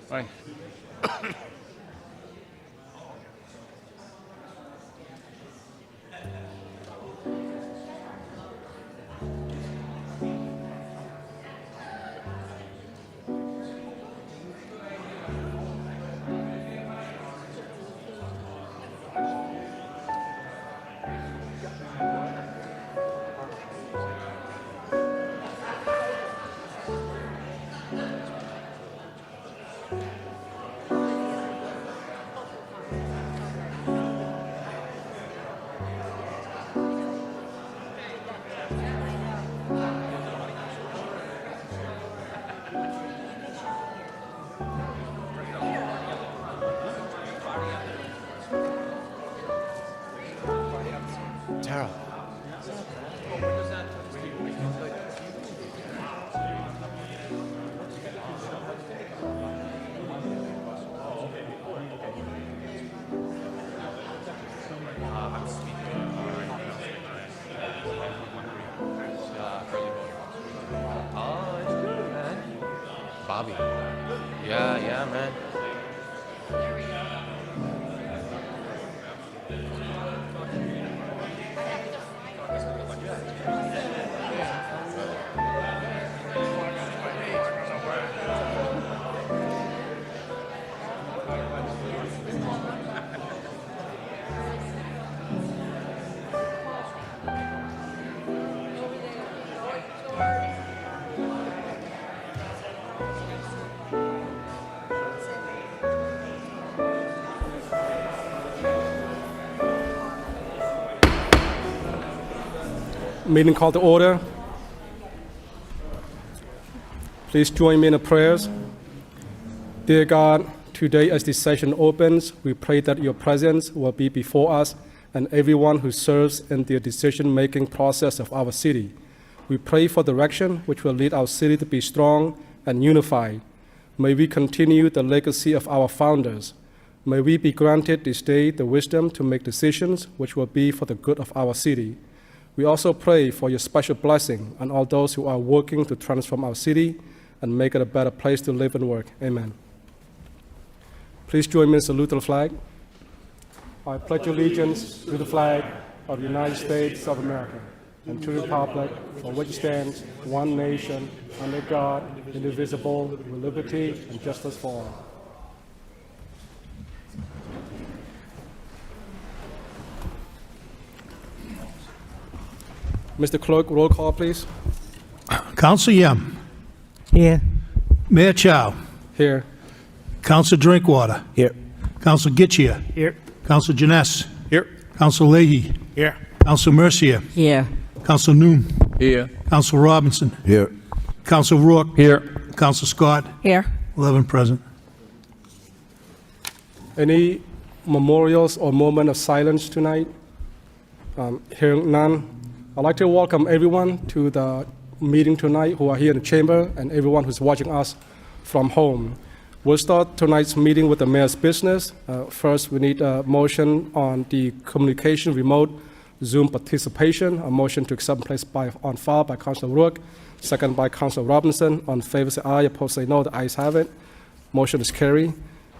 Right. Tara. Oh, it's good, man. Bobby. Yeah, man. Meeting called to order. Please join me in the prayers. Dear God, today as this session opens, we pray that your presence will be before us and everyone who serves in the decision-making process of our city. We pray for direction which will lead our city to be strong and unified. May we continue the legacy of our founders. May we be granted this day the wisdom to make decisions which will be for the good of our city. We also pray for your special blessing on all those who are working to transform our city and make it a better place to live and work. Amen. Please join me in salute to the flag. I pledge allegiance to the flag of the United States of America and to the republic for which stands one nation under God, indivisible, with liberty and justice for all. Mr. Clerk, roll call, please. Counsel Yem. Here. Mayor Chow. Here. Counsel Drinkwater. Here. Counsel Getchia. Here. Counsel Janess. Here. Counsel Leahy. Here. Counsel Mercier. Here. Counsel Noon. Here. Counsel Robinson. Here. Counsel Rourke. Here. Counsel Scott. Here. 11 present. Any memorials or moment of silence tonight? Hearing none, I'd like to welcome everyone to the meeting tonight who are here in the chamber and everyone who's watching us from home. We'll start tonight's meeting with the mayor's business. First, we need a motion on the communication remote Zoom participation. A motion to accept and place on file by Councilor Rourke, second by Councilor Robinson. On favor say aye, opposed say no. The ayes have it. Motion is carried.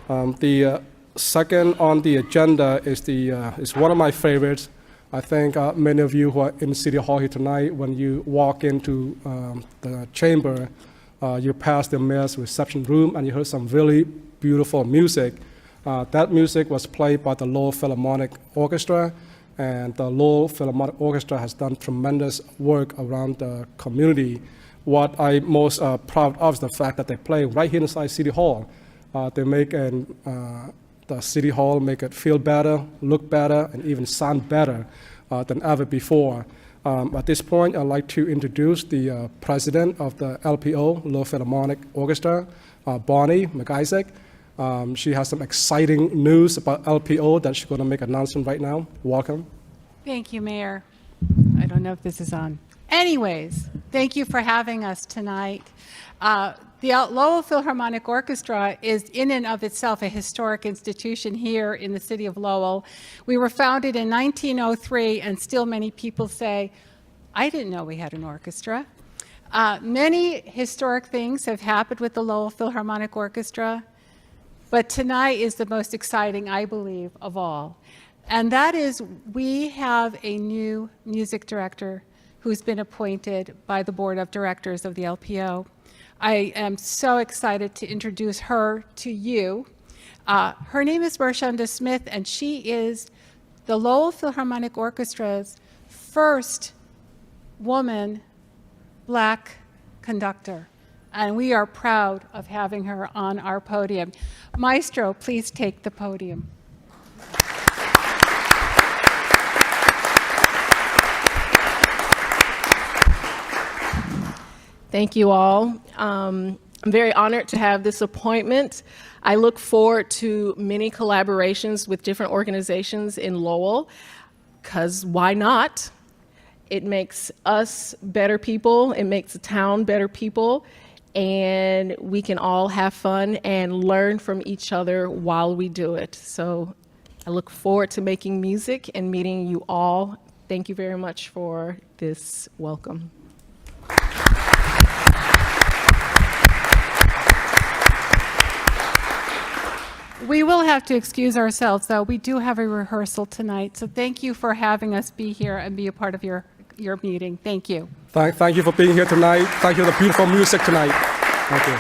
The second on the agenda is one of my favorites. I think many of you who are in City Hall here tonight, when you walk into the chamber, you pass the mayor's reception room and you heard some really beautiful music. That music was played by the Lowell Philharmonic Orchestra, and the Lowell Philharmonic Orchestra has done tremendous work around the community. What I'm most proud of is the fact that they play right here inside City Hall. They make the City Hall make it feel better, look better, and even sound better than ever before. At this point, I'd like to introduce the president of the LPO, Lowell Philharmonic Orchestra, Bonnie McIsaac. She has some exciting news about LPO that she's going to make an announcement right now. Welcome. Thank you, Mayor. I don't know if this is on. Anyways, thank you for having us tonight. The Lowell Philharmonic Orchestra is in and of itself a historic institution here in the city of Lowell. We were founded in 1903, and still many people say, I didn't know we had an orchestra. Many historic things have happened with the Lowell Philharmonic Orchestra, but tonight is the most exciting, I believe, of all. And that is, we have a new music director who's been appointed by the board of directors of the LPO. I am so excited to introduce her to you. Her name is Marshanda Smith, and she is the Lowell Philharmonic Orchestra's first woman Black conductor. And we are proud of having her on our podium. Maestro, please take the podium. Thank you all. I'm very honored to have this appointment. I look forward to many collaborations with different organizations in Lowell, because why not? It makes us better people, it makes the town better people, and we can all have fun and learn from each other while we do it. So I look forward to making music and meeting you all. Thank you very much for this welcome. We will have to excuse ourselves, though. We do have a rehearsal tonight, so thank you for having us be here and be a part of your meeting. Thank you. Thank you for being here tonight. Thank you for the beautiful music tonight. Thank you.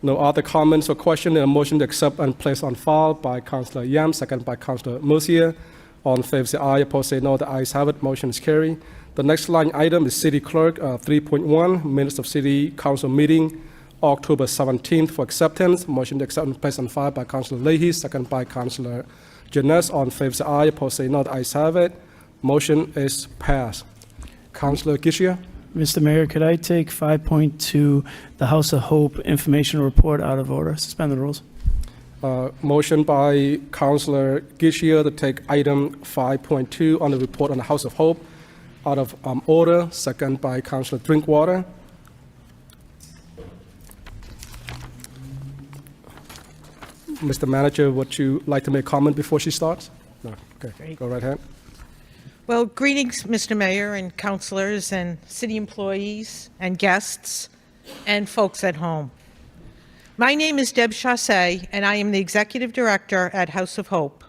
No other comments or questions. A motion to accept and place on file by Councillor Yam, second by Councillor Murcia. All in favor say aye, opposed say no. The ayes have it. Motion is carried. The next line item is City Clerk 3.1, Minutes of City Council Meeting, October 17th for acceptance. Motion to accept and place on file by Councillor Leahy, second by Councillor Janess. All in favor say aye, opposed say no. The ayes have it. Motion is passed. Councillor Gishia. Mr. Mayor, could I take 5.2, the House of Hope Information Report, out of order? Suspend the rules. Motion by Councillor Gishia to take item 5.2 on the report on the House of Hope out of order, second by Councillor Drinkwater. Mr. Manager, would you like to make a comment before she starts? No. Okay, Great. Go right ahead. Well, greetings, Mr. Mayor and councilors and city employees and guests and folks at home. My name is Deb Chassé, and I am the Executive Director at House of Hope.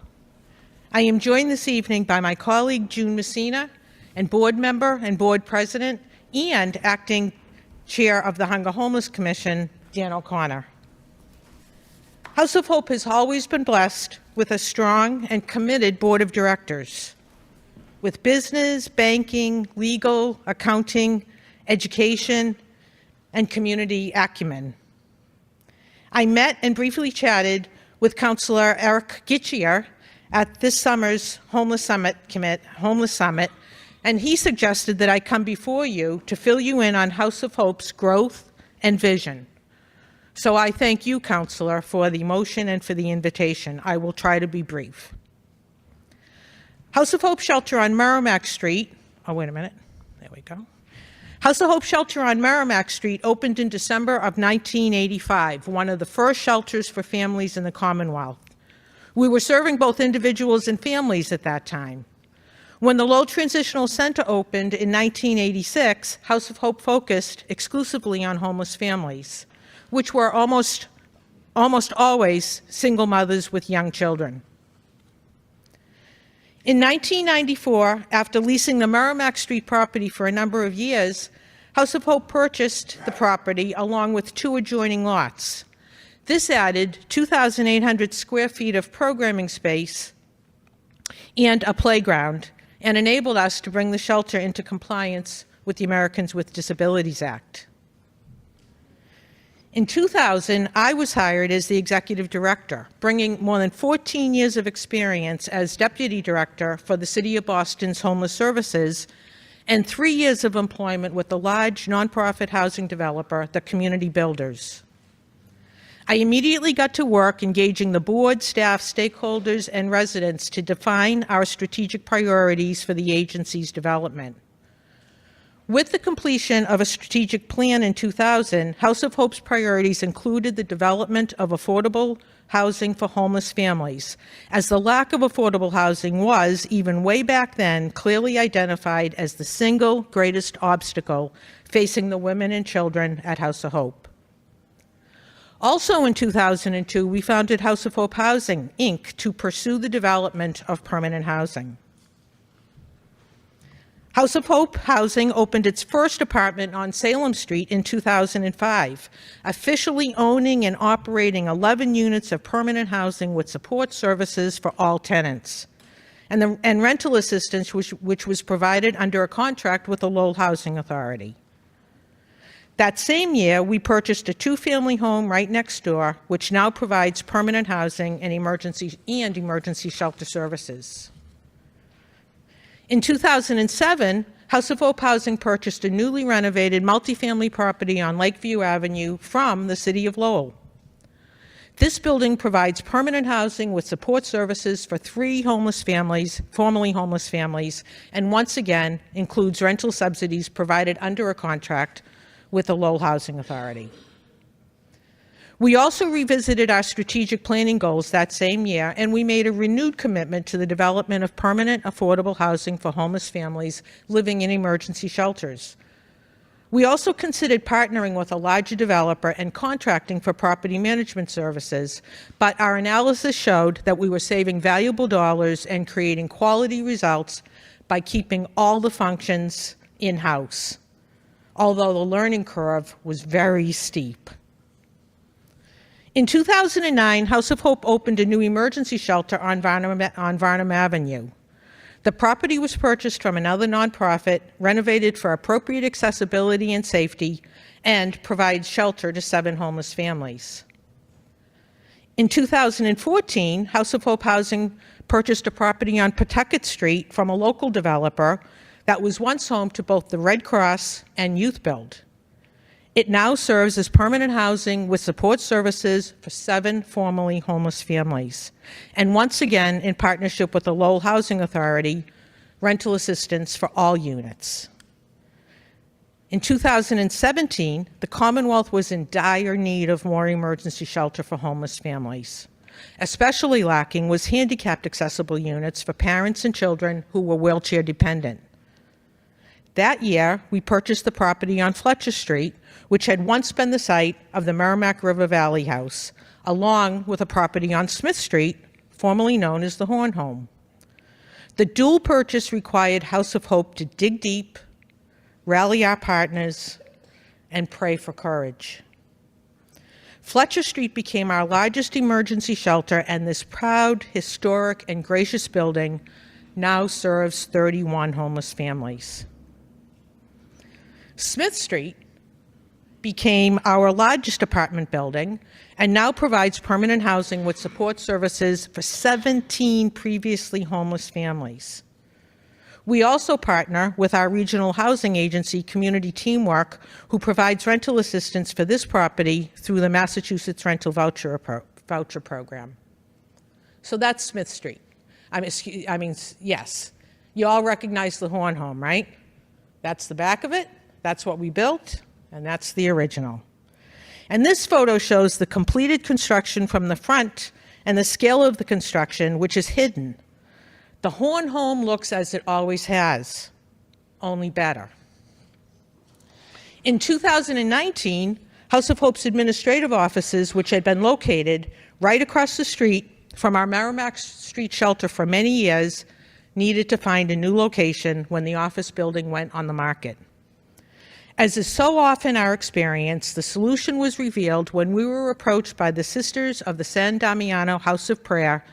I am joined this evening by my colleague, June Messina, and board member and board president and acting chair of the Hunger Homeless Commission, Dan O'Connor. House of Hope has always been blessed with a strong and committed board of directors, with business, banking, legal, accounting, education, and community acumen. I met and briefly chatted with Councillor Eric Gitchier at this summer's Homeless Summit, and he suggested that I come before you to fill you in on House of Hope's growth and vision. So I thank you, Councillor, for the motion and for the invitation. I will try to be brief. House of Hope Shelter on Merrimack Street, oh, wait a minute, there we go. House of Hope Shelter on Merrimack Street opened in December of 1985, one of the first shelters for families in the Commonwealth. We were serving both individuals and families at that time. When the Lowell Transitional Center opened in 1986, House of Hope focused exclusively on homeless families, which were almost always single mothers with young children. In 1994, after leasing the Merrimack Street property for a number of years, House of Hope purchased the property along with 2 adjoining lots. This added 2,800 square feet of programming space and a playground, and enabled us to bring the shelter into compliance with the Americans with Disabilities Act. In 2000, I was hired as the executive director, bringing more than 14 years of experience as deputy director for the City of Boston's Homeless Services and 3 years of employment with the large nonprofit housing developer, the Community Builders. I immediately got to work engaging the board, staff, stakeholders, and residents to define our strategic priorities for the agency's development. With the completion of a strategic plan in 2000, House of Hope's priorities included the development of affordable housing for homeless families, as the lack of affordable housing was, even way back then, clearly identified as the single greatest obstacle facing the women and children at House of Hope. Also in 2002, we founded House of Hope Housing, Inc., to pursue the development of permanent housing. House of Hope Housing opened its first apartment on Salem Street in 2005, officially owning and operating 11 units of permanent housing with support services for all tenants, and rental assistance which was provided under a contract with the Lowell Housing Authority. That same year, we purchased a 2-family home right next door, which now provides permanent housing and emergency shelter services. In 2007, House of Hope Housing purchased a newly renovated multifamily property on Lakeview Avenue from the City of Lowell. This building provides permanent housing with support services for 3 homeless families, formerly homeless families, and once again includes rental subsidies provided under a contract with the Lowell Housing Authority. We also revisited our strategic planning goals that same year, and we made a renewed commitment to the development of permanent, affordable housing for homeless families living in emergency shelters. We also considered partnering with a larger developer and contracting for property management services, but our analysis showed that we were saving valuable dollars and creating quality results by keeping all the functions in-house, although the learning curve was very steep. In 2009, House of Hope opened a new emergency shelter on Varnum Avenue. The property was purchased from another nonprofit, renovated for appropriate accessibility and safety, and provides shelter to 7 homeless families. In 2014, House of Hope Housing purchased a property on Pawtucket Street from a local developer that was once home to both the Red Cross and Youth Build. It now serves as permanent housing with support services for 7 formerly homeless families. And once again, in partnership with the Lowell Housing Authority, rental assistance for all units. In 2017, the Commonwealth was in dire need of more emergency shelter for homeless families. Especially lacking was handicapped accessible units for parents and children who were wheelchair dependent. That year, we purchased the property on Fletcher Street, which had once been the site of the Merrimack River Valley House, along with a property on Smith Street, formerly known as the Horn Home. The dual purchase required House of Hope to dig deep, rally our partners, and pray for courage. Fletcher Street became our largest emergency shelter, and this proud, historic, and gracious building now serves 31 homeless families. Smith Street became our largest apartment building and now provides permanent housing with support services for 17 previously homeless families. We also partner with our regional housing agency, Community Teamwork, who provides rental assistance for this property through the Massachusetts Rental Voucher Program. So that's Smith Street. Yes. You all recognize the Horn Home, right? That's the back of it. That's what we built, and that's the original. And this photo shows the completed construction from the front and the scale of the construction, which is hidden. The Horn Home looks as it always has, only better. In 2019, House of Hope's administrative offices, which had been located right across the street from our Merrimack Street shelter for many years, needed to find a new location when the office building went on the market. As is so often our experience, the solution was revealed when we were approached by the Sisters of the San Damiano House of Prayer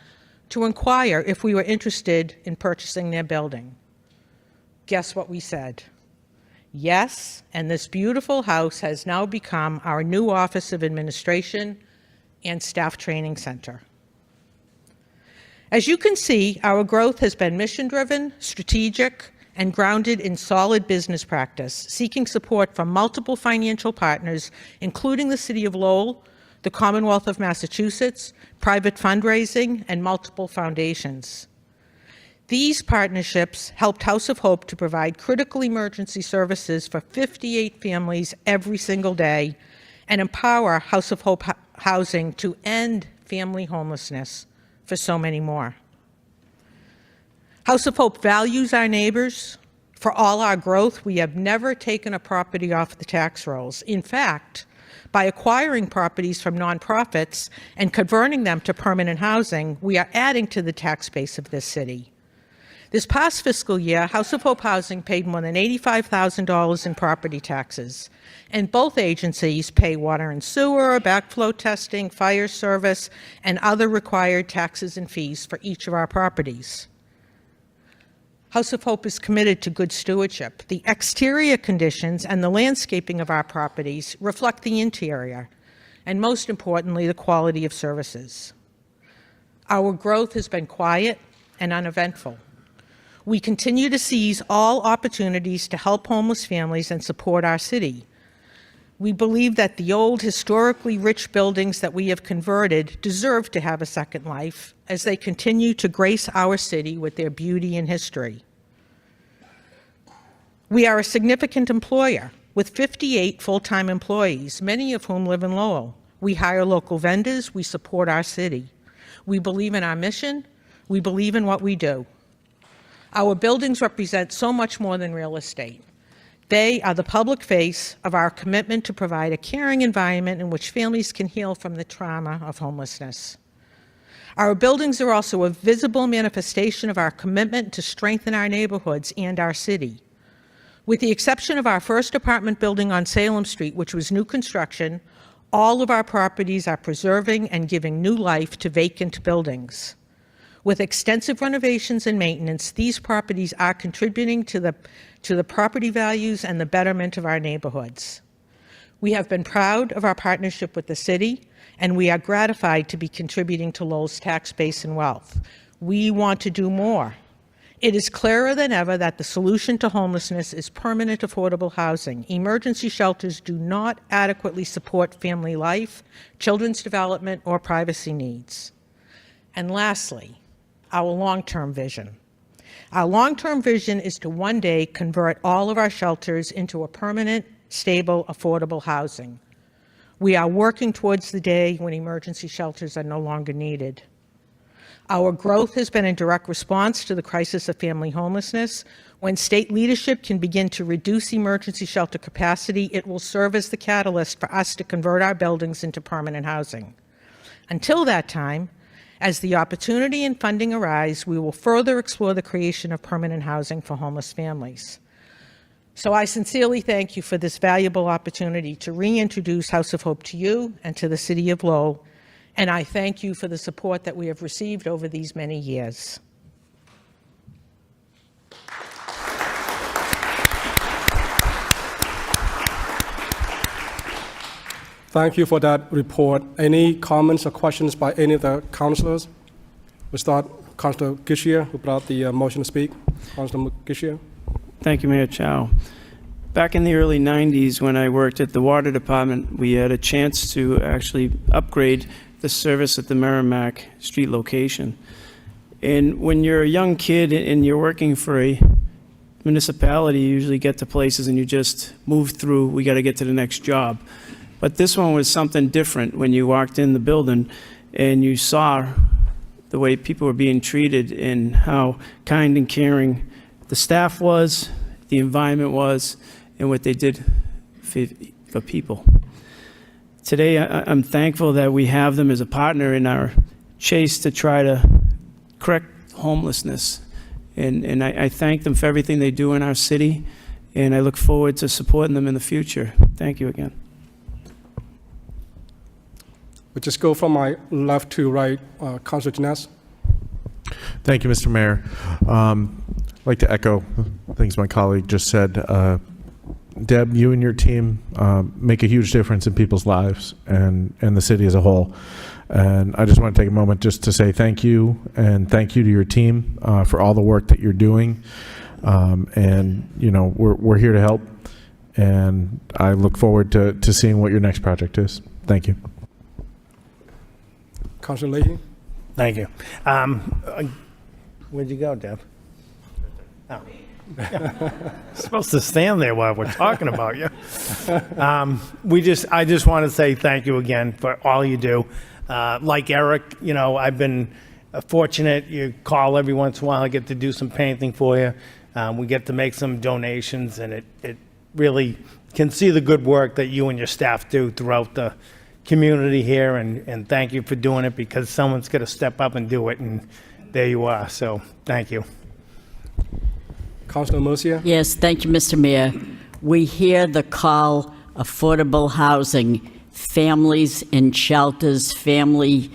to inquire if we were interested in purchasing their building. Guess what we said? Yes, and this beautiful house has now become our new Office of Administration and Staff Training Center. As you can see, our growth has been mission-driven, strategic, and grounded in solid business practice, seeking support from multiple financial partners, including the City of Lowell, the Commonwealth of Massachusetts, private fundraising, and multiple foundations. These partnerships helped House of Hope to provide critical emergency services for 58 families every single day and empower House of Hope housing to end family homelessness for so many more. House of Hope values our neighbors. For all our growth, we have never taken a property off the tax rolls. In fact, by acquiring properties from nonprofits and converting them to permanent housing, we are adding to the tax base of this city. This past fiscal year, House of Hope Housing paid more than $85,000 in property taxes, and both agencies pay water and sewer, backflow testing, fire service, and other required taxes and fees for each of our properties. House of Hope is committed to good stewardship. The exterior conditions and the landscaping of our properties reflect the interior, and most importantly, the quality of services. Our growth has been quiet and uneventful. We continue to seize all opportunities to help homeless families and support our city. We believe that the old, historically rich buildings that we have converted deserve to have a second life as they continue to grace our city with their beauty and history. We are a significant employer with 58 full-time employees, many of whom live in Lowell. We hire local vendors. We support our city. We believe in our mission. We believe in what we do. Our buildings represent so much more than real estate. They are the public face of our commitment to provide a caring environment in which families can heal from the trauma of homelessness. Our buildings are also a visible manifestation of our commitment to strengthen our neighborhoods and our city. With the exception of our first apartment building on Salem Street, which was new construction, all of our properties are preserving and giving new life to vacant buildings. With extensive renovations and maintenance, these properties are contributing to the property values and the betterment of our neighborhoods. We have been proud of our partnership with the city, and we are gratified to be contributing to Lowell's tax base and wealth. We want to do more. It is clearer than ever that the solution to homelessness is permanent affordable housing. Emergency shelters do not adequately support family life, children's development, or privacy needs. And lastly, our long-term vision. Our long-term vision is to one day convert all of our shelters into a permanent, stable, affordable housing. We are working towards the day when emergency shelters are no longer needed. Our growth has been in direct response to the crisis of family homelessness. When state leadership can begin to reduce emergency shelter capacity, it will serve as the catalyst for us to convert our buildings into permanent housing. Until that time, as the opportunity and funding arise, we will further explore the creation of permanent housing for homeless families. So I sincerely thank you for this valuable opportunity to reintroduce House of Hope to you and to the City of Lowell, and I thank you for the support that we have received over these many years. Thank you for that report. Any comments or questions by any of the councilors? We'll start Councilor Gishier, who brought the motion to speak. Councilor Gishier. Thank you, Mayor Chow. Back in the early 90s, when I worked at the water department, we had a chance to actually upgrade the service at the Merrimack Street location. And when you're a young kid and you're working for a municipality, you usually get to places and you just move through, we got to get to the next job. But this one was something different when you walked in the building and you saw the way people were being treated and how kind and caring the staff was, the environment was, and what they did for people. Today, I'm thankful that we have them as a partner in our chase to try to correct homelessness. And I thank them for everything they do in our city. and I look forward to supporting them in the future. Thank you again. We'll just go from my left to right. Councilor Jenness. Thank you, Mr. Mayor. I'd like to echo things my colleague just said. Deb, you and your team make a huge difference in people's lives and the city as a whole. And I just want to take a moment just to say thank you, and thank you to your team for all the work that you're doing. And, you know, we're here to help, and I look forward to seeing what your next project is. Thank you. Councilor Leahy. Thank you. Where'd you go, Deb? Oh. Supposed to stand there while we're talking about you. I just want to say thank you again for all you do. Like Eric, you know, I've been fortunate. You call every once in a while. I get to do some painting for you. We get to make some donations, and it really can see the good work that you and your staff do throughout the community here. And thank you for doing it, because someone's got to step up and do it. And there you are. So thank you. Councilor Murcia. Yes, thank you, Mr. Mayor. We hear the call, affordable housing, families in shelters, families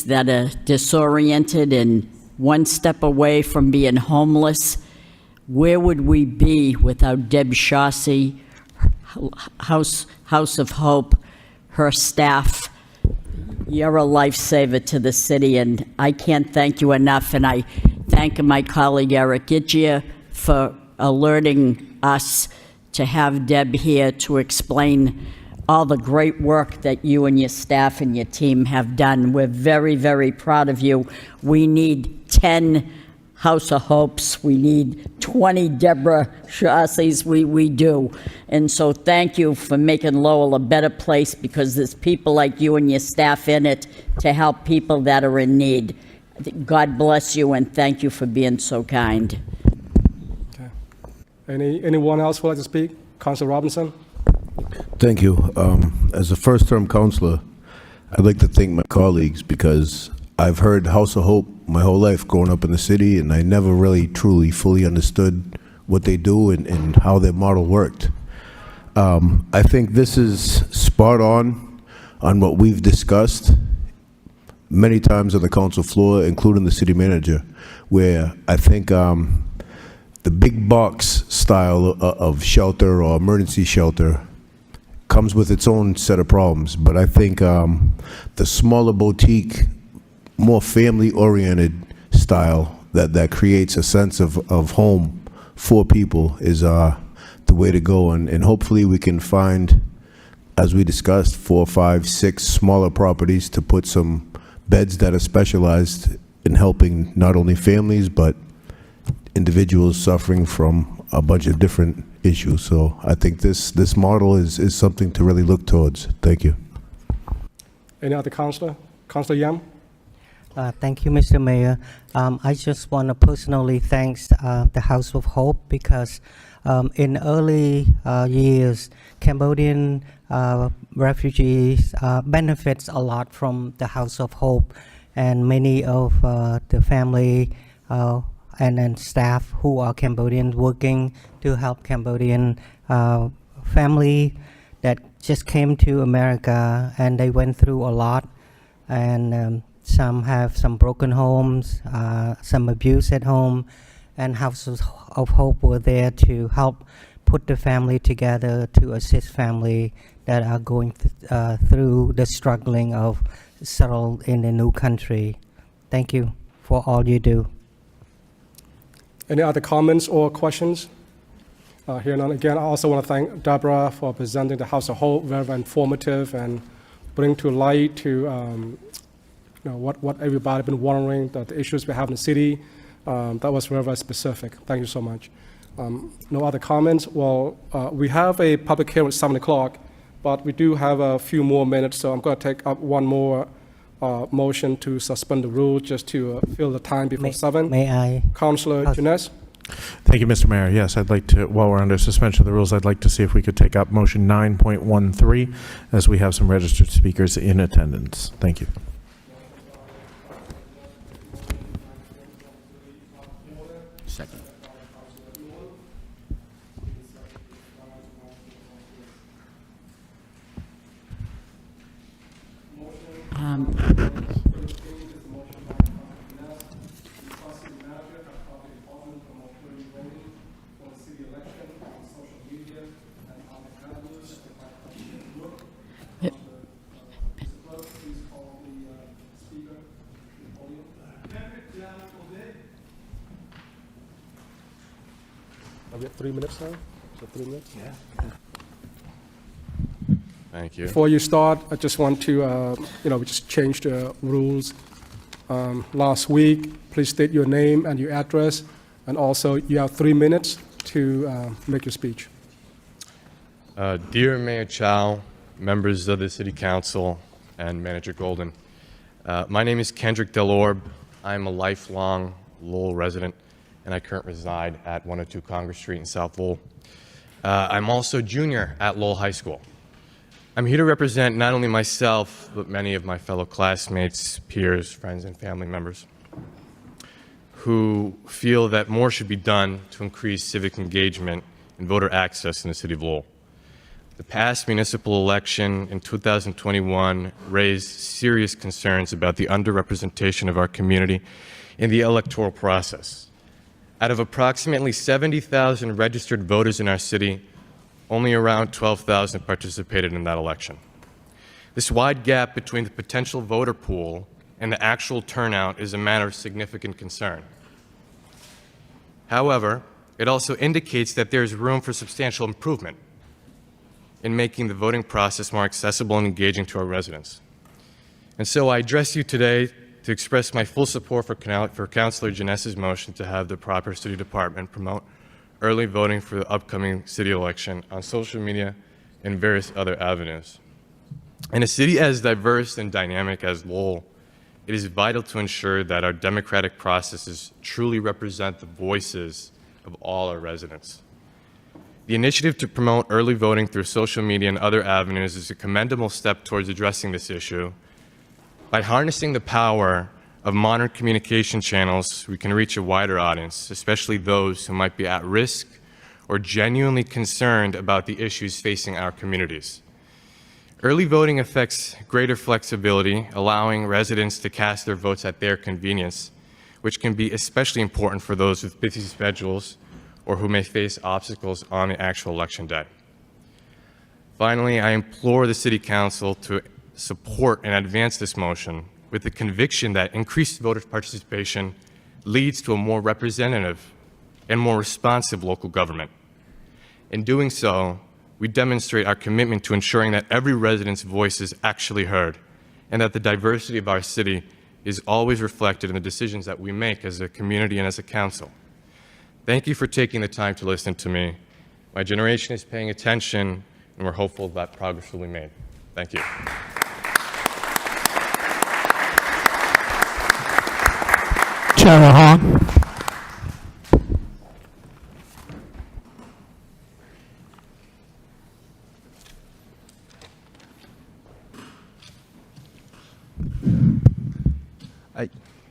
that are disoriented and one step away from being homeless. Where would we be without Deb Chaussee, House of Hope, her staff? You're a lifesaver to the city, and I can't thank you enough. And I thank my colleague Eric Gitgia for alerting us to have Deb here to explain all the great work that you and your staff and your team have done. We're very, very proud of you. We need 10 House of Hopes. We need 20 Deborah Chaussees. We do. And so thank you for making Lowell a better place, because there's people like you and your staff in it to help people that are in need. God bless you, and thank you for being so kind. Okay. Anyone else would like to speak? Councilor Robinson. Thank you. As a first-term councilor, I'd like to thank my colleagues, because I've heard House of Hope my whole life growing up in the city, and I never really truly fully understood what they do and how their model worked. I think this is spot on what we've discussed many times on the council floor, including the city manager, where I think the big box style of shelter or emergency shelter comes with its own set of problems. But I think the smaller boutique, more family-oriented style that creates a sense of home for people is the way to go. And hopefully we can find, as we discussed, 4, 5, 6 smaller properties to put some beds that are specialized in helping not only families but individuals suffering from a bunch of different issues. So I think this model is something to really look towards. Thank you. Any other councilor? Councilor Yam? Thank you, Mr. Mayor. I just want to personally thank the House of Hope, because in early years, Cambodian refugees benefits a lot from the House of Hope, and many of the family and staff who are Cambodian working to help Cambodian family that just came to America, and they went through a lot, and some have some broken homes, some abuse at home, and Houses of Hope were there to help put the family together, to assist family that are going through the struggling of settle in a new country. Thank you for all you do. Any other comments or questions? Here none. Again, I also want to thank Deborah for presenting the House of Hope, very, very informative, and bring to light to what everybody been wondering, the issues we have in the city. That was very, very specific. Thank you so much. No other comments? Well, we have a public hearing at 7 o'clock, but we do have a few more minutes, so I'm going to take up one more motion to suspend the rule just to fill the time before 7. May I? Councilor Jenness? Thank you, Mr. Mayor. Yes, I'd like to, while we're under suspension of the rules, I'd like to see if we could take up motion 9.13, as we have some registered speakers in attendance. Thank you. Second. Are we at 3 minutes now? So 3 minutes? Yeah. Thank you. Before you start, I just want to, we just changed the rules last week. Please state your name and your address, and also you have 3 minutes to make your speech. Dear Mayor Chow, members of the City Council, and Manager Golden, my name is Kendrick Delorbe. I'm a lifelong Lowell resident, and I currently reside at 102 Congress Street in South Lowell. I'm also a junior at Lowell High School. I'm here to represent not only myself, but many of my fellow classmates, peers, friends, and family members who feel that more should be done to increase civic engagement and voter access in the city of Lowell. The past municipal election in 2021 raised serious concerns about the underrepresentation of our community in the electoral process. Out of approximately 70,000 registered voters in our city, only around 12,000 participated in that election. This wide gap between the potential voter pool and the actual turnout is a matter of significant concern. However, it also indicates that there is room for substantial improvement in making the voting process more accessible and engaging to our residents. And so I address you today to express my full support for Councilor Janessa's motion to have the proper city department promote early voting for the upcoming city election on social media and various other avenues. In a city as diverse and dynamic as Lowell, it is vital to ensure that our democratic processes truly represent the voices of all our residents. The initiative to promote early voting through social media and other avenues is a commendable step towards addressing this issue. By harnessing the power of modern communication channels, we can reach a wider audience, especially those who might be at risk or genuinely concerned about the issues facing our communities. Early voting affects greater flexibility, allowing residents to cast their votes at their convenience, which can be especially important for those with busy schedules or who may face obstacles on the actual election day. Finally, I implore the City Council to support and advance this motion with the conviction that increased voter participation leads to a more representative and more responsive local government. In doing so, we demonstrate our commitment to ensuring that every resident's voice is actually heard and that the diversity of our city is always reflected in the decisions that we make as a community and as a council. Thank you for taking the time to listen to me. My generation is paying attention, and we're hopeful that progress will be made. Thank you. Chairman Hahn.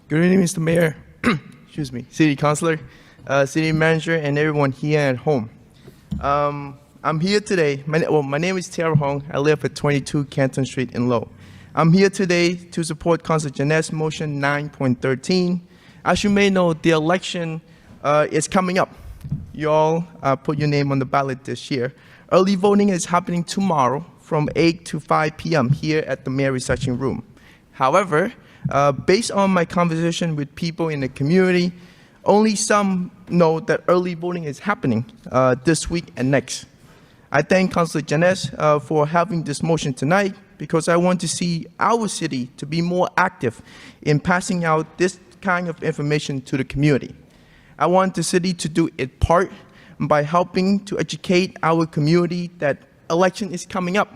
Good evening, Mr. Mayor, excuse me, City Councilor, City Manager, and everyone here at home. I'm here today. My name is Tara Hong. I live at 22 Canton Street in Lowell. I'm here today to support Councilor Janessa's motion 9.13. As you may know, the election is coming up. You all put your name on the ballot this year. Early voting is happening tomorrow from 8 to 5 p.m. here at the Mayor Reception Room. However, based on my conversation with people in the community, only some know that early voting is happening this week and next. I thank Councilor Janessa for having this motion tonight because I want to see our city to be more active in passing out this kind of information to the community. I want the city to do its part by helping to educate our community that election is coming up.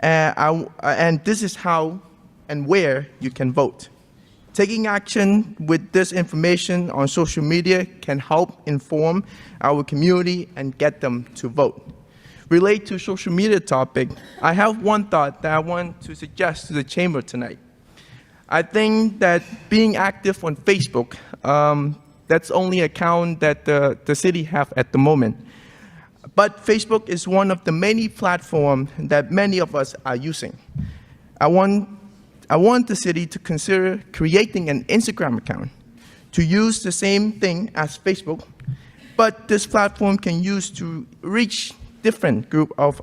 And this is how and where you can vote. Taking action with this information on social media can help inform our community and get them to vote. Relate to social media topic, I have one thought that I want to suggest to the chamber tonight. I think that being active on Facebook, that's only account that the city have at the moment. But Facebook is one of the many platforms that many of us are using. I want I want the city to consider creating an Instagram account to use the same thing as Facebook, but this platform can use to reach different group of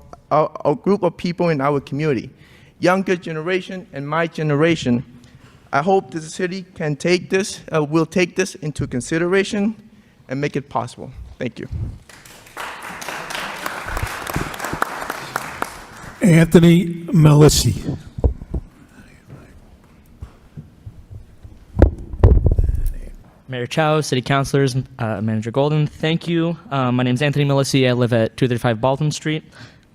people in our community, younger generation and my generation. I hope that the city can will take this into consideration and make it possible. Thank you. Anthony Melissi. Mayor Chow, City Councilors, Manager Golden, thank you. My name is Anthony Melissi. I live at 235 Baldwin Street.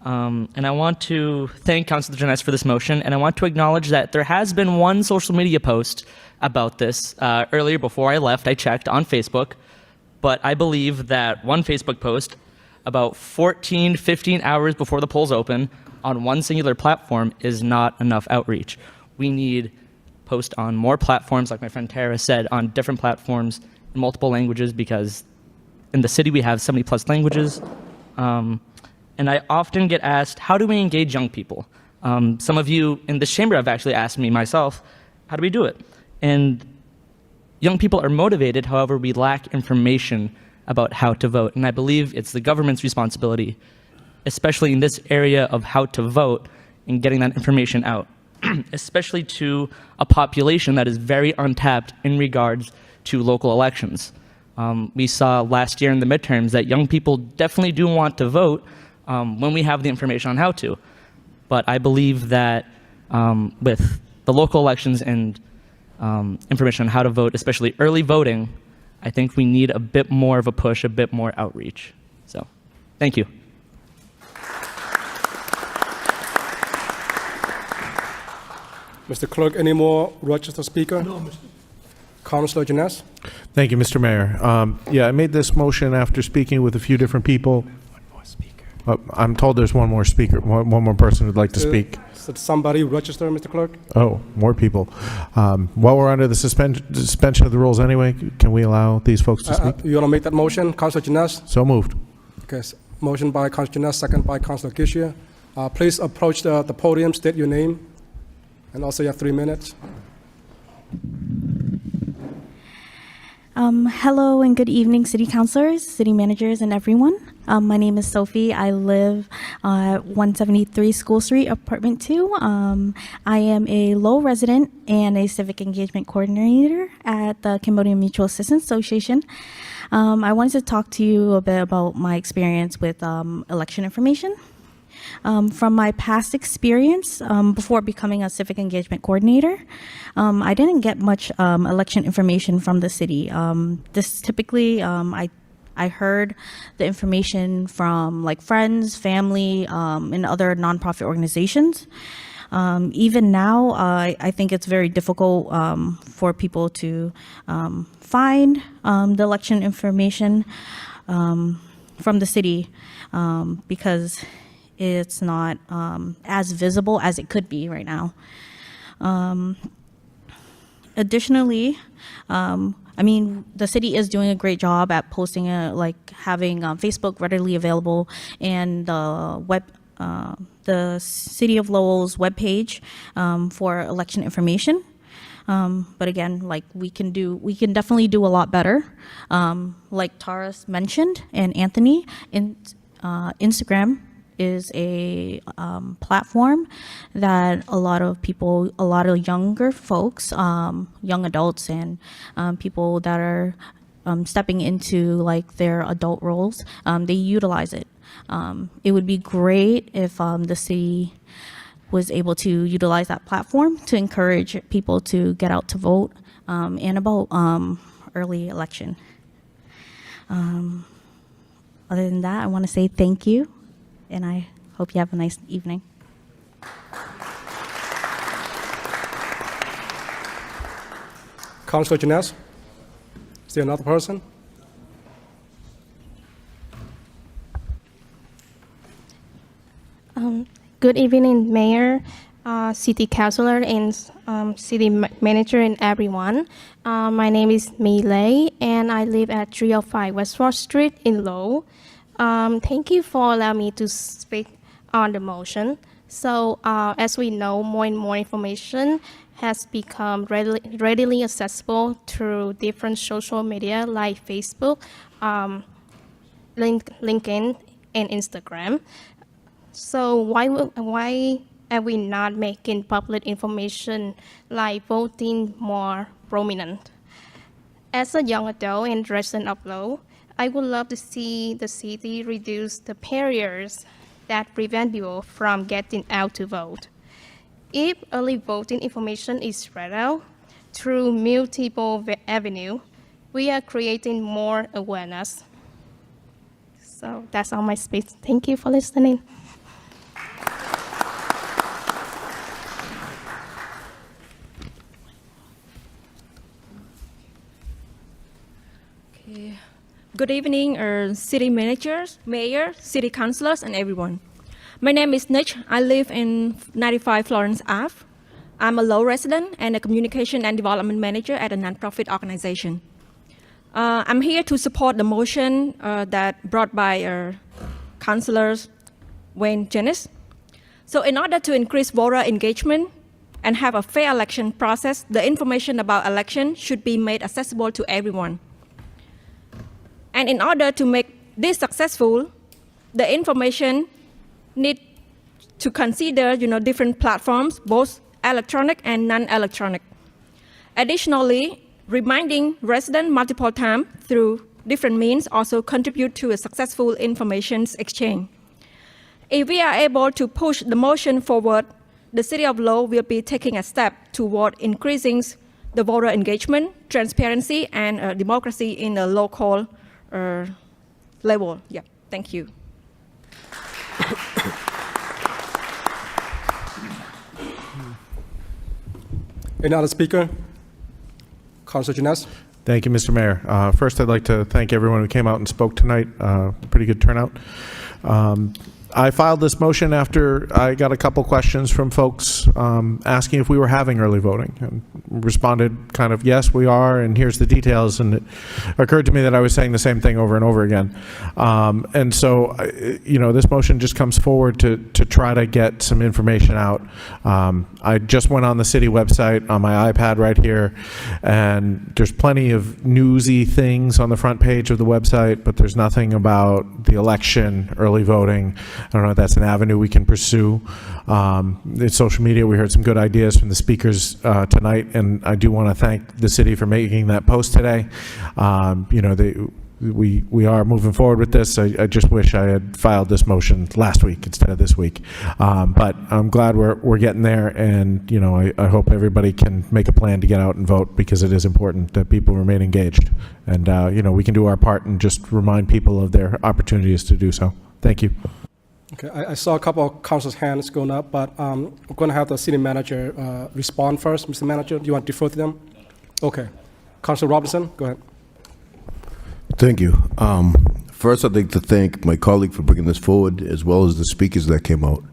And I want to thank Councilor Janess for this motion, and I want to acknowledge that there has been one social media post about this. Earlier, before I left, I checked on Facebook, but I believe that one Facebook post about 14, 15 hours before the polls open on one singular platform is not enough outreach. We need post on more platforms, like my friend Tara said, on different platforms in multiple languages, because in the city we have 70 plus languages. And I often get asked, how do we engage young people? Some of you in this chamber have actually asked me myself, how do we do it? And young people are motivated, however, we lack information about how to vote. And I believe it's the government's responsibility, especially in this area of how to vote, and getting that information out, especially to a population that is very untapped in regards to local elections. We saw last year in the midterms that young people definitely do want to vote when we have the information on how to. But I believe that with the local elections and information on how to vote, especially early voting, I think we need a bit more of a push, a bit more outreach. So, thank you. Mr. Clerk, any more registered speaker? No, Mr. Councilor Janess? Thank you, Mr. Mayor. Yeah, I made this motion after speaking with a few different people. I'm told there's one more speaker, one more person who'd like to speak. Did somebody register, Mr. Clerk? Oh, more people. While we're under the suspension of the rules anyway, can we allow these folks to speak? You want to make that motion, Councilor Janess? So moved. Okay, motion by Councilor Janess, second by Councilor Gishia. Please approach the podium, state your name, and also you have 3 minutes. Hello and good evening, City Councilors, City Managers, and everyone. My name is Sophie. I live at 173 School Street, Apartment 2. I am a Lowell resident and a Civic Engagement Coordinator at the Cambodian Mutual Assistance Association. I wanted to talk to you a bit about my experience with election information. From my past experience, before becoming a civic engagement coordinator, I didn't get much election information from the city. This typically, I heard the information from like friends, family, and other nonprofit organizations. Even now, I think it's very difficult for people to find the election information from the city because it's not as visible as it could be right now. Additionally, I mean, the city is doing a great job at posting, having Facebook readily available, and the City of Lowell's webpage for election information. But again, we can definitely do a lot better. Like Taras mentioned and Anthony, Instagram is a platform that a lot of people, a lot of younger folks, young adults, and people that are stepping into their adult roles, they utilize it. It would be great if the city was able to utilize that platform to encourage people to get out to vote and about early election. Other than that, I want to say thank you, and I hope you have a nice evening. Councilor Janess? Is there another person? Good evening, Mayor, City Councilor, and City Manager, and everyone. My name is Mei Lei, and I live at 305 West 4th Street in Lowell. Thank you for allowing me to speak on the motion. So, as we know, more and more information has become readily accessible through different social media like Facebook, LinkedIn, and Instagram. So why are we not making public information like voting more prominent? As a young adult and resident of Lowell, I would love to see the city reduce the barriers that prevent people from getting out to vote. If early voting information is spread out through multiple avenues, we are creating more awareness. So that's all my speech. Thank you for listening. Good evening, city managers, mayor, city councilors, and everyone. My name is Nick. I live in 95 Florence Ave. I'm a Lowell resident and a communication and development manager at a nonprofit organization. I'm here to support the motion that brought by councilors Wayne Jennings. So in order to increase voter engagement and have a fair election process, the information about election should be made accessible to everyone. And in order to make this successful, the information need to consider different platforms, both electronic and non-electronic. Additionally, reminding residents multiple times through different means also contribute to a successful information exchange. If we are able to push the motion forward, the City of Lowell will be taking a step toward increasing the voter engagement, transparency, and democracy in the local level. Yeah, thank you. Any other speaker? Councilor Jennings. Thank you, Mr. Mayor. First, I'd like to thank everyone who came out and spoke tonight. Pretty good turnout. I filed this motion after I got a couple questions from folks asking if we were having early voting, and responded kind of, yes, we are, and here's the details. And it occurred to me that I was saying the same thing over and over again. And so, this motion just comes forward to try to get some information out. I just went on the city website on my iPad right here, and there's plenty of newsy things on the front page of the website, but there's nothing about the election, early voting. I don't know if that's an avenue we can pursue. In social media, we heard some good ideas from the speakers tonight, and I do want to thank the city for making that post today. We are moving forward with this. I just wish I had filed this motion last week instead of this week. But I'm glad we're getting there, and I hope everybody can make a plan to get out and vote, because it is important that people remain engaged. And we can do our part and just remind people of their opportunities to do so. Thank you. Okay, I saw a couple of councilors' hands going up, but I'm going to have the city manager respond first. Mr. Manager, do you want to defer to them? Okay. Councilor Robinson, go ahead. Thank you. First, I'd like to thank my colleague for bringing this forward, as well as the speakers that came out.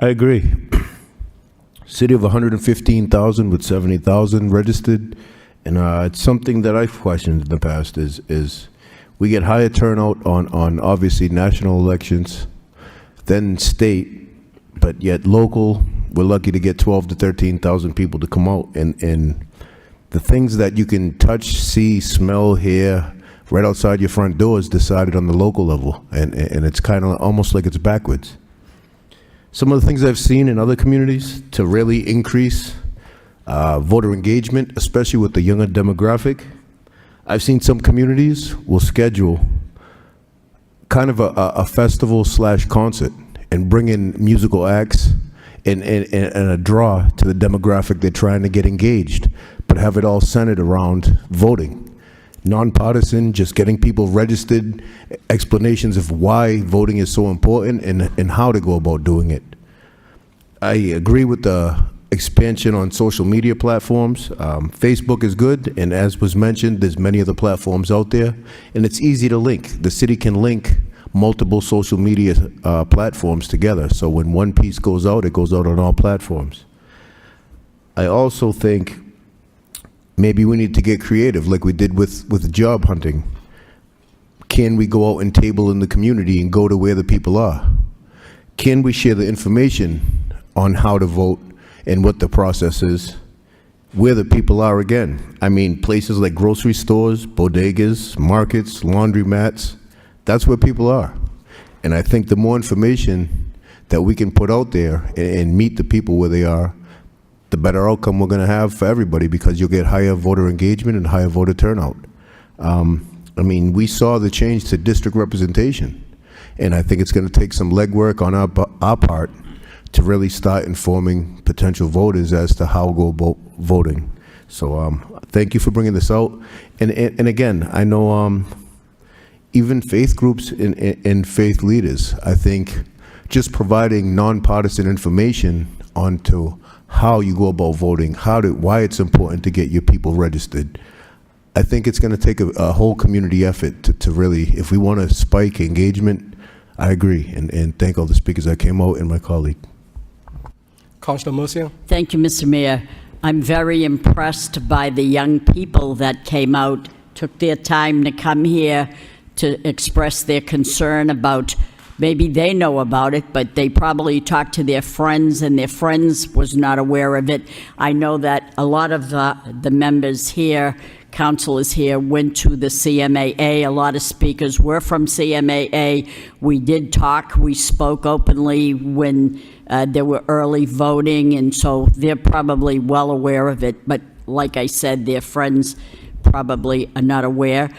I agree. City of 115,000 with 70,000 registered, and it's something that I've questioned in the past is we get higher turnout on obviously national elections than state, but yet local, we're lucky to get 12 to 13,000 people to come out, and the things that you can touch, see, smell, hear right outside your front door is decided on the local level, and it's kind of almost like it's backwards. Some of the things I've seen in other communities to really increase voter engagement, especially with the younger demographic, I've seen some communities will schedule kind of a festival / concert and bring in musical acts and a draw to the demographic they're trying to get engaged, but have it all centered around voting. Nonpartisan, just getting people registered, explanations of why voting is so important and how to go about doing it. I agree with the expansion on social media platforms. Facebook is good, and as was mentioned, there's many other platforms out there, and it's easy to link. The city can link multiple social media platforms together, so when one piece goes out, it goes out on all platforms. I also think maybe we need to get creative, like we did with job hunting. Can we go out and table in the community and go to where the people are? can we share the information on how to vote and what the process is, where the people are again? I mean, places like grocery stores, bodegas, markets, laundromats, that's where people are. And I think the more information that we can put out there and meet the people where they are, the better outcome we're going to have for everybody, because you'll get higher voter engagement and higher voter turnout. I mean, we saw the change to district representation, and I think it's going to take some legwork on our part to really start informing potential voters as to how to go about voting. So thank you for bringing this out. And again, I know even faith groups and faith leaders, I think just providing nonpartisan information onto how you go about voting, why it's important to get your people registered. I think it's going to take a whole community effort to really, if we want to spike engagement, I agree. And thank all the speakers that came out and my colleague. Councilor Murcia. Thank you, Mr. Mayor. I'm very impressed by the young people that came out, took their time to come here to express their concern about, maybe they know about it, but they probably talked to their friends and their friends was not aware of it. I know that a lot of the members here, councilors here, went to the CMAA. A lot of speakers were from CMAA. We did talk, we spoke openly when there were early voting, and so they're probably well aware of it. But like I said, their friends probably are not aware.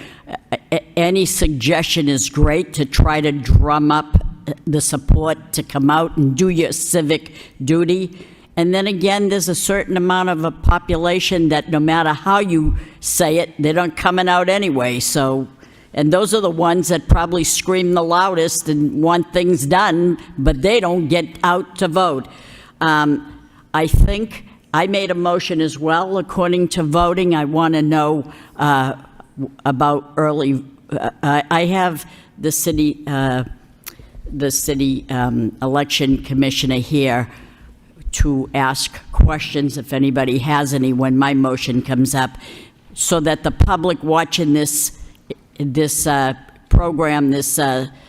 Any suggestion is great to try to drum up the support to come out and do your civic duty. And then again, there's a certain amount of a population that no matter how you say it, they're not coming out anyway. So, and those are the ones that probably scream the loudest and want things done, but they don't get out to vote. I think I made a motion as well, according to voting. I want to know about early. I have the city election commissioner here to ask questions if anybody has any when my motion comes up, so that the public watching this program, this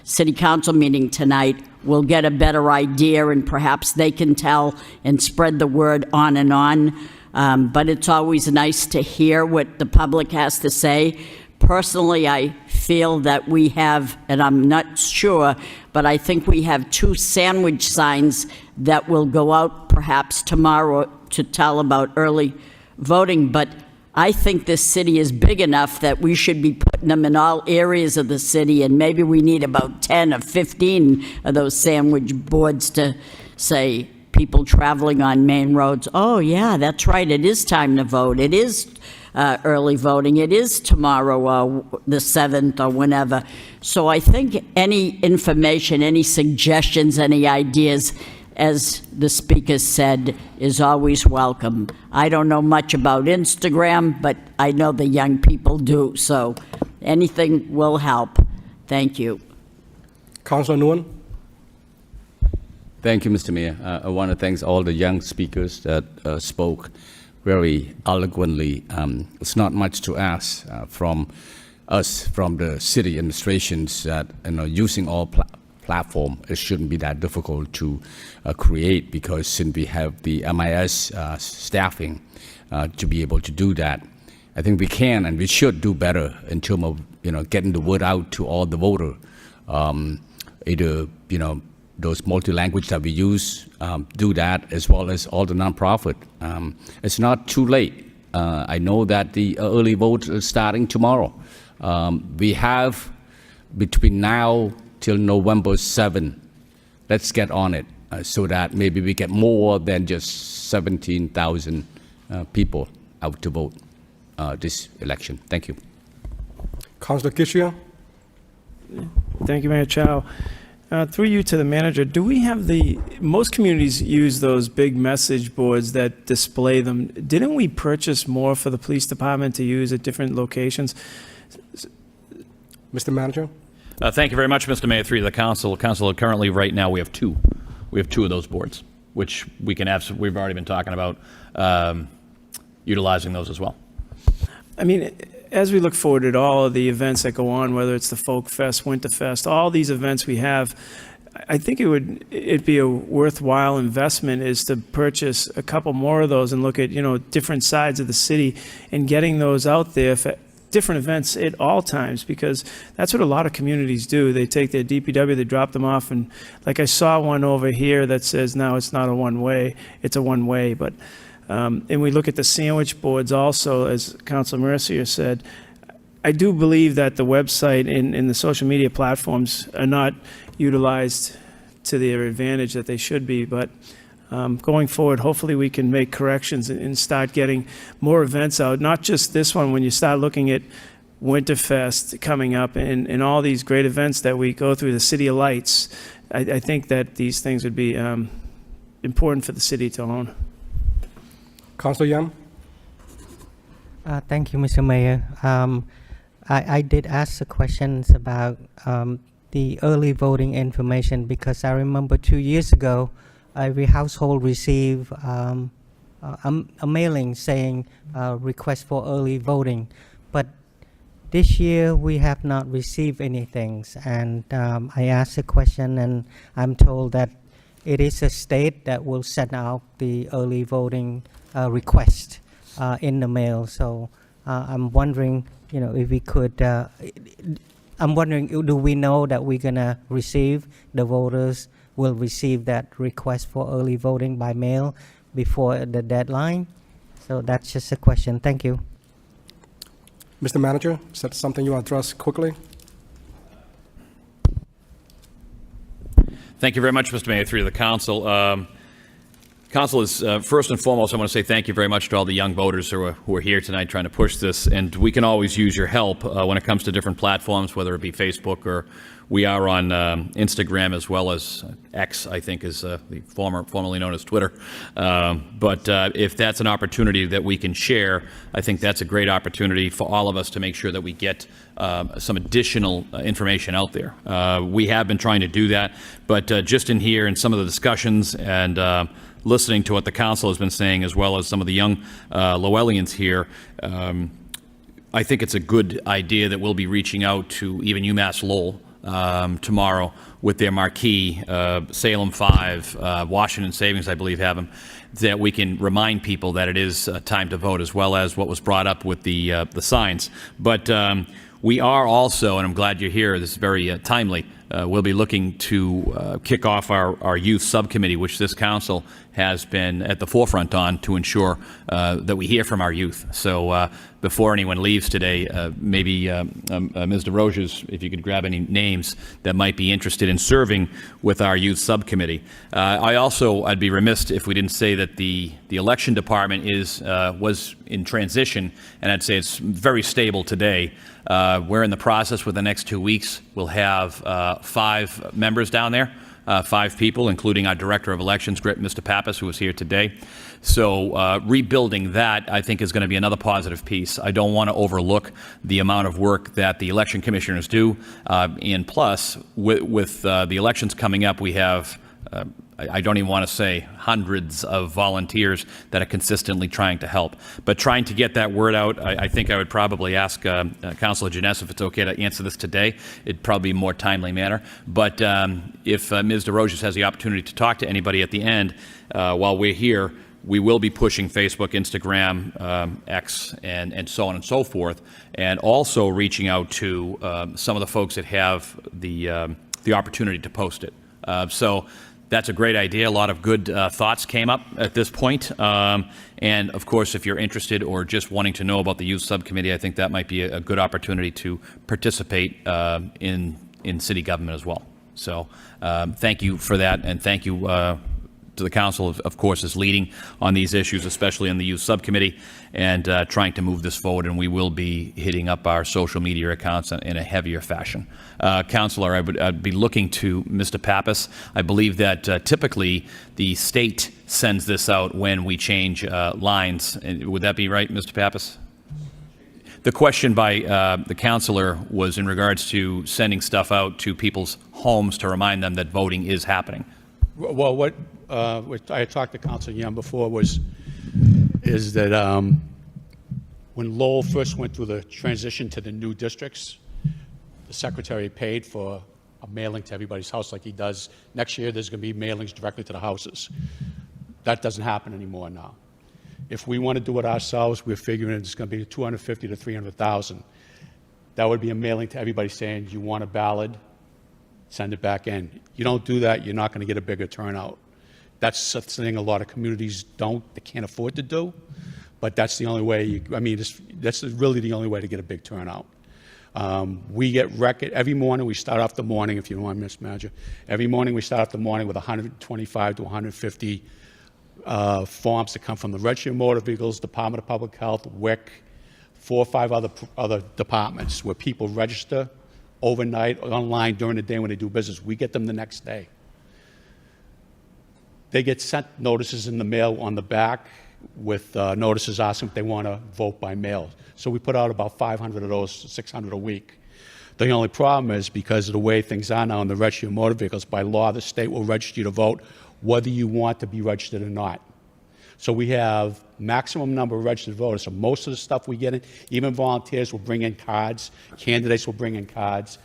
city council meeting tonight, will get a better idea, and perhaps they can tell and spread the word on and on. But it's always nice to hear what the public has to say. Personally, I feel that we have, and I'm not sure, but I think we have 2 sandwich signs that will go out perhaps tomorrow to tell about early voting. But I think this city is big enough that we should be putting them in all areas of the city, and maybe we need about 10 or 15 of those sandwich boards to say, people traveling on main roads, oh yeah, that's right, it is time to vote. It is early voting. It is tomorrow, the 7th, or whenever. So I think any information, any suggestions, any ideas, as the speaker said, is always welcome. I don't know much about Instagram, but I know the young people do, so anything will help. Thank you. Councilor Nguyen. Thank you, Mr. Mayor. I want to thank all the young speakers that spoke very eloquently. It's not much to ask from us, from the city administrations, that using all platform, it shouldn't be that difficult to create, because since we have the MIS staffing to be able to do that, I think we can and we should do better in terms of getting the word out to all the voter. Either those multi-language that we use, do that, as well as all the nonprofit. It's not too late. I know that the early vote is starting tomorrow. We have between now till November 7. Let's get on it so that maybe we get more than just 17,000 people out to vote this election. Thank you. Councilor Kishia. Thank you, Mayor Chow. Through you to the manager, do we have most communities use those big message boards that display them. Didn't we purchase more for the police department to use at different locations? Mr. Manager. Thank you very much, Mr. Mayor, through the council. Council, currently right now we have 2. We have 2 of those boards, which we can we've already been talking about utilizing those as well. I mean, as we look forward at all of the events that go on, whether it's the Folk Fest, Winter Fest, all these events we have, I think it'd be a worthwhile investment is to purchase a couple more of those and look at, different sides of the city and getting those out there for different events at all times, because that's what a lot of communities do. They take their DPW, they drop them off, and like I saw one over here that says now it's not a one-way, it's a one-way. But and we look at the sandwich boards also, as Councilor Mercier said. I do believe that the website and the social media platforms are not utilized to their advantage that they should be, but going forward, hopefully we can make corrections and start getting more events out, not just this one. When you start looking at Winterfest coming up and all these great events that we go through, the City of Lights, I think that these things would be important for the city to own. Councilor Yam? Thank you, Mr. Mayor. I did ask the questions about the early voting information because I remember 2 years ago, every household received a mailing saying request for early voting. But this year we have not received anything. And I asked a question and I'm told that it is a state that will send out the early voting request in the mail. So I'm wondering, if we could, I'm wondering, do we know that we're gonna receive, the voters will receive that request for early voting by mail before the deadline? So that's just a question. Thank you. Mr. Manager, is that something you want to address quickly? Thank you very much, Mr. Mayor, through the council. Council is, first and foremost, I want to say thank you very much to all the young voters who are here tonight trying to push this. And we can always use your help when it comes to different platforms, whether it be Facebook or we are on Instagram as well as X, I think is the formerly known as Twitter. But if that's an opportunity that we can share, I think that's a great opportunity for all of us to make sure that we get some additional information out there. We have been trying to do that, but just in here in some of the discussions and listening to what the council has been saying, as well as some of the young Lowellians here, I think it's a good idea that we'll be reaching out to even UMass Lowell tomorrow with their marquee, Salem 5, Washington Savings, I believe, have them, that we can remind people that it is time to vote, as well as what was brought up with the signs. But we are also, and I'm glad you're here, this is very timely, we'll be looking to kick off our youth subcommittee, which this council has been at the forefront on to ensure that we hear from our youth. So before anyone leaves today, maybe Ms. DeRoches, if you could grab any names that might be interested in serving with our youth subcommittee. I'd be remiss if we didn't say that the election department was in transition, and I'd say it's very stable today. We're in the process with the next 2 weeks. We'll have 5 members down there, 5 people, including our Director of Elections, Mr. Pappas, who is here today. So rebuilding that, I think, is going to be another positive piece. I don't want to overlook the amount of work that the election commissioners do. And plus, with the elections coming up, we have I don't even want to say hundreds of volunteers that are consistently trying to help. But trying to get that word out, I think I would probably ask Councilor Janess if it's okay to answer this today. It'd probably be a more timely manner. But if Ms. DeRoches has the opportunity to talk to anybody at the end while we're here, we will be pushing Facebook, Instagram, X, and so on and so forth, and also reaching out to some of the folks that have the opportunity to post it. So that's a great idea. A lot of good thoughts came up at this point. And of course, if you're interested or just wanting to know about the youth subcommittee, I think that might be a good opportunity to participate in city government as well. So thank you for that, and thank you to the council, of course, is leading on these issues, especially in the youth subcommittee, and trying to move this forward. And we will be hitting up our social media accounts in a heavier fashion. Councilor, I'd be looking to Mr. Pappas. I believe that typically the state sends this out when we change lines. Would that be right, Mr. Pappas? The question by the councilor was in regards to sending stuff out to people's homes to remind them that voting is happening. Well, what I talked to Councilor Yam before is that when Lowell first went through the transition to the new districts, the secretary paid for a mailing to everybody's house like he does. Next year, there's going to be mailings directly to the houses. That doesn't happen anymore now. If we want to do it ourselves, we're figuring it's going to be 250 to 300,000. That would be a mailing to everybody saying, you want a ballot, send it back in. You don't do that, you're not going to get a bigger turnout. That's something a lot of communities they can't afford to do, but that's the only way, that's really the only way to get a big turnout. We get record, every morning we start off the morning, if you don't mind, Mr. Manager, every morning we start off the morning with 125 to 150 forms that come from the Registry of Motor Vehicles, Department of Public Health, WIC, 4 or 5 other departments where people register overnight or online during the day when they do business. We get them the next day. They get sent notices in the mail on the back with notices asking if they want to vote by mail. So we put out about 500 of those, 600 a week. The only problem is because of the way things are now in the Registry of Motor Vehicles, by law, the state will register you to vote whether you want to be registered or not. So we have maximum number of registered voters. So most of the stuff we get in, even volunteers will bring in cards, candidates will bring in cards,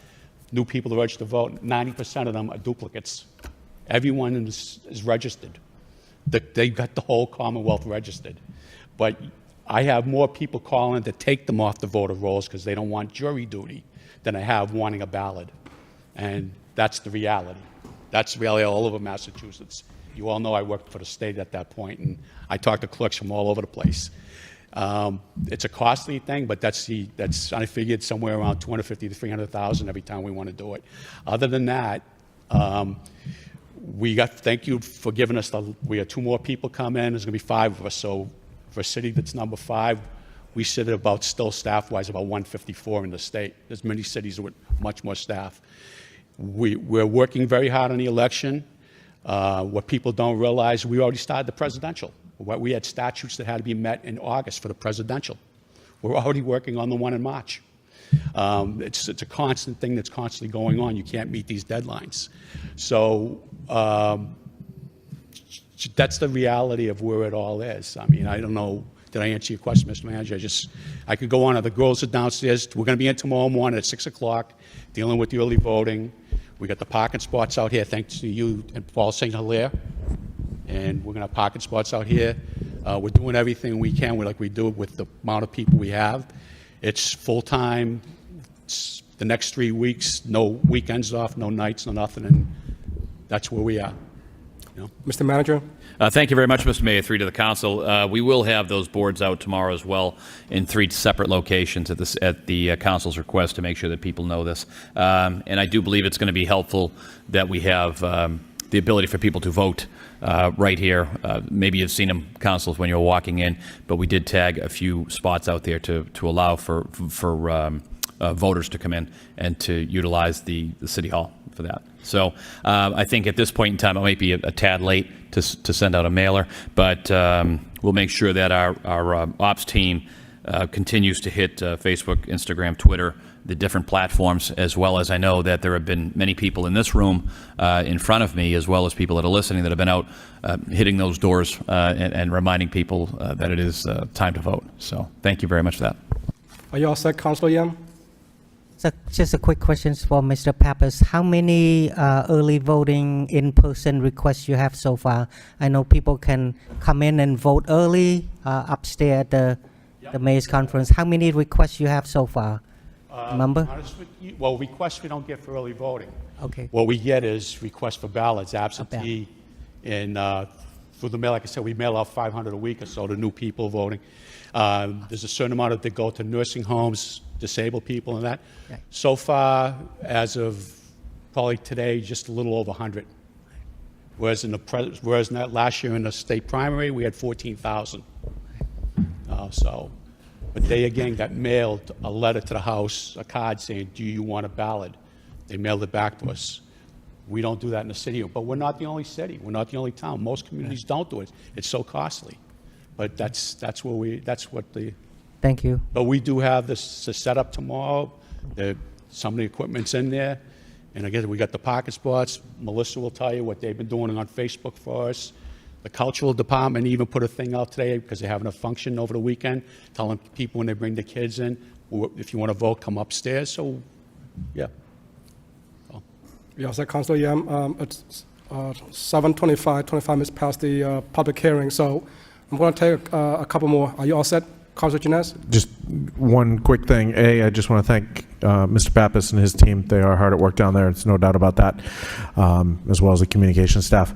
new people to register to vote. 90% of them are duplicates. Everyone is registered. They've got the whole Commonwealth registered. But I have more people calling to take them off the voter rolls because they don't want jury duty than I have wanting a ballot. And that's the reality. That's the reality all over Massachusetts. You all know I worked for the state at that point, and I talked to clerks from all over the place. It's a costly thing, but I figured somewhere around 250 to 300,000 every time we want to do it. Other than that, thank you for giving us we had 2 more people come in. There's going to be 5 of us. So for a city that's number 5, we sit at about, still staff-wise, about 154 in the state. There's many cities with much more staff. We're working very hard on the election. What people don't realize, we already started the presidential. We had statutes that had to be met in August for the presidential. We're already working on the one in March. It's a constant thing that's constantly going on. You can't meet these deadlines. So that's the reality of where it all is. I mean, I don't know. Did I answer your question, Mr. Manager? I could go on. The girls are downstairs. We're going to be in tomorrow morning at 6 o'clock dealing with the early voting. We got the parking spots out here, thanks to you and Paul St. Hilaire. And we're going to have parking spots out here. We're doing everything we can, like we do with the amount of people we have. It's full-time. It's the next 3 weeks, no weekends off, no nights, no nothing, and that's where we are. Mr. Manager? Thank you very much, Mr. Mayor. 3 to the council. We will have those boards out tomorrow as well in 3 separate locations at the council's request to make sure that people know this. And I do believe it's going to be helpful that we have the ability for people to vote right here. Maybe you've seen them, councils, when you're walking in, but we did tag a few spots out there to allow for voters to come in and to utilize the city hall for that. So I think at this point in time, it might be a tad late to send out a mailer, but we'll make sure that our ops team continues to hit Facebook, Instagram, Twitter, the different platforms, as well as I know that there have been many people in this room in front of me, as well as people that are listening, that have been out hitting those doors and reminding people that it is time to vote. So thank you very much for that. Are you all set, Councilor Yam? So just a quick question for Mr. Pappas. How many early voting in-person requests you have so far? I know people can come in and vote early upstairs at the mayor's conference. How many requests you have so far? Remember? Well, requests we don't get for early voting. Okay. What we get is requests for ballots, absentee, and through the mail. Like I said, we mail out 500 a week or so to new people voting. There's a certain amount that go to nursing homes, disabled people, and that. Okay. So far, as of probably today, just a little over 100. Whereas last year in the state primary, we had 14,000. But they again got mailed a letter to the house, a card saying, "Do you want a ballot?" They mailed it back to us. We don't do that in the city, but we're not the only city. We're not the only town. Most communities don't do it. It's so costly. But that's what the. Thank you. But we do have this set up tomorrow. Some of the equipment's in there, and again, we got the parking spots. Melissa will tell you what they've been doing on Facebook for us. The cultural department even put a thing out today because they're having a function over the weekend, telling people when they bring their kids in, if you want to vote, come upstairs. So, yeah. Yes, Councilor Yam. It's 7:25, 25 minutes past the public hearing, so I'm going to take a couple more. Are you all set, Councilor Jines? Just one quick thing. I just want to thank Mr. Pappas and his team. They are hard at work down there. It's no doubt about that, as well as the communication staff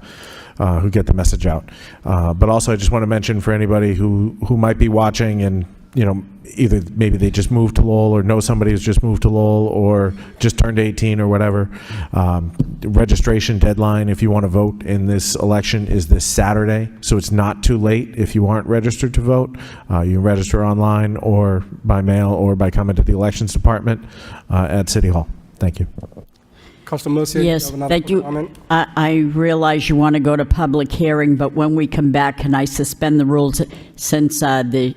who get the message out. But also, I just want to mention for anybody who might be watching and, you know, either maybe they just moved to Lowell or know somebody who's just moved to Lowell or just turned 18 or whatever. Registration deadline, if you want to vote in this election, is this Saturday. So it's not too late if you aren't registered to vote. You can register online or by mail or by coming to the elections department at City Hall. Thank you. Councilor Mercier, Yes, you have another thank you. comment? I realize you want to go to public hearing, but when we come back, can I suspend the rules since the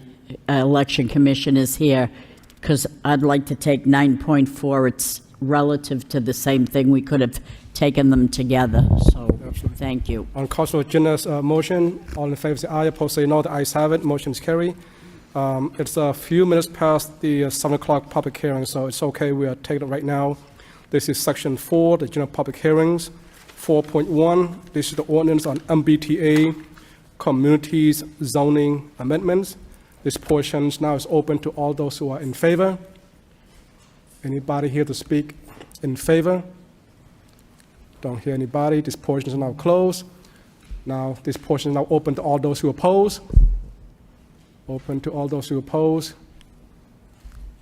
Election Commission is here? Because I'd like to take 9.4. It's relative to the same thing. We could have taken them together. So thank you. On Councilor Jines' motion, all in favor say aye, opposed say no. The ayes have it. Motion is carried. It's a few minutes past the 7 o'clock public hearing, so it's okay. We are taking it right now. This is Section 4, the general public hearings. 4.1, this is the ordinance on MBTA communities zoning amendments. This portion now is open to all those who are in favor. Anybody here to speak in favor? Don't hear anybody. This portion is now closed. Now, this portion is now open to all those who oppose. Open to all those who oppose.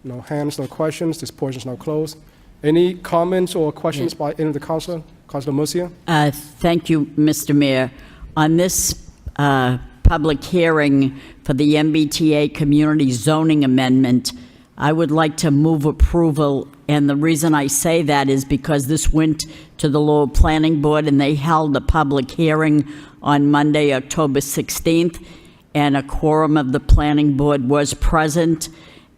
No hands, no questions. This portion is now closed. Any comments or questions by any of the councilor? Councilor Mercier? Thank you, Mr. Mayor. On this public hearing for the MBTA community zoning amendment, I would like to move approval, and the reason I say that is because this went to the Lowell Planning Board and they held a public hearing on Monday, October 16th, and a quorum of the Planning Board was present,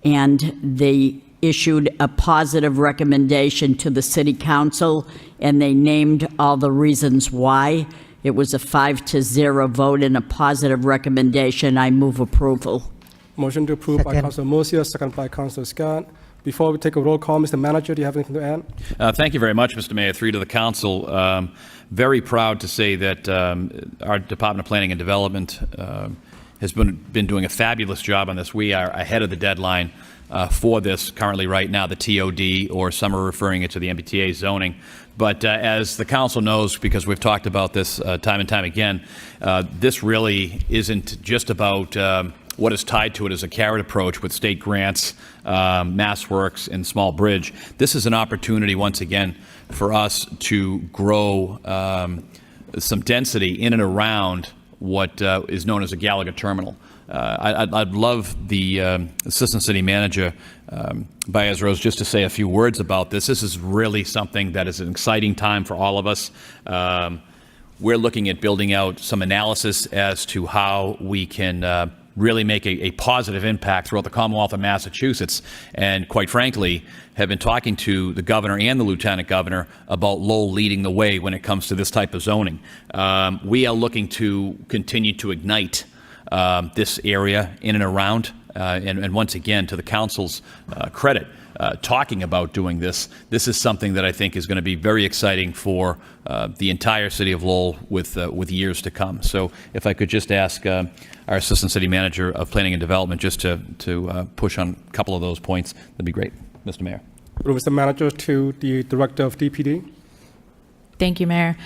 and they issued a positive recommendation to the City Council, and they named all the reasons why. It was a 5-0 vote and a positive recommendation. I move approval. Motion to approve by Councilor Mercier, second by Councilor Scott. Before we take a roll call, Mr. Manager, do you have anything to add? Thank you very much, Mr. Mayor. Through to the council. Very proud to say that our Department of Planning and Development has been doing a fabulous job on this. We are ahead of the deadline for this currently right now, the TOD, or some are referring it to the MBTA zoning. But as the council knows, because we've talked about this time and time again, this really isn't just about what is tied to it as a carrot approach with state grants, MassWorks, and Small Bridge. This is an opportunity, once again, for us to grow some density in and around what is known as a Gallagher terminal. I'd love the Assistant City Manager, Baez Rose, just to say a few words about this. This is really something that is an exciting time for all of us. We're looking at building out some analysis as to how we can really make a positive impact throughout the Commonwealth of Massachusetts, and quite frankly, have been talking to the governor and the lieutenant governor about Lowell leading the way when it comes to this type of zoning. We are looking to continue to ignite this area in and around, and once again, to the council's credit, talking about doing this. This is something that I think is going to be very exciting for the entire city of Lowell with years to come. So if I could just ask our Assistant City Manager of Planning and Development just to push on a couple of those points, that'd be great. Mr. Mayor. Mr. Manager, to the Director of DPD. Thank you, Mayor.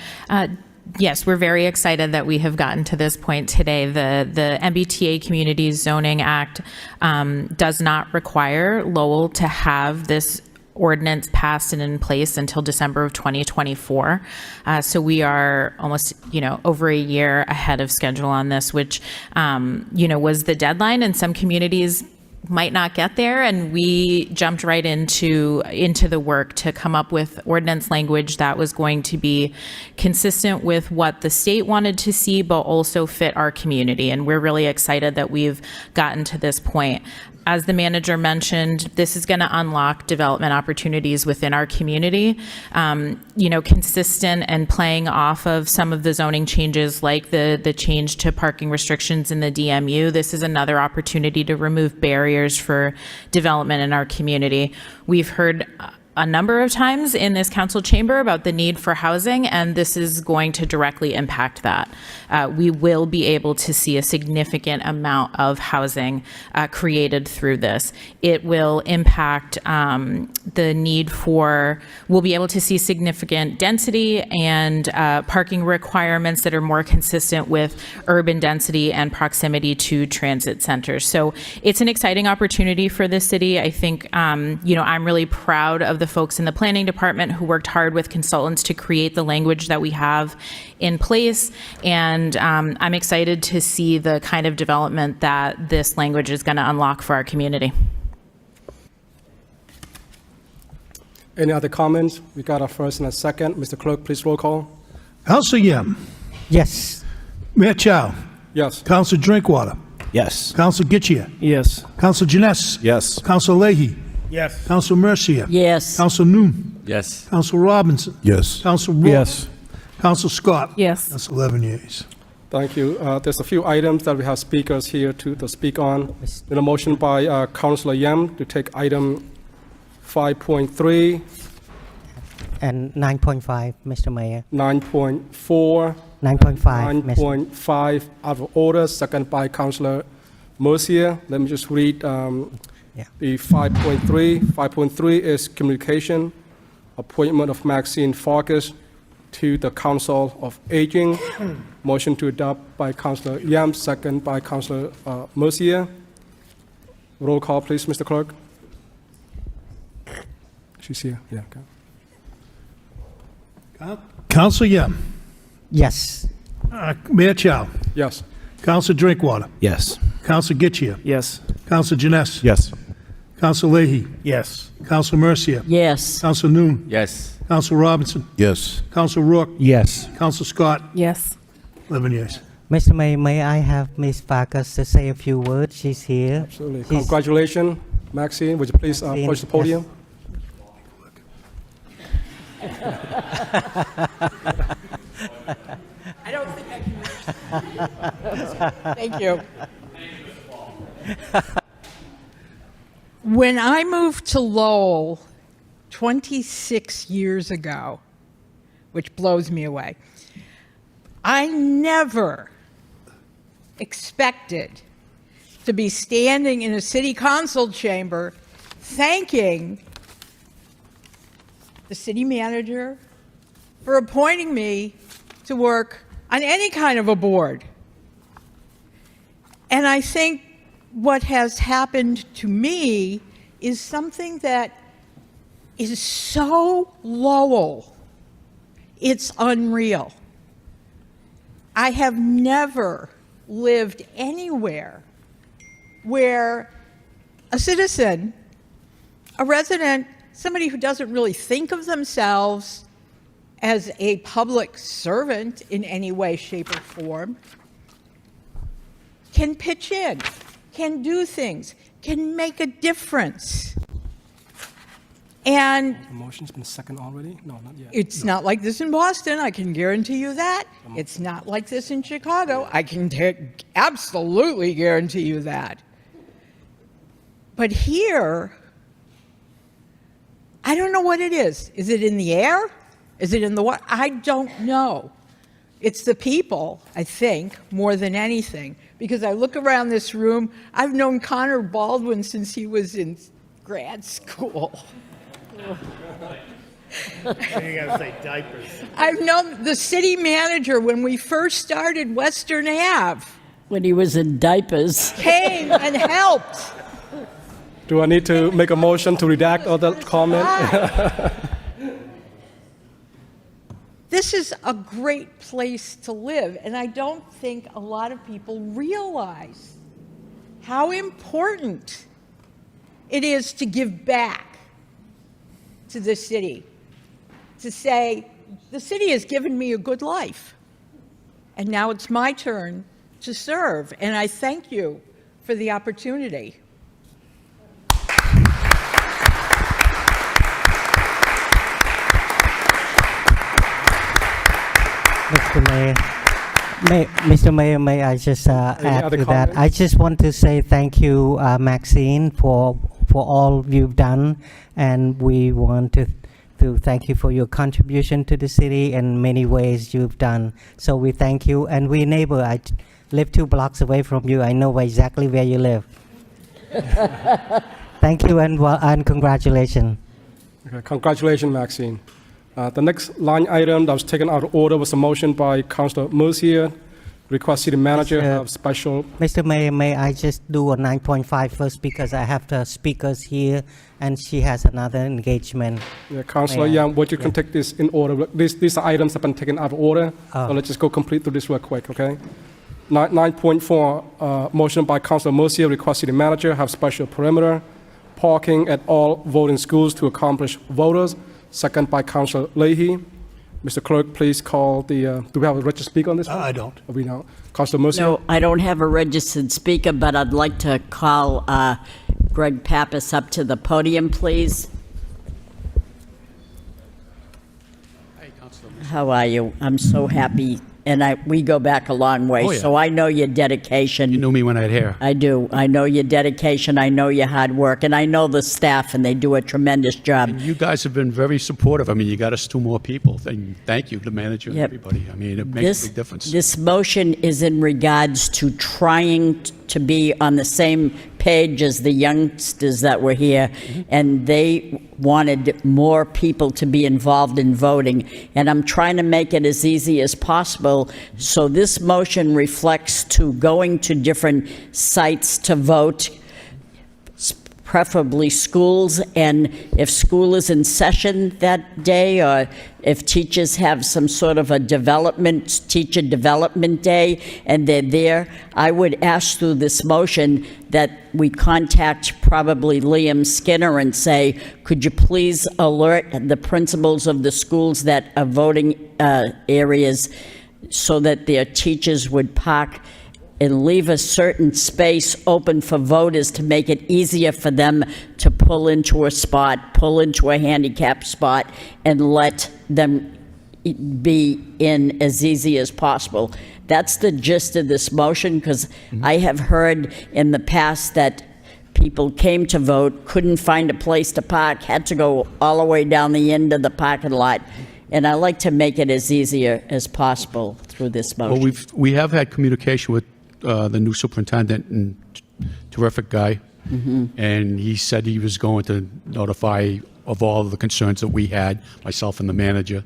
Yes, we're very excited that we have gotten to this point today. The MBTA Communities Zoning Act does not require Lowell to have this ordinance passed and in place until December of 2024. So we are almost, over a year ahead of schedule on this, which, was the deadline, and some communities might not get there, and we jumped right into the work to come up with ordinance language that was going to be consistent with what the state wanted to see, but also fit our community. And we're really excited that we've gotten to this point. As the manager mentioned, this is going to unlock development opportunities within our community, consistent and playing off of some of the zoning changes, like the change to parking restrictions in the DMU. This is another opportunity to remove barriers for development in our community. We've heard a number of times in this council chamber about the need for housing, and this is going to directly impact that. We will be able to see a significant amount of housing created through this. It will impact the need for, we'll be able to see significant density and parking requirements that are more consistent with urban density and proximity to transit centers. So it's an exciting opportunity for the city. I think, I'm really proud of the folks in the planning department who worked hard with consultants to create the language that we have in place. And I'm excited to see the kind of development that this language is going to unlock for our community. Any other comments? We got a first and a second. Mr. Clerk, please roll call. Council Yam. Yes. Mayor Chow. Yes. Council Drinkwater. Yes. Council Getchia. Yes. Council Janess. Yes. Council Leahy. Yes. Council Mercia. Yes. Council Noon. Yes. Council Robinson. Yes. Council Rook. Yes. Council Scott. Yes. That's 11 yeas. Thank you. There's a few items that we have speakers here to speak on. There's a motion by Councilor Yam to take item 5.3, And 9.5, Mr. Mayor. 9.4, 9.5, Mr. 9.5 out of order, second by Councilor Mercier. Let me just read the 5.3. 5.3 is communication, appointment of Maxine Farkas to the Council of Aging. Motion to adopt by Councilor Yam, second by Councilor Mercier. Roll call, please, Mr. Clerk. She's here. Yeah. Okay. Council Yam. Yes. Mayor Chow. Yes. Council Drinkwater. Yes. Council Getchia. Yes. Council Janess. Yes. Council Leahy. Yes. Council Mercia. Yes. Council Noon. Yes. Council Robinson. Yes. Council Rook. Yes. Council Scott. Yes. 11 yeas. Mr. Mayor, may I have Ms. Farkas to say a few words? She's here. Absolutely. She's- Congratulations, Maxine. Would you please Maxine, approach the podium? I don't think I can. Thank you. When I moved to Lowell 26 years ago, which blows me away, I never expected to be standing in a city council chamber thanking the city manager for appointing me to work on any kind of a board. And I think what has happened to me is something that is so Lowell, it's unreal. I have never lived anywhere where a citizen, a resident, somebody who doesn't really think of themselves as a public servant in any way, shape, or form, can pitch in, can do things, can make a difference. And The motion's been second already? No, not yet. it's not like this in Boston, I can guarantee you that. It's not like this in Chicago, I can absolutely guarantee you that. But here, I don't know what it is. Is it in the air? Is it in the water? I don't know. It's the people, I think, more than anything. Because I look around this room, I've known Connor Baldwin since he was in grad school. You gotta say diapers. I've known the city manager when we first started Western Ave. When he was in diapers. Came and helped. Do I need to make a motion to redact all that comment? This is a great place to live, and I don't think a lot of people realize how important it is to give back to the city, to say, the city has given me a good life, and now it's my turn to serve, and I thank you for the opportunity. Mr. Mayor, may I just add other to that? comments? I just want to say thank you, Maxine, for for all you've done, and we want to thank you for your contribution to the city in many ways you've done. So we thank you, and we neighbor. I live 2 blocks away from you. I know exactly where you live. Thank you and congratulations. Okay, congratulations, Maxine. The next line item that was taken out of order was a motion by Councilor Mercier. Request city manager have special. Mr. Mayor, may I just do a 9.5 first because I have the speakers here and she has another engagement. Yeah, Councilor Young, would you can take this in order? These items have been taken out of order. So let's just go complete through this real quick, okay? 9.4, motion by Councilor Mercier, request city manager have special perimeter parking at all voting schools to accomplish voters. Second by Councilor Leahy. Mr. Clerk, please call the, do we have a registered speaker on this? I don't. We don't. Councilor Mercier? No, I don't have a registered speaker, but I'd like to call Greg Pappas up to the podium, please. Hey, Councilor. How are you? I'm so happy, and we go back a long way, Oh, yeah. so I know your dedication. You knew me when I had hair. I do. I know your dedication, I know your hard work, and I know the staff, and they do a tremendous job. And you guys have been very supportive. I mean, you got us 2 more people. Thank you, the manager and Yep. everybody. I mean, it makes a big difference. This motion is in regards to trying to be on the same page as the youngsters that were here, and they wanted more people to be involved in voting, and I'm trying to make it as easy as possible. So this motion reflects to going to different sites to vote, preferably schools, and if school is in session that day, or if teachers have some sort of a teacher development day, and they're there, I would ask through this motion that we contact probably Liam Skinner and say, could you please alert the principals of the schools that are voting areas so that their teachers would park and leave a certain space open for voters to make it easier for them to pull into a spot, pull into a handicapped spot, and let them be in as easy as possible. That's the gist of this motion, because I have heard in the past that people came to vote, couldn't find a place to park, had to go all the way down the end of the parking lot. And I like to make it as easier as possible through this motion. Well, we have had communication with the new superintendent, and terrific guy. And he said he was going to notify of all of the concerns that we had, myself and the manager.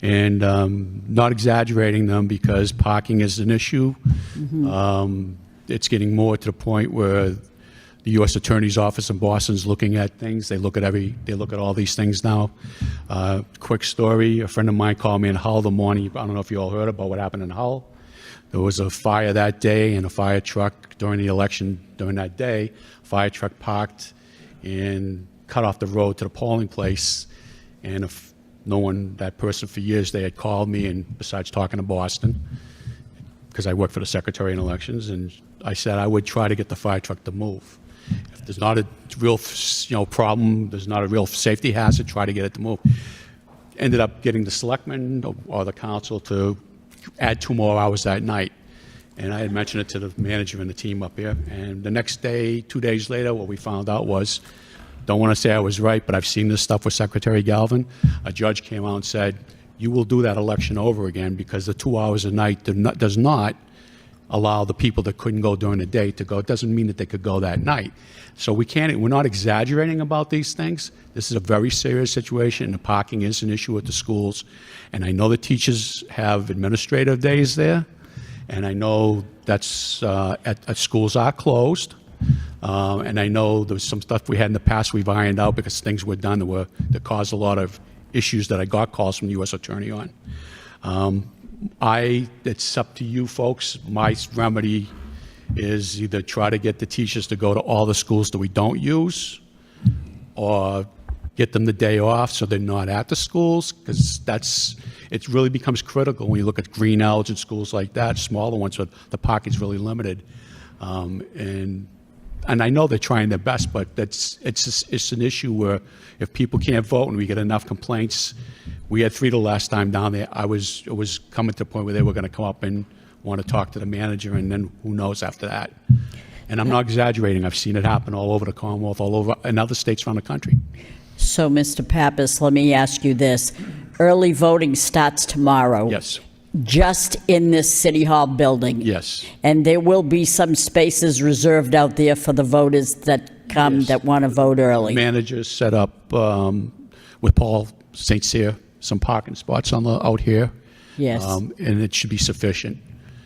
And not exaggerating them, because parking is an issue. It's getting more to the point where the U.S. Attorney's Office in Boston is looking at things. They look at all these things now. Quick story: a friend of mine called me in Hull the morning. I don't know if you all heard about what happened in Hull. There was a fire that day, and a fire truck during the election during that day. Fire truck parked and cut off the road to the polling place. And if knowing that person for years, they had called me, and besides talking to Boston, because I work for the Secretary in Elections, and I said I would try to get the fire truck to move. If there's not a real, problem, there's not a real safety hazard, try to get it to move. Ended up getting the selectmen or the council to add 2 more hours that night. And I had mentioned it to the manager and the team up here. And the next day, 2 days later, what we found out was, don't want to say I was right, but I've seen this stuff with Secretary Galvin. A judge came out and said, you will do that election over again, because the 2 hours a night does not allow the people that couldn't go during the day to go. It doesn't mean that they could go that night. So we're not exaggerating about these things. This is a very serious situation, and the parking is an issue at the schools. And I know the teachers have administrative days there, and I know that's at schools are closed. And I know there was some stuff we had in the past we've ironed out, because things were done that caused a lot of issues that I got calls from the U.S. Attorney on. It's up to you folks. My remedy is either try to get the teachers to go to all the schools that we don't use, or get them the day off so they're not at the schools, because it really becomes critical when you look at Greenouts and schools like that, smaller ones where the parking's really limited. And I know they're trying their best, but it's an issue where if people can't vote and we get enough complaints. We had 3 the last time down there. It was coming to the point where they were going to come up and want to talk to the manager, and then who knows after that. And I'm not exaggerating. I've seen it happen all over the Commonwealth, all over in other states around the country. So, Mr. Pappas, let me ask you this. Early voting starts tomorrow. Yes. Just in this City Hall building. Yes. And there will be some spaces reserved out there for the voters that come that want to vote early. Managers set up with Paul St. Cyr some parking spots out here. Yes. And it should be sufficient.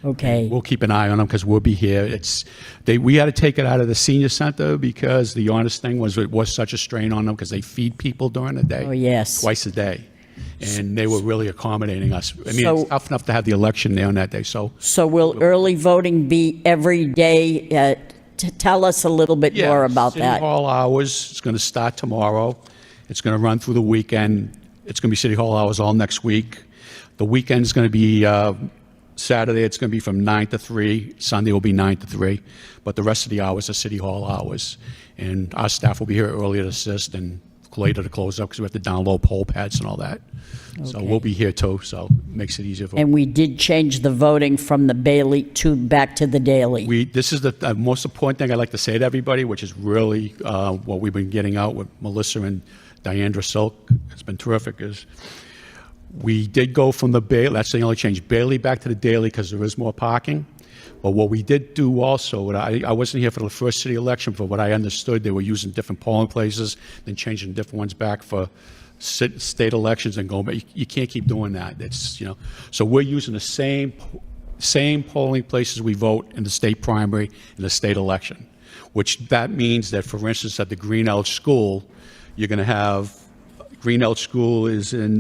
Okay. And we'll keep an eye on them because we'll be here. We had to take it out of the senior center because the honest thing was it was such a strain on them because they feed people during the day. Oh, yes. Twice a day. And they were really accommodating us. I mean, So- it's tough enough to have the election there on that day. So will early voting be every day? Tell us a little bit more about City that. Hall hours, it's going to start tomorrow. It's going to run through the weekend. It's going to be City Hall hours all next week. The weekend's going to be Saturday, it's going to be from 9 to 3. Sunday will be 9 to 3. But the rest of the hours are City Hall hours. And our staff will be here earlier to assist and later to close up because we have to download poll pads and all that. So Okay. we'll be here too, so it makes it easier for And we did change the voting from the Bailey back to the Daily. This is the most important thing I'd like to say to everybody, which is really what we've been getting out with Melissa and Diandra Silk. It's been terrific. Is we did go from the Bailey, that's the only change, Bailey back to the Daily because there is more parking. But what we did do also, and I wasn't here for the first city election, but what I understood, they were using different polling places, then changing different ones back for state elections and going, but you can't keep doing that. It's, so we're using the same polling places we vote in the state primary and the state election, which that means that, for instance, at the Green Elch School, you're going to have, Green Elch School is in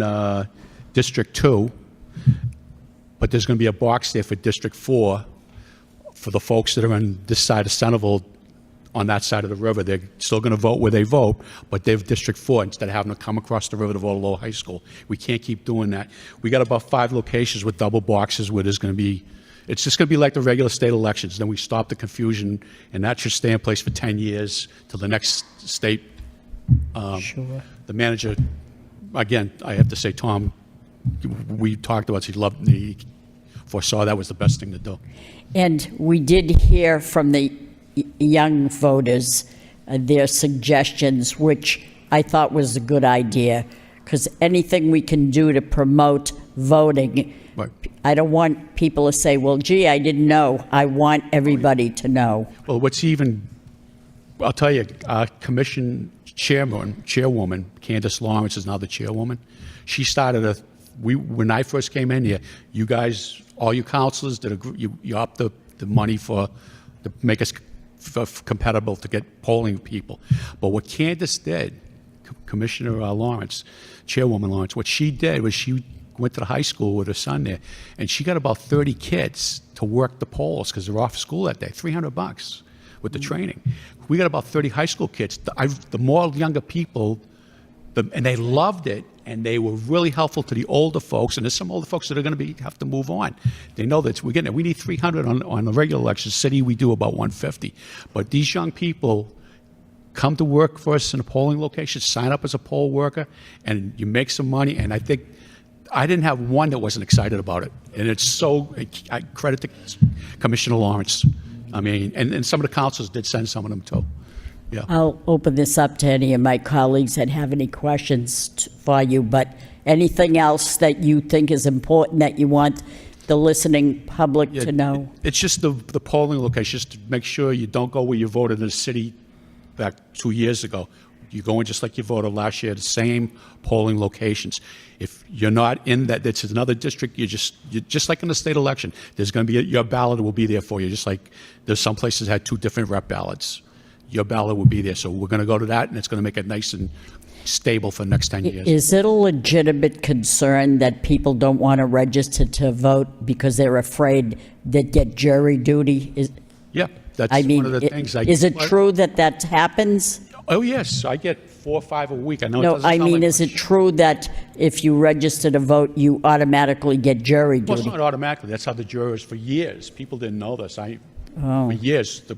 District 2, but there's going to be a box there for District 4 for the folks that are on this side of Centerville, on that side of the river. They're still going to vote where they vote, but they've District 4 instead of having to come across the river to vote at Lowell High School. We can't keep doing that. We got about 5 locations with double boxes where there's going to be, it's just going to be like the regular state elections. Then we stop the confusion, and that should stay in place for 10 years till the next state. Sure. The manager, again, I have to say, Tom, we talked about, he foresaw that was the best thing to do. And we did hear from the young voters their suggestions, which I thought was a good idea, because anything we can do to promote voting, Right. I don't want people to say, well, gee, I didn't know. I want everybody to know. Well, I'll tell you, our commission chairwoman, Candace Lawrence is now the chairwoman. She started when I first came in here, you guys, all you counselors, you upped the money to make us compatible to get polling people. But what Candace did, Commissioner Lawrence, Chairwoman Lawrence, what she did was she went to the high school with her son there, and she got about 30 kids to work the polls because they're off school that day, $300 with the training. We got about 30 high school kids. The more younger people, and they loved it, and they were really helpful to the older folks, and there's some older folks that are going to have to move on. They know that we're getting it. We need 300 on the regular election. City, we do about 150. But these young people come to work for us in a polling location, sign up as a poll worker, and you make some money, and I think I didn't have one that wasn't excited about it. And it's so, I credit to Commissioner Lawrence. I mean, and some of the councils did send some of them too. Yeah. I'll open this up to any of my colleagues that have any questions for you, but anything else that you think is important that you want the listening public to know? It's just the polling location, just to make sure you don't go where you voted in the city back 2 years ago. You go in just like you voted last year, the same polling locations. If you're not in that, it's another district, you're just like in the state election. There's going to be, your ballot will be there for you, just like there's some places that had 2 different rep ballots. Your ballot will be there. So we're going to go to that, and it's going to make it nice and stable for the next 10 years. Is it a legitimate concern that people don't want to register to vote because they're afraid they'd get jury duty? Yeah, that's one of the things. Is it true that happens? Oh, yes. I get 4 or 5 a week. I know it No, doesn't I sound mean, like is it true that if you register to vote, you automatically get jury Well, it's duty? not automatically. That's how the jurors for years. People didn't know this. Oh. For years, the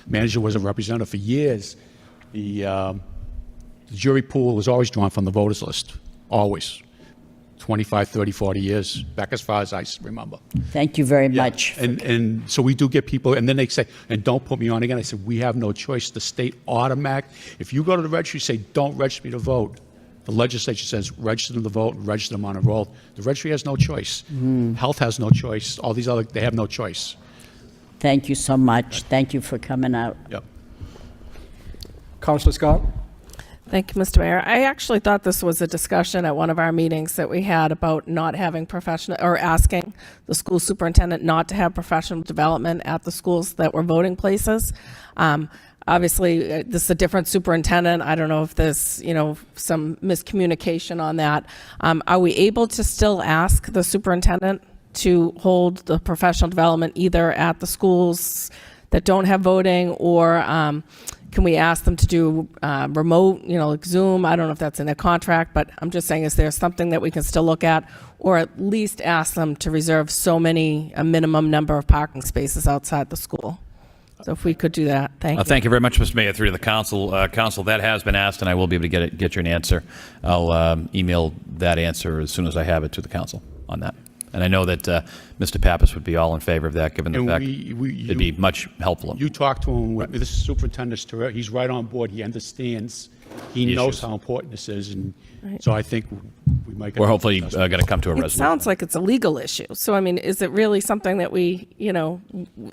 manager was a representative. For years, the jury pool was always drawn from the voters list, always. 25, 30, 40 years, back as far as I remember. Thank you very much. And so we do get people, and then they say, and don't put me on again. I said, we have no choice. The state automatic, if you go to the registry, say, don't register me to vote. The legislature says, register them to vote, register them on a roll. The registry has no choice. Health has no choice. All these other, they have no choice. Thank you so much. Thank you for coming out. Yep. Councilor Scott? Thank you, Mr. Mayor. I actually thought this was a discussion at one of our meetings that we had about not having professional, or asking the school superintendent not to have professional development at the schools that were voting places. Obviously, this is a different superintendent. I don't know if there's, some miscommunication on that. Are we able to still ask the superintendent to hold the professional development either at the schools that don't have voting, or can we ask them to do remote, like Zoom? I don't know if that's in their contract, but I'm just saying, is there something that we can still look at, or at least ask them to reserve a minimum number of parking spaces outside the school? So if we could do that, thank you. Thank you very much, Mr. Mayor, through the council. Council, that has been asked, and I will be able to get you an answer. I'll email that answer as soon as I have it to the council on that. And I know that Mr. Pappas would be all in favor of that, given the And fact it'd be much helpful. You talk to him, this is superintendent, he's right on board, he understands, he The knows issues. how important this is, and Right. so I think we might get. We're hopefully going to come to a It resolution. sounds like it's a legal issue. So, I mean, is it really something that we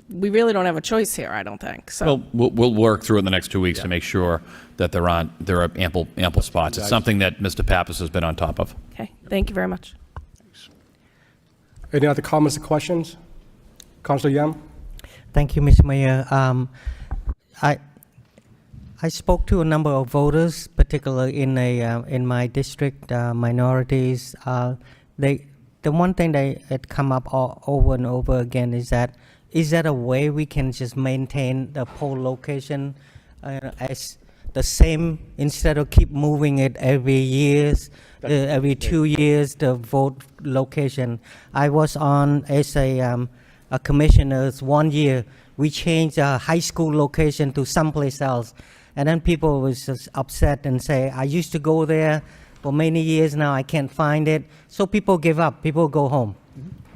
really don't have a choice here, I don't think. So, Well, we'll work through it in the next 2 weeks to make sure that there are ample spots. It's something that Mr. Pappas has been on top of. okay, thank you very much. Any other comments or questions? Councilor Yam? Thank you, Mr. Mayor. I spoke to a number of voters, particularly in my district, minorities. The one thing that had come up over and over again is that a way we can just maintain the poll location as the same, instead of keep moving it every 2 years, the vote location. I was on as a commissioner's 1 year. We changed a high school location to someplace else. And then people was just upset and say, I used to go there for many years now, I can't find it. So people give up, people go home.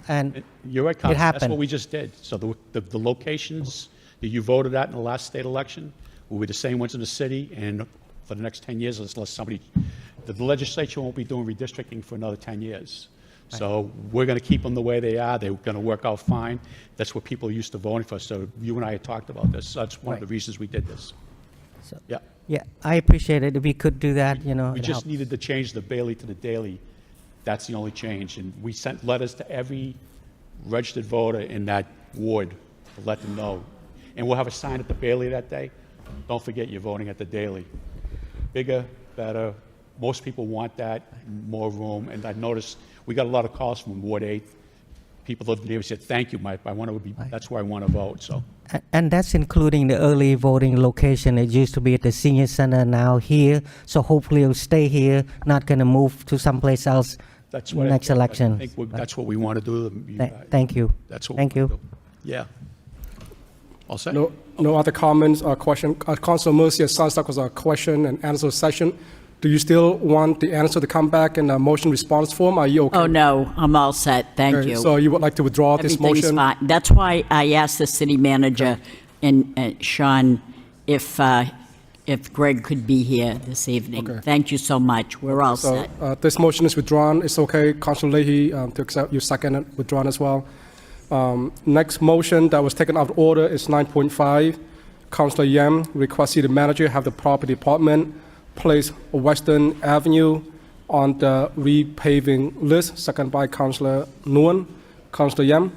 And You're right, it Council, happened. that's what we just did. So the locations that you voted at in the last state election will be the same ones in the city, and for the next 10 years, unless somebody, the legislature won't be doing redistricting for another 10 years. So we're going to keep them the way they are. They're going to work out fine. That's what people are used to voting for. So you and I had talked about this. That's one of the reasons we did this. So, Yeah. yeah, I appreciate it. If we could do that, We it just helps. needed to change the Bailey to the Daily. That's the only change. And we sent letters to every registered voter in that ward to let them know. And we'll have a sign at the Bailey that day. Don't forget you're voting at the Daily. Bigger, better. Most people want that, more room. And I noticed we got a lot of calls from Ward 8. People lived there said, thank you, Mike. That's where I want to vote. So And that's including the early voting location. It used to be at the senior center, now here. So hopefully it'll stay here, not going to move to someplace else that's what next I election. think that's what we want to do. Thank you. That's what Thank we you. wanna do. Yeah. All set? No other comments or question? Councilor Mercy, it sounds like it was a question and answer session. Do you still want the answer to come back in a motion response form? Are you okay? Oh, no, I'm all set. Thank Okay, you. So you would like to withdraw this Everything's motion? fine. That's why I asked the city manager and Sean if Greg could be here this evening. Okay. Thank you so much. We're all So set. this motion is withdrawn. It's okay, Councilor Leahy, to accept your second it, withdrawn as well. Next motion that was taken out of order is 9.5. Councilor Yam requests city manager have the property department place Western Avenue on the repaving list, second by Councilor Nguyen. Councilor Yam?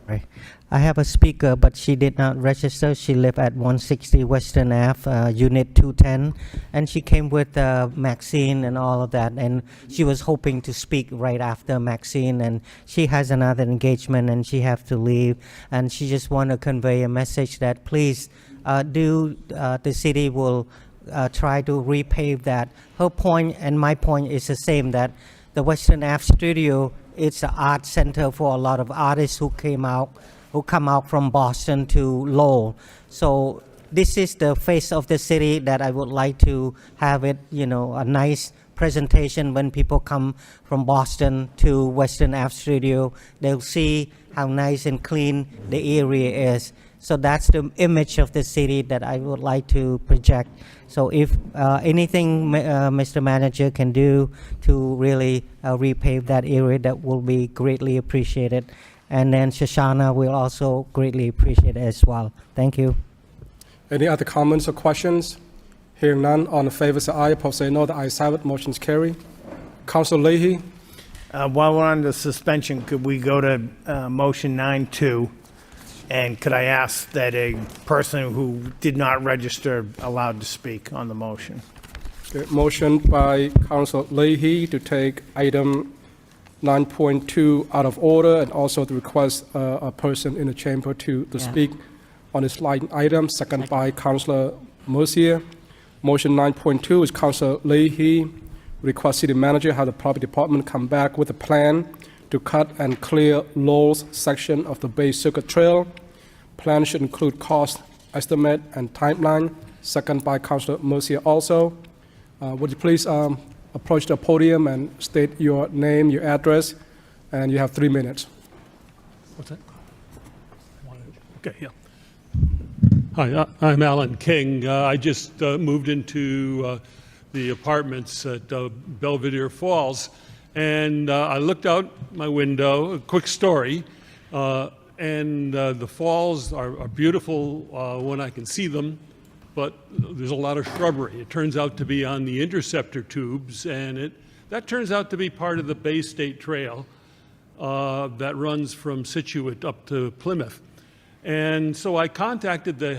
Right. I have a speaker, but she did not register. She lived at 160 Western Ave, Unit 210, and she came with Maxine and all of that, and she was hoping to speak right after Maxine, and she has another engagement, and she have to leave, and she just want to convey a message that please the city will try to repave that. Her point and my point is the same, that the Western Ave Studio, it's an art center for a lot of artists who come out from Boston to Lowell. So this is the face of the city that I would like to have it, a nice presentation when people come from Boston to Western Ave Studio. They'll see how nice and clean the area is. So that's the image of the city that I would like to project. So if anything Mr. Manager can do to really repave that area, that will be greatly appreciated. And then Shoshana will also greatly appreciate it as well. Thank you. Any other comments or questions? Hearing none, all in favor say aye, opposed say no. The ayes have it, motion's carried. Councilor Leahy. While we're on the suspension, could we go to motion 9.2? And could I ask that a person who did not register allowed to speak on the motion? Okay, motion by Councilor Leahy to take item 9.2 out of order, and also to request a person in the chamber to speak on this line item. Second by Councilor Mercier. Motion 9.2 is Councilor Leahy request city manager have the property department come back with a plan to cut and clear Lowell's section of the Bay Circuit Trail. Plan should include cost estimate and timeline. Second by Councilor Mercier also. Would you please approach the podium and state your name, your address, and you have 3 minutes. What's that? Okay, yeah. Hi, I'm Alan King. I just moved into the apartments at Belvedere Falls, and I looked out my window, a quick story, and the falls are beautiful when I can see them, but there's a lot of shrubbery. It turns out to be on the interceptor tubes, and that turns out to be part of the Bay State Trail that runs from Scituate up to Plymouth. And so I contacted the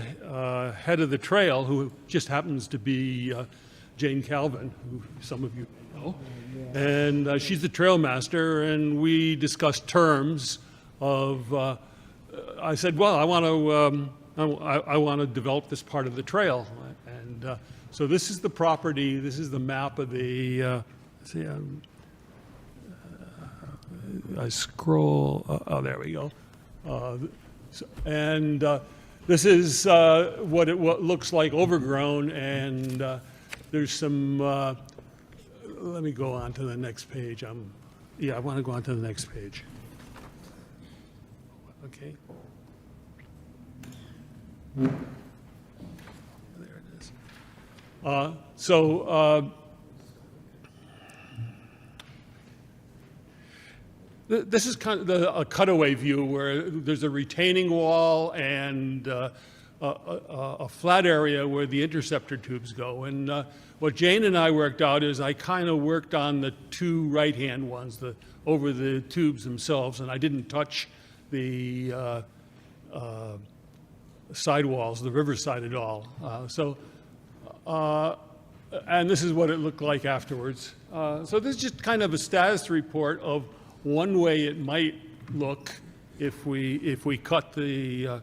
head of the trail, who just happens to be Jane Calvin, who some of you know. And she's the trail master, and we discussed terms of, I said, well, I want to develop this part of the trail. And so this is the property, this is the map of the, see, I scroll, oh, there we go. And this is what looks like overgrown, and there's some, let me go on to the next page. I want to go on to the next page. Okay. There it is. This is kind of a cutaway view where there's a retaining wall and a flat area where the interceptor tubes go. And what Jane and I worked out is I kind of worked on the two right-hand ones over the tubes themselves, and I didn't touch the sidewalls, the riverside at all. And this is what it looked like afterwards. So this is just kind of a status report of one way it might look if we cut the,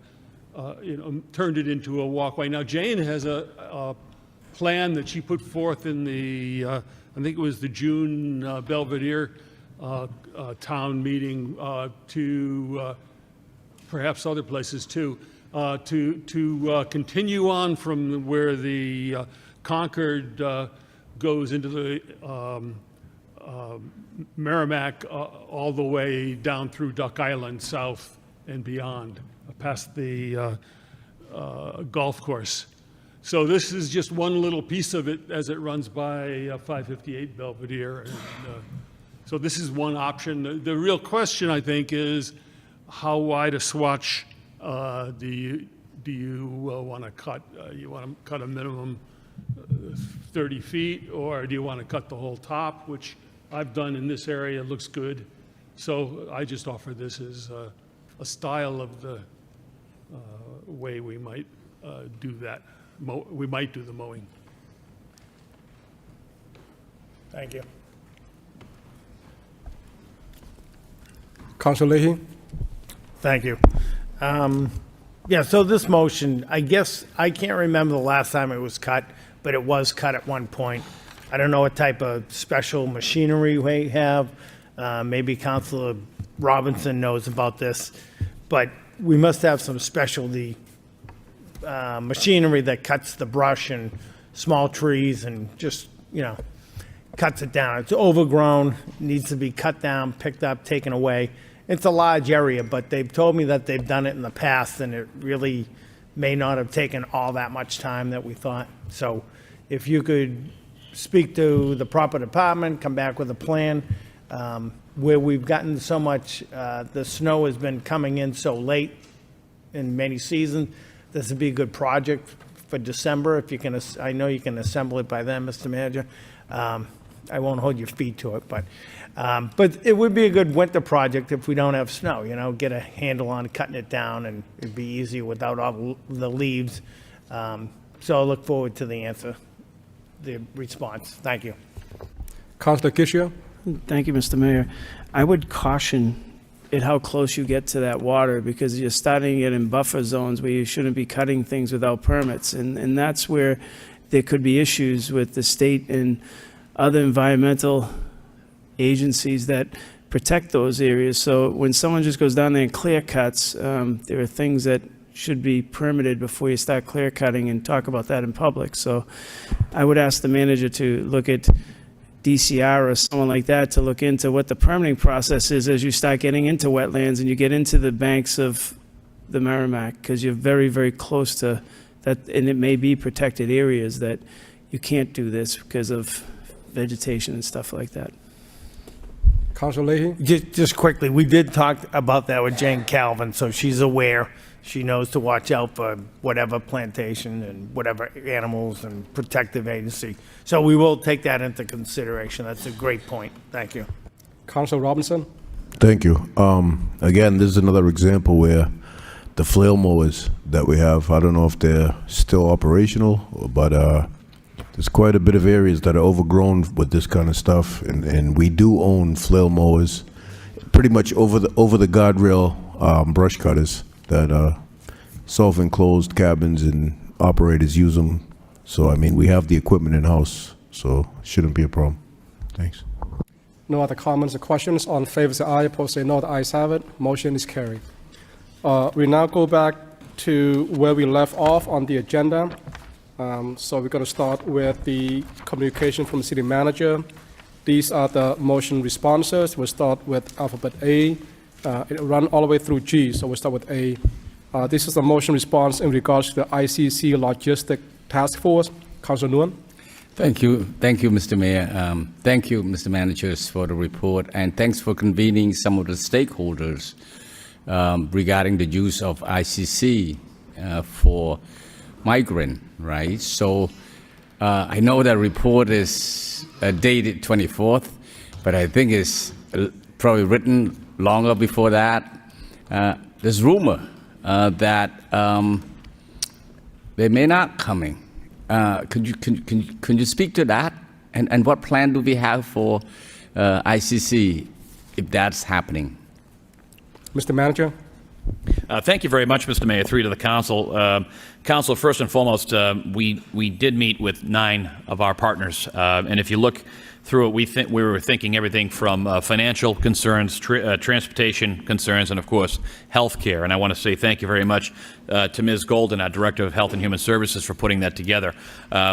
turned it into a walkway. Now, Jane has a plan that she put forth in the, I think it was the June Belvedere town meeting to perhaps other places too, to continue on from where the Concord goes into the Merrimack all the way down through Duck Island south and beyond, past the golf course. So this is just one little piece of it as it runs by 558 Belvedere. And, so this is one option. The real question, I think, is how wide a swatch do you want to cut? You want to cut a minimum 30 feet, or do you want to cut the whole top, which I've done in this area, looks good. So I just offer this as a style of the way we might do that. We might do the mowing. Thank you. Councilor Leahy. Thank you. Yeah, so this motion, I guess, I can't remember the last time it was cut, but it was cut at one point. I don't know what type of special machinery we have. Maybe Councilor Robinson knows about this, but we must have some specialty machinery that cuts the brush and small trees and just, cuts it down. It's overgrown, needs to be cut down, picked up, taken away. It's a large area, but they've told me that they've done it in the past, and it really may not have taken all that much time that we thought. So if you could speak to the proper department, come back with a plan. Where we've gotten so much, the snow has been coming in so late in many seasons, this would be a good project for December. If you can, I know you can assemble it by then, Mr. Manager. I won't hold your feet to it, but it would be a good winter project if we don't have snow, you know, get a handle on cutting it down, and it'd be easier without all the leaves. So I look forward to the answer, the response. Thank you. Councilor Kishio? Thank you, Mr. Mayor. I would caution at how close you get to that water, because you're starting to get in buffer zones where you shouldn't be cutting things without permits. And that's where there could be issues with the state and other environmental agencies that protect those areas. So when someone just goes down there and clear cuts, there are things that should be permitted before you start clear cutting, and talk about that in public. So I would ask the manager to look at DCR or someone like that to look into what the permitting process is as you start getting into wetlands and you get into the banks of the Merrimack, because you're very, very close to that, and it may be protected areas that you can't do this because of vegetation and stuff like that. Councilor Leahy? Just quickly, we did talk about that with Jane Calvin, so she's aware. She knows to watch out for whatever plantation and whatever animals and protective agency. So we will take that into consideration. That's a great point. Thank you. Councilor Robinson? Thank you. Again, this is another example where the flail mowers that we have, I don't know if they're still operational, but there's quite a bit of areas that are overgrown with this kind of stuff, and we do own flail mowers, pretty much over the guardrail brush cutters that self-enclosed cabins and operators use them. So I mean, we have the equipment in house, so it shouldn't be a problem. Thanks. No other comments or questions? All in favor say aye, opposed say no. The ayes have it. Motion is carried. We now go back to where we left off on the agenda. So we're going to start with the communication from the city manager. These are the motion responses. We'll start with alphabet A. It'll run all the way through G, so we'll start with A. This is a motion response in regards to the ICC Logistic Task Force. Councilor Nguyen. Thank you, Mr. Mayor. Thank you, Mr. Managers, for the report, and thanks for convening some of the stakeholders regarding the use of ICC for migrant, right? So I know that report is dated 24th, but I think it's probably written longer before that. There's rumor that they may not coming. Can you speak to that? And what plan do we have for ICC if that's happening? Mr. Manager. Thank you very much, Mr. Mayor. Three to the council. Council, first and foremost, we did meet with 9 of our partners, and if you look through it, we were thinking everything from financial concerns, transportation concerns, and of course, health care. And I want to say thank you very much to Ms. Golden, our Director of Health and Human Services, for putting that together.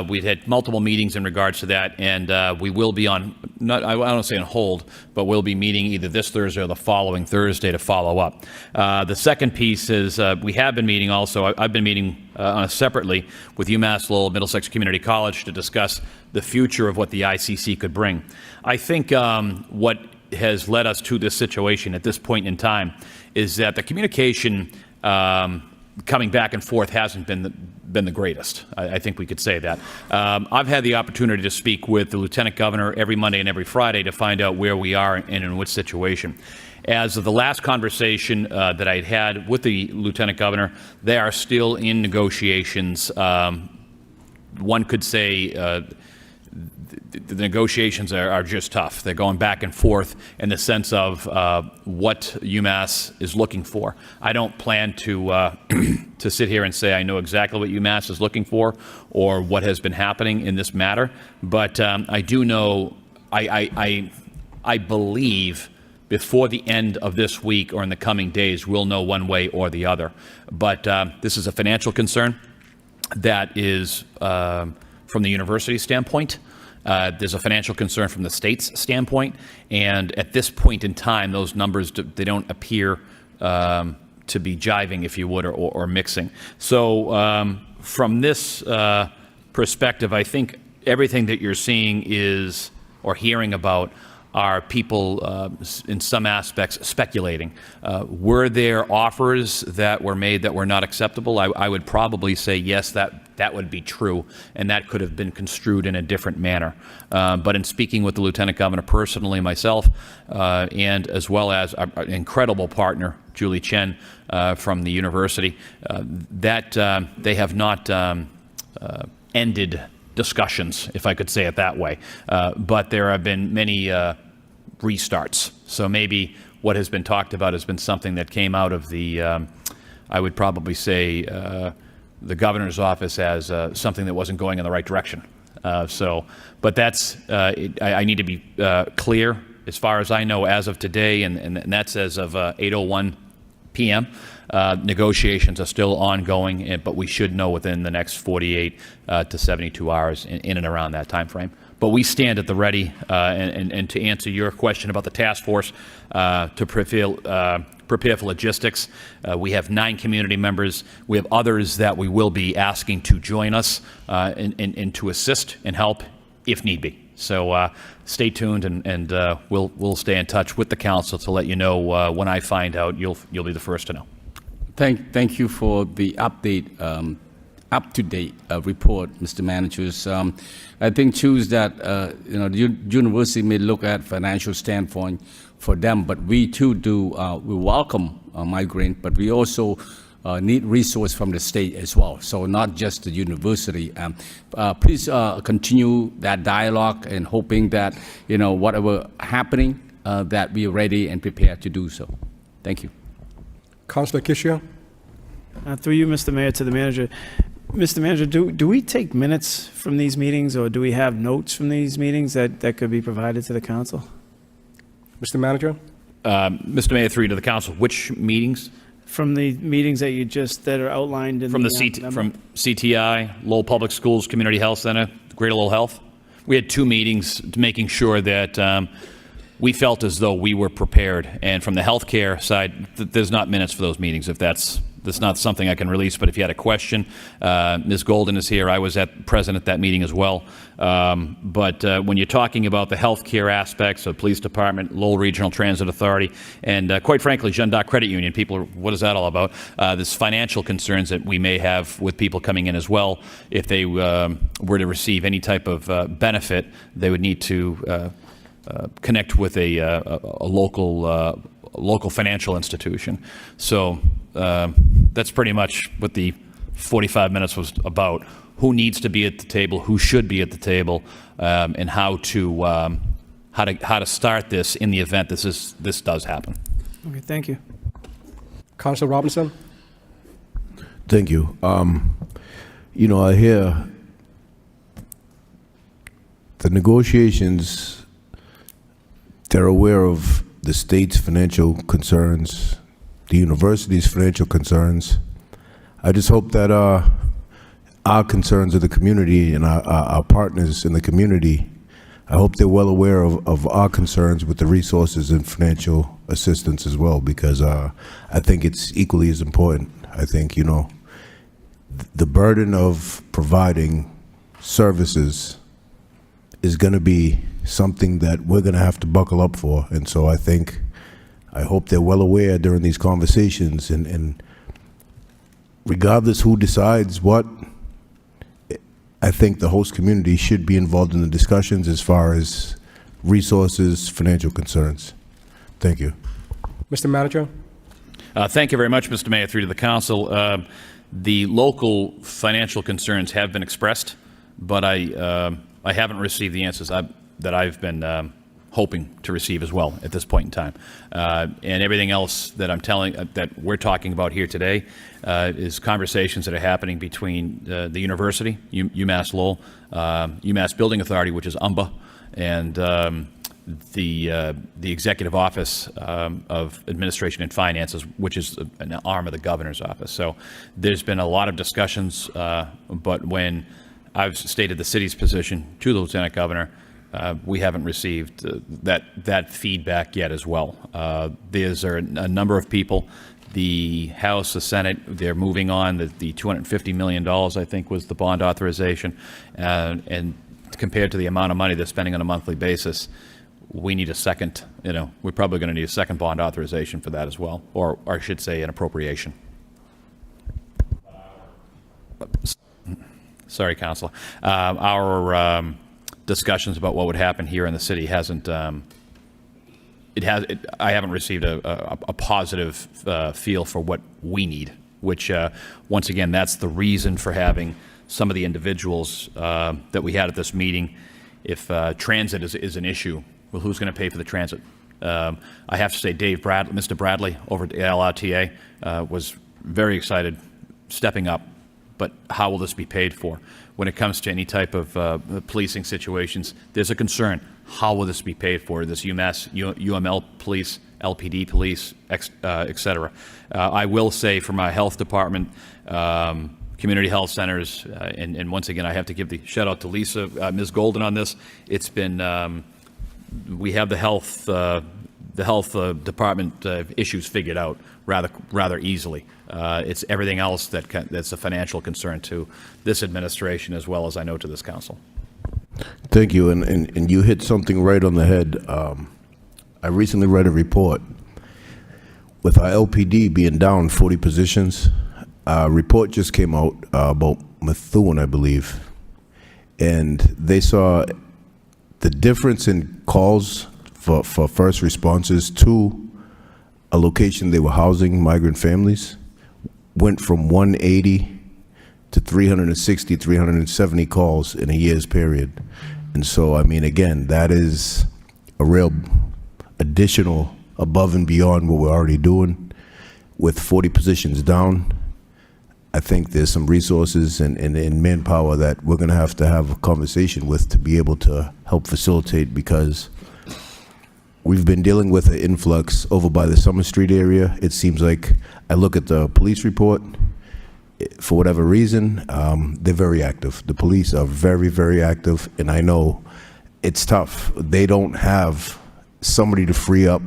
We've had multiple meetings in regards to that, and we will be on, I don't say on hold, but we'll be meeting either this Thursday or the following Thursday to follow up. The second piece is we have been meeting also, I've been meeting separately with UMass Lowell Middlesex Community College to discuss the future of what the ICC could bring. I think what has led us to this situation at this point in time is that the communication coming back and forth hasn't been the greatest. I think we could say that. I've had the opportunity to speak with the Lieutenant Governor every Monday and every Friday to find out where we are and in which situation. As of the last conversation that I'd had with the Lieutenant Governor, they are still in negotiations. One could say the negotiations are just tough. They're going back and forth in the sense of what UMass is looking for. I don't plan to to sit here and say I know exactly what UMass is looking for or what has been happening in this matter, but I do know, I believe before the end of this week or in the coming days, we'll know one way or the other. But this is a financial concern that is from the university standpoint. There's a financial concern from the state's standpoint, and at this point in time, those numbers, they don't appear to be jiving, if you would, or mixing. So from this perspective, I think everything that you're seeing is, or hearing about, are people in some aspects speculating. Were there offers that were made that were not acceptable? I would probably say yes, that would be true, and that could have been construed in a different manner. But in speaking with the Lieutenant Governor personally, myself, and as well as our incredible partner, Julie Chen, from the university, that they have not ended discussions, if I could say it that way. But there have been many restarts. So maybe what has been talked about has been something that came out of the, I would probably say, the governor's office as something that wasn't going in the right direction. But that's, I need to be clear. As far as I know, as of today, and that's as of 8:01 p.m., negotiations are still ongoing, but we should know within the next 48 to 72 hours in and around that time frame. But we stand at the ready, and to answer your question about the task force, to prepare for logistics. We have 9 community members. We have others that we will be asking to join us and to assist and help if need be. So stay tuned, and we'll stay in touch with the council to let you know when I find out. You'll be the first to know. Thank you for the update, up-to-date report, Mr. Managers. I think choose that the university may look at financial standpoint for them, but we too we welcome migrant, but we also need resource from the state as well. So not just the university. Please continue that dialogue, and hoping that whatever happening, that we are ready and prepared to do so. Thank you. Councillor Kishia. Through you, Mr. Mayor, to the manager. Mr. Manager, do we take minutes from these meetings, or do we have notes from these meetings that could be provided to the council? Mr. Manager. Mr. Mayor, through you to the council. Which meetings? From the meetings that are outlined in from the CTI, Lowell Public Schools Community Health Center, Greater Lowell Health. We had 2 meetings making sure that we felt as though we were prepared. And from the healthcare side, there's not minutes for those meetings, if that's not something I can release. But if you had a question, Ms. Golden is here. I was present at that meeting as well. But when you're talking about the healthcare aspects of police department, Lowell Regional Transit Authority, and quite frankly, Jeanne D'Arc Credit Union, people are, what is that all about? There's financial concerns that we may have with people coming in as well. If they were to receive any type of benefit, they would need to connect with a local financial institution. So that's pretty much what the 45 minutes was about. Who needs to be at the table, who should be at the table, and how to start this in the event this does happen. Okay, thank you. Councillor Robinson. Thank you. I hear the negotiations, they're aware of the state's financial concerns, the university's financial concerns. I just hope that our concerns of the community and our partners in the community, I hope they're well aware of our concerns with the resources and financial assistance as well, because I think it's equally as important. I think, the burden of providing services is going to be something that we're going to have to buckle up for. And so I hope they're well aware during these conversations, and regardless who decides what, I think the host community should be involved in the discussions as far as resources, financial concerns. Thank you. Mr. Manager. Thank you very much, Mr. Mayor, through to the council. The local financial concerns have been expressed, but I haven't received the answers that I've been hoping to receive as well at this point in time. And everything else that that we're talking about here today is conversations that are happening between the university, UMass Lowell, UMass Building Authority, which is UMBA, and the Executive Office of Administration and Finances, which is an arm of the governor's office. So there's been a lot of discussions, but when I've stated the city's position to the Lieutenant Governor. We haven't received that feedback yet as well. There's a number of people, the House, the Senate, they're moving on. The $250 million, I think, was the bond authorization. And compared to the amount of money they're spending on a monthly basis, we need a second, we're probably going to need a second bond authorization for that as well, or I should say an appropriation. Sorry, Councilor. Our discussions about what would happen here in the city hasn't. I haven't received a positive feel for what we need. Which, once again, that's the reason for having some of the individuals that we had at this meeting. If transit is an issue, well, who's going to pay for the transit? I have to say, Mr. Bradley over at the LRTA was very excited, stepping up. But how will this be paid for? When it comes to any type of policing situations, there's a concern. How will this be paid for? This UMass, UML police, LPD police, et cetera. I will say for my health department, community health centers, and once again, I have to give the shout out to Lisa, Ms. Golden on this. It's been, we have the health department issues figured out rather easily. It's everything else that's a financial concern to this administration as well as I know to this council. Thank you, and you hit something right on the head. I recently read a report with our LPD being down 40 positions. A report just came out about Methuen, I believe, and they saw the difference in calls for first responses to a location they were housing migrant families went from 180 to 360, 370 calls in a year's period. And so, I mean, again, that is a real additional above and beyond what we're already doing. With 40 positions down, I think there's some resources and manpower that we're going to have a conversation with to be able to help facilitate, because we've been dealing with an influx over by the Summer Street area. It seems like, I look at the police report, for whatever reason, they're very active. The police are very, very active, and I know it's tough. They don't have somebody to free up,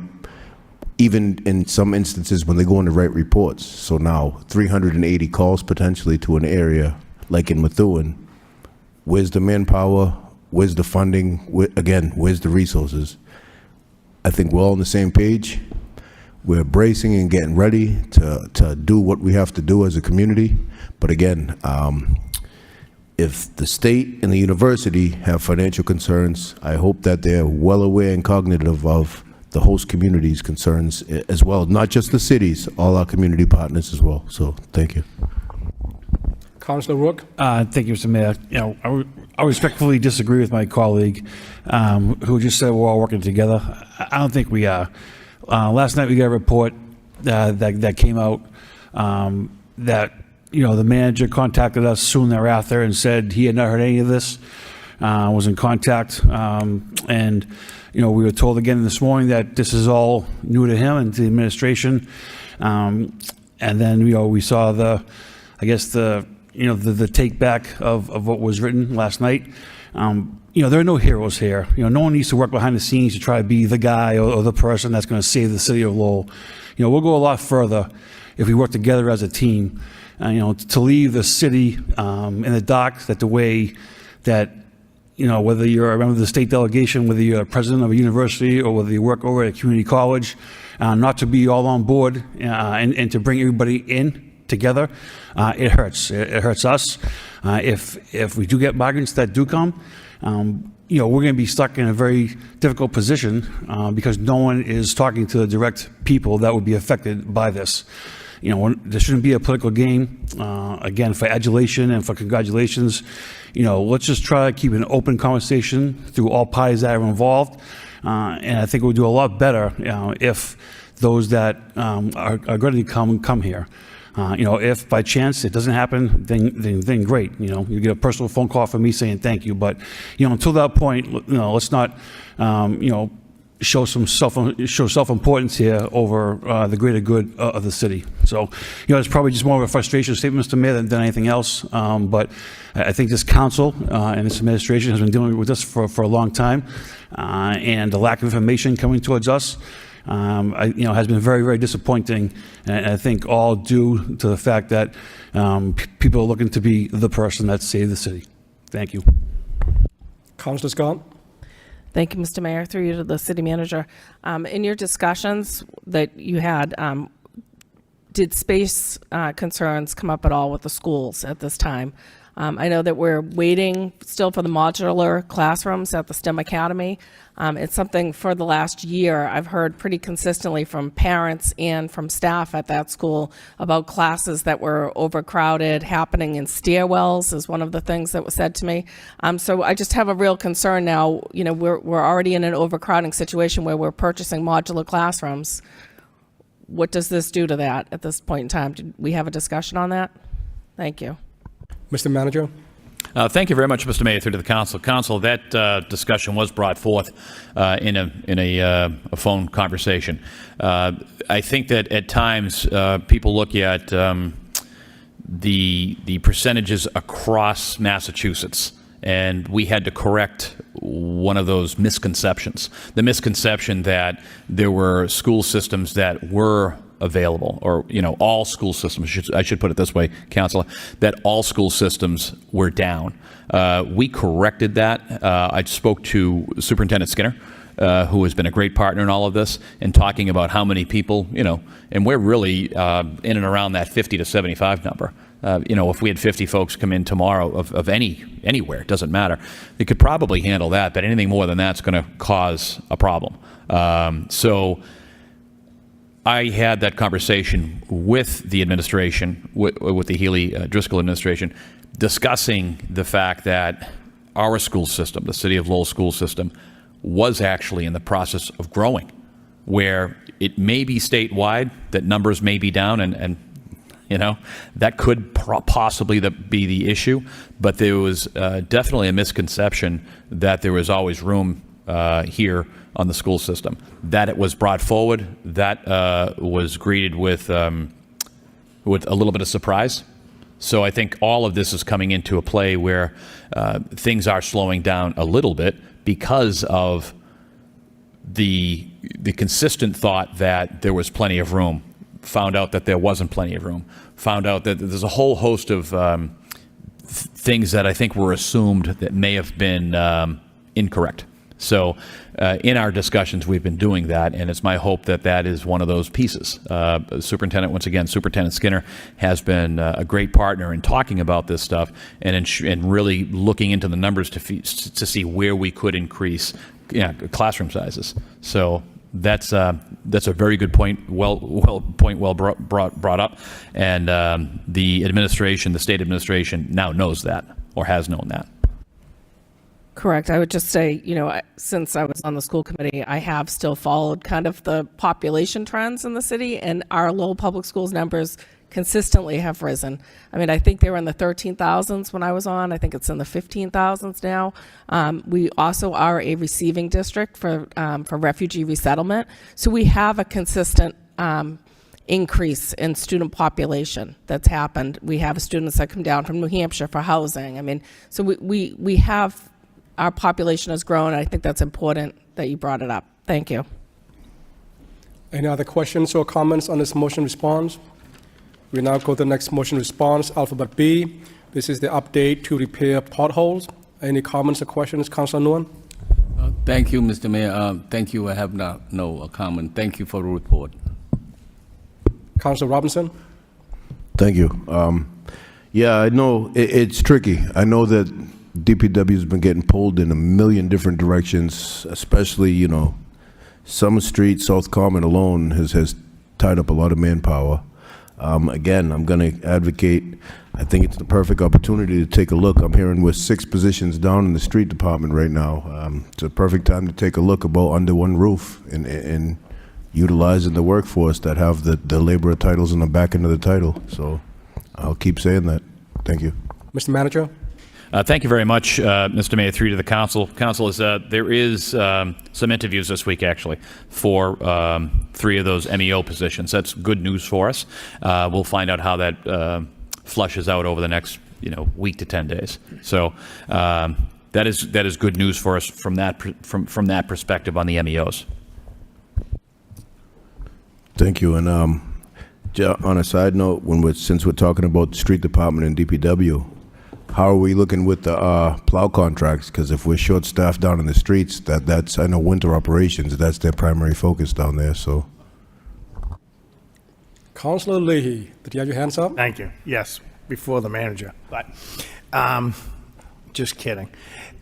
even in some instances when they go in to write reports. So now, 380 calls potentially to an area like in Methuen. Where's the manpower? Where's the funding? Again, where's the resources? I think we're all on the same page. We're bracing and getting ready to do what we have to do as a community. But again, if the state and the university have financial concerns, I hope that they're well aware and cognitive of the host community's concerns as well, not just the cities, all our community partners as well. So thank you. Councilor Rook. Thank you, Mr. Mayor. I respectfully disagree with my colleague who just said we're all working together. I don't think we are. Last night we got a report that came out that the manager contacted us soon thereafter and said he had not heard any of this, was in contact, and we were told again this morning that this is all new to him and to the administration, and then we saw the take back of what was written last night. There are no heroes here. No one needs to work behind the scenes to try to be the guy or the person that's going to save the city of Lowell. We'll go a lot further if we work together as a team. To leave the city in the dark that the way that, whether you're a member of the state delegation, whether you're a president of a university, or whether you work over at a community college, not to be all on board and to bring everybody in together, it hurts. It hurts us. If we do get migrants that do come, we're going to be stuck in a very difficult position because no one is talking to the direct people that would be affected by this. There shouldn't be a political game, again, for adulation and for congratulations. Let's just try to keep an open conversation through all parties that are involved. And I think we'll do a lot better if those that are going to come here. If by chance it doesn't happen, then great. You get a personal phone call from me saying thank you. But until that point, let's not show self-importance here over the greater good of the city. So, it's probably just more of a frustration statement, Mr. Mayor, than anything else. But I think this council and this administration has been dealing with this for a long time, and the lack of information coming towards us, has been very, very disappointing. And I think all due to the fact that people are looking to be the person that saved the city. Thank you. Councillor Scott. Thank you, Mr. Mayor. Through you to the city manager. In your discussions that you had, did space concerns come up at all with the schools at this time? I know that we're waiting still for the modular classrooms at the STEM Academy. It's something for the last year I've heard pretty consistently from parents and from staff at that school about classes that were overcrowded, happening in stairwells is one of the things that was said to me. So I just have a real concern now. We're already in an overcrowding situation where we're purchasing modular classrooms. What does this do to that at this point in time? Did we have a discussion on that? Thank you. Mr. Manager. Thank you very much, Mr. Mayor, through to the council. Council, that discussion was brought forth in a phone conversation. I think that at times people look at the percentages across Massachusetts, and we had to correct one of those misconceptions. The misconception that there were school systems that were available, or all school systems, I should put it this way, Councilor, that all school systems were down. We corrected that. I spoke to Superintendent Skinner, who has been a great partner in all of this, and talking about how many people, and we're really in and around that 50 to 75 number. If we had 50 folks come in tomorrow of anywhere, it doesn't matter. They could probably handle that, but anything more than that's going to cause a problem. So I had that conversation with the administration, with the Healy Driscoll administration, discussing the fact that our school system, the City of Lowell school system, was actually in the process of growing, where it may be statewide that numbers may be down, and that could possibly be the issue, but there was definitely a misconception that there was always room here on the school system. That it was brought forward, that was greeted with a little bit of surprise. So I think all of this is coming into a play where things are slowing down a little bit because of the consistent thought that there was plenty of room. Found out that there wasn't plenty of room. Found out that there's a whole host of things that I think were assumed that may have been incorrect. So in our discussions, we've been doing that, and it's my hope that that is one of those pieces. Superintendent Skinner has been a great partner in talking about this stuff and really looking into the numbers to see where we could increase classroom sizes. So that's a very good point. Well brought up, and the administration, the state administration, now knows that or has known that. Correct. I would just say, since I was on the school committee, I have still followed kind of the population trends in the city, and our Lowell Public Schools numbers consistently have risen. I mean, I think they were in the 13,000s when I was on. I think it's in the 15,000s now. We also are a receiving district for refugee resettlement. So we have a consistent increase in student population that's happened. We have students that come down from New Hampshire for housing. I mean, so we have, our population has grown. I think that's important that you brought it up. Thank you. Any other questions or comments on this motion response? We now go to the next motion response, alphabet B. This is the update to repair potholes. Any comments or questions, Councilor Nguyen? Thank you, Mr. Mayor. Thank you. I have no comment. Thank you for the report. Councilor Robinson? Thank you. Yeah, I know it's tricky. I know that DPW has been getting pulled in a million different directions, especially, Summer Street, South Common alone has tied up a lot of manpower. Again, I'm going to advocate, I think it's the perfect opportunity to take a look. I'm hearing we're 6 positions down in the street department right now. It's a perfect time to take a look about under one roof and utilizing the workforce that have the laborer titles on the back end of the title. So I'll keep saying that. Thank you. Mr. Manager? Thank you very much, Mr. Mayor, through to the council. Council, there is some interviews this week, actually, for 3 of those MEO positions. That's good news for us. We'll find out how that flushes out over the next week to 10 days. So that is good news for us from that perspective on the MEOs. Thank you. And on a side note, since we're talking about the street department and DPW, how are we looking with the plow contracts? Because if we're short-staffed down in the streets, that's I know winter operations, that's their primary focus down there. So, Councillor Leahy, did you have your hands up? Thank you. Yes, before the manager, but just kidding.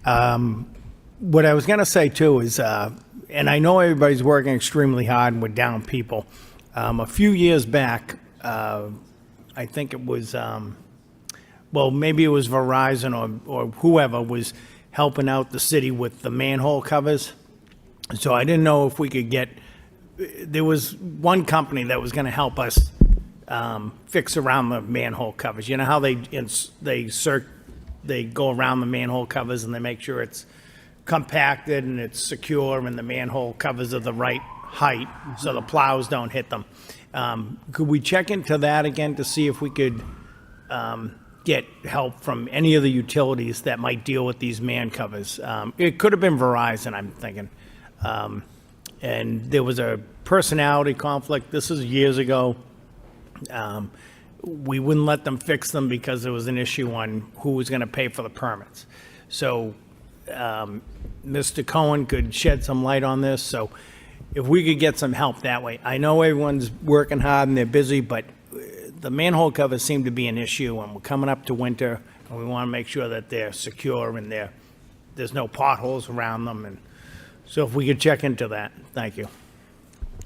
What I was going to say too is, and I know everybody's working extremely hard and we're down people. A few years back, I think it was, well, maybe it was Verizon or whoever was helping out the city with the manhole covers. So I didn't know if we could get, there was one company that was going to help us fix around the manhole covers. You know how they go around the manhole covers and they make sure it's compacted and it's secure and the manhole covers are the right height so the plows don't hit them. Could we check into that again to see if we could get help from any of the utilities that might deal with these man covers? It could have been Verizon, I'm thinking. And there was a personality conflict. This is years ago. We wouldn't let them fix them because there was an issue on who was going to pay for the permits. So Mr. Cohen could shed some light on this. So if we could get some help that way. I know everyone's working hard and they're busy, but the manhole covers seem to be an issue, and we're coming up to winter, and we want to make sure that they're secure and there's no potholes around them. And so if we could check into that. Thank you.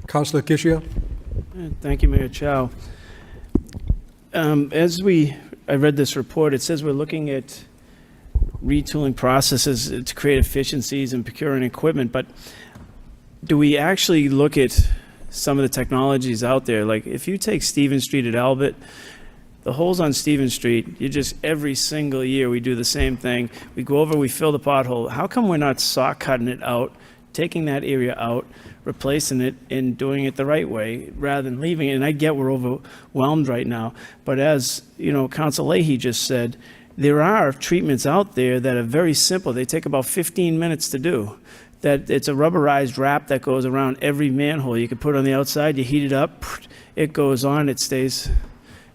Councillor Kishia. Thank you, Mayor Chow. I read this report, it says we're looking at retooling processes to create efficiencies and procuring equipment, but do we actually look at some of the technologies out there? Like if you take Stevens Street at Albert, the holes on Stevens Street, every single year we do the same thing. We go over, we fill the pothole. How come we're not saw cutting it out, taking that area out, replacing it, and doing it the right way rather than leaving it? And I get we're overwhelmed right now, but as Council Leahy just said, there are treatments out there that are very simple. They take about 15 minutes to do. That it's a rubberized wrap that goes around every manhole. You can put it on the outside, you heat it up, it goes on, it stays,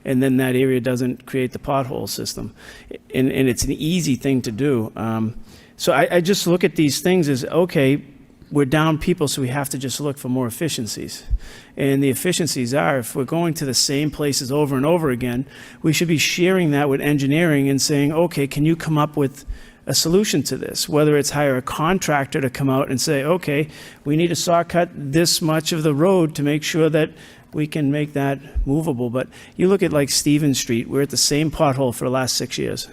and then that area doesn't create the pothole system. And it's an easy thing to do. So I just look at these things as, okay, we're down people, so we have to just look for more efficiencies. And the efficiencies are, if we're going to the same places over and over again, we should be sharing that with engineering and saying, okay, can you come up with a solution to this? Whether it's hire a contractor to come out and say, okay, we need to saw cut this much of the road to make sure that we can make that movable. But you look at like Stevens Street, we're at the same pothole for the last 6 years.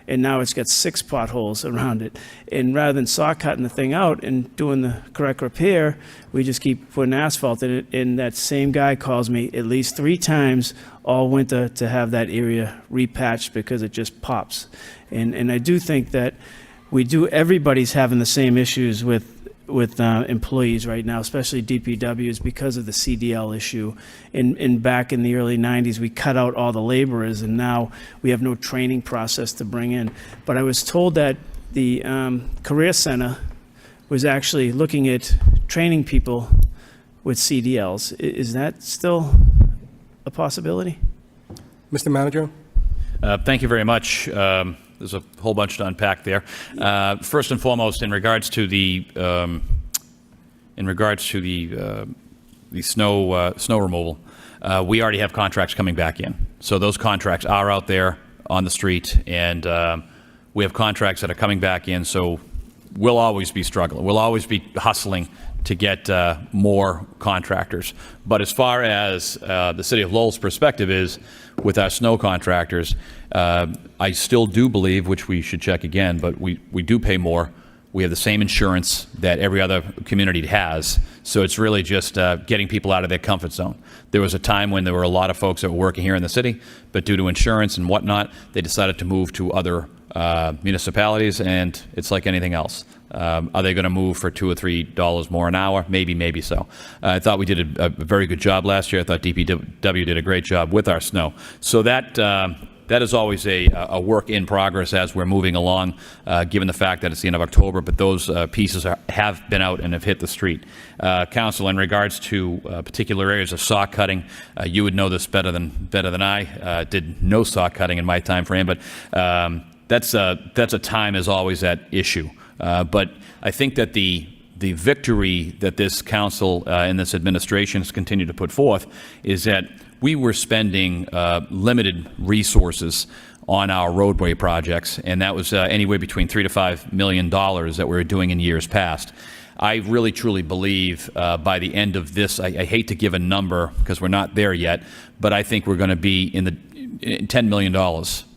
And now it's got 6 potholes around it. And rather than saw cutting the thing out and doing the correct repair, we just keep putting asphalt in it. And that same guy calls me at least 3 times all winter to have that area repatched because it just pops. And I do think that everybody's having the same issues with employees right now, especially DPWs, because of the CDL issue. And back in the early 90s, we cut out all the laborers, and now we have no training process to bring in. But I was told that the Career Center was actually looking at training people with CDLs. Is that still a possibility? Mr. Manager. Thank you very much. There's a whole bunch to unpack there. First and foremost, in regards to the snow removal, we already have contracts coming back in. So those contracts are out there on the street, and we have contracts that are coming back in. So we'll always be struggling. We'll always be hustling to get more contractors. But as far as the City of Lowell's perspective is, with our snow contractors, I still do believe, which we should check again, but we do pay more We have the same insurance that every other community has. So it's really just getting people out of their comfort zone. There was a time when there were a lot of folks that were working here in the city, but due to insurance and whatnot, they decided to move to other municipalities, and it's like anything else. Are they going to move for $2 or $3 more an hour? Maybe, maybe so. I thought we did a very good job last year. I thought DPW did a great job with our snow. So that is always a work in progress as we're moving along, given the fact that it's the end of October, but those pieces have been out and have hit the street. Council, in regards to particular areas of saw cutting, you would know this better than I. Did no saw cutting in my time frame, but that's a time is always at issue. But I think that the victory that this council and this administration has continued to put forth is that we were spending limited resources on our roadway projects, and that was anywhere between $3 to $5 million that we were doing in years past. I really truly believe by the end of this, I hate to give a number because we're not there yet, but I think we're going to be in the $10 million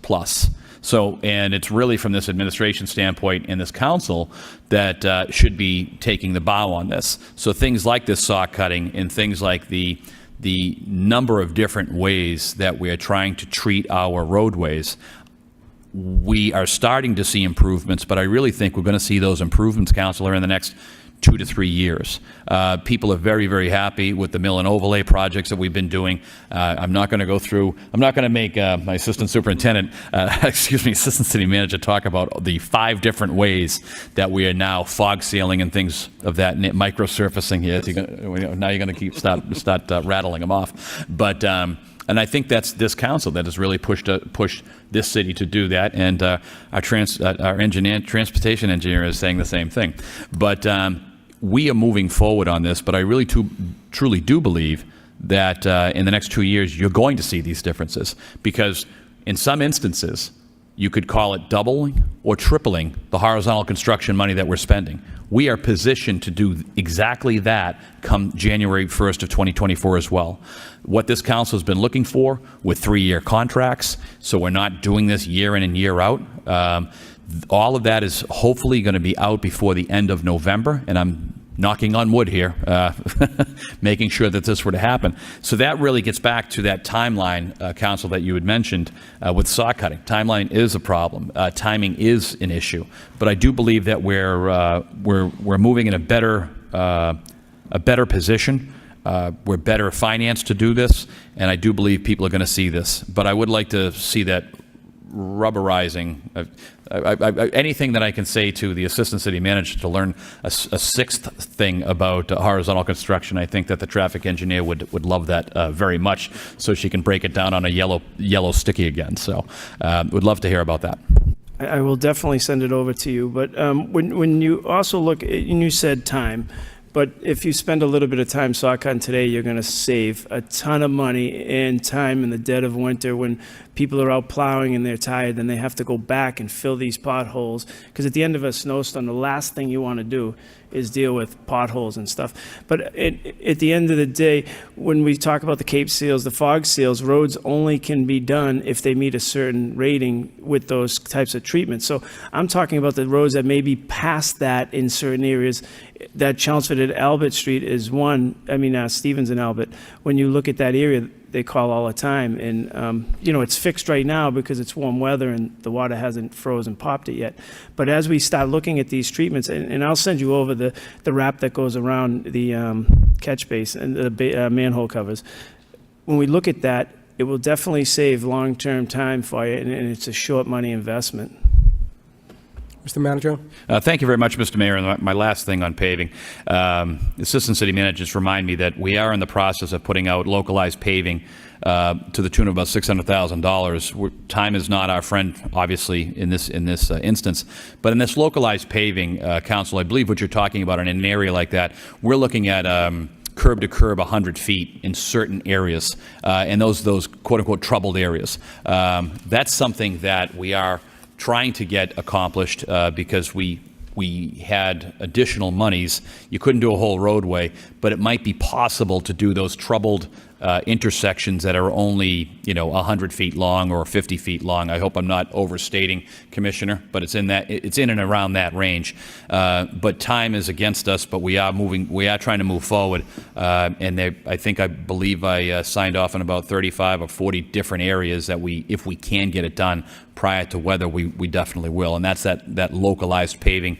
plus. So, and it's really from this administration standpoint and this council that should be taking the bow on this. So things like this saw cutting and things like the number of different ways that we are trying to treat our roadways, we are starting to see improvements, but I really think we're going to see those improvements, Councilor, in the next 2 to 3 years. People are very, very happy with the mill and overlay projects that we've been doing. I'm not going to make my assistant superintendent, assistant city manager talk about the 5 different ways that we are now fog sealing and things of that, microsurfacing here. Now you're going to start rattling them off. But, and I think that's this council that has really pushed this city to do that, and our transportation engineer is saying the same thing. But we are moving forward on this, but I really truly do believe that in the next 2 years you're going to see these differences, because in some instances you could call it doubling or tripling the horizontal construction money that we're spending. We are positioned to do exactly that come January 1st of 2024 as well. What this council has been looking for with 3-year contracts, so we're not doing this year in and year out. All of that is hopefully going to be out before the end of November, and I'm knocking on wood here, making sure that this were to happen. So that really gets back to that timeline, Council, that you had mentioned with saw cutting. Timeline is a problem. Timing is an issue. But I do believe that we're moving in a better position. We're better financed to do this, and I do believe people are going to see this. But I would like to see that rubberizing. Anything that I can say to the assistant city manager to learn a 6th thing about horizontal construction, I think that the traffic engineer would love that very much, so she can break it down on a yellow sticky again. So would love to hear about that. I will definitely send it over to you. But when you also look, and you said time, but if you spend a little bit of time saw cutting today, you're going to save a ton of money and time in the dead of winter when people are out plowing and they're tired and they have to go back and fill these potholes. Because at the end of a snowstorm, the last thing you want to do is deal with potholes and stuff. But at the end of the day, when we talk about the Cape seals, the fog seals, roads only can be done if they meet a certain rating with those types of treatments. So I'm talking about the roads that may be past that in certain areas. That Chelmsford at Albert Street is one. I mean, Stevens and Albert. When you look at that area, they call all the time, and it's fixed right now because it's warm weather and the water hasn't frozen popped it yet. But as we start looking at these treatments, and I'll send you over the wrap that goes around the catch basin and the manhole covers. When we look at that, it will definitely save long-term time for you, and it's a short money investment. Mr. Manager. Thank you very much, Mr. Mayor. And my last thing on paving, assistant city managers remind me that we are in the process of putting out localized paving to the tune of about $600,000. Time is not our friend, obviously, in this instance. But in this localized paving, Council, I believe what you're talking about in an area like that, we're looking at curb to curb 100 feet in certain areas, and those quote unquote troubled areas. That's something that we are trying to get accomplished because we had additional monies. You couldn't do a whole roadway, but it might be possible to do those troubled intersections that are only, 100 feet long or 50 feet long. I hope I'm not overstating, Commissioner, but it's in and around that range. But time is against us, but we are trying to move forward. And I believe I signed off on about 35 or 40 different areas that if we can get it done prior to weather, we definitely will. And that's that localized paving,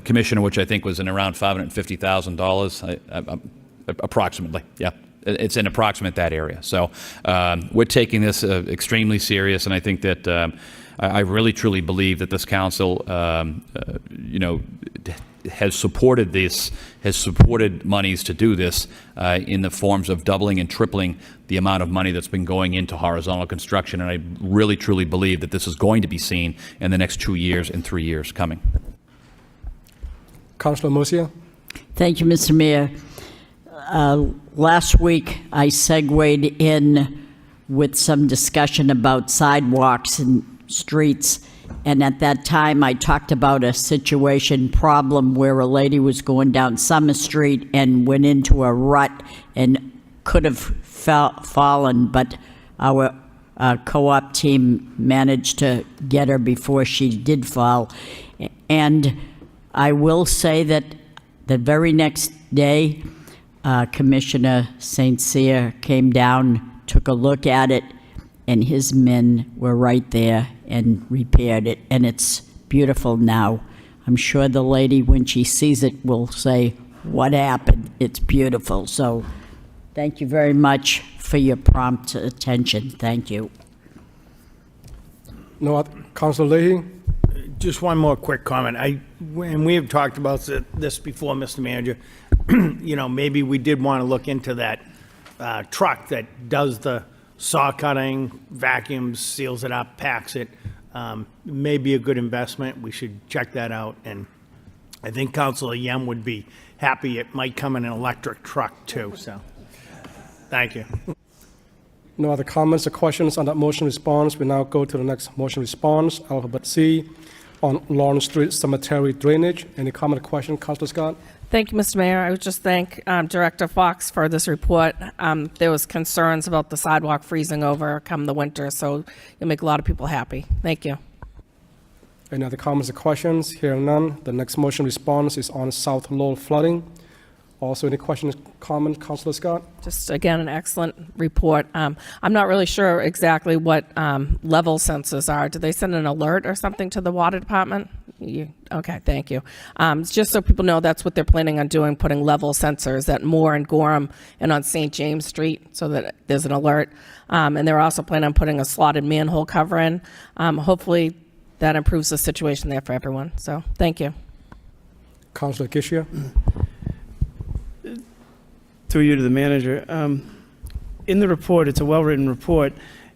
Commissioner, which I think was in around $550,000, approximately. Yeah. It's an approximate that area. So we're taking this extremely serious, and I think that I really truly believe that this council, has supported monies to do this in the forms of doubling and tripling the amount of money that's been going into horizontal construction, and I really truly believe that this is going to be seen in the next 2 years and 3 years coming. Councilor Murcia. Thank you, Mr. Mayor. Last week, I segued in with some discussion about sidewalks and streets, and at that time, I talked about a problem where a lady was going down Summer Street and went into a rut and could have fallen, but our co-op team managed to get her before she did fall. And I will say that the very next day, Commissioner St. Cyr came down, took a look at it, and his men were right there and repaired it, and it's beautiful now. I'm sure the lady, when she sees it, will say, "What happened?" It's beautiful. So thank you very much for your prompt attention. Thank you. No other. Councilor Leahy. Just one more quick comment. And we have talked about this before, Mr. Manager. Maybe we did want to look into that truck that does the saw cutting, vacuums, seals it up, packs it. May be a good investment. We should check that out. And I think Councilor Yem would be happy. It might come in an electric truck too. So, thank you. No other comments or questions on that motion response. We now go to the next motion response, alphabet C, on Lawrence Street Cemetery drainage. Any comment or question, Councilor Scott? Thank you, Mr. Mayor. I would just thank Director Fox for this report. There was concerns about the sidewalk freezing over come the winter, so you'll make a lot of people happy. Thank you. Any other comments or questions? Hearing none. The next motion response is on South Lowell flooding. Also, any questions, comments, Councilor Scott? Just, again, an excellent report. I'm not really sure exactly what level sensors are. Did they send an alert or something to the water department? Okay, thank you. Just so people know, that's what they're planning on doing, putting level sensors at Moore and Gorham and on St. James Street so that there's an alert. And they're also planning on putting a slotted manhole cover in. Hopefully, that improves the situation there for everyone. So, thank you. Councilor Gishia. Through you to the manager. In the report, it's a well-written report.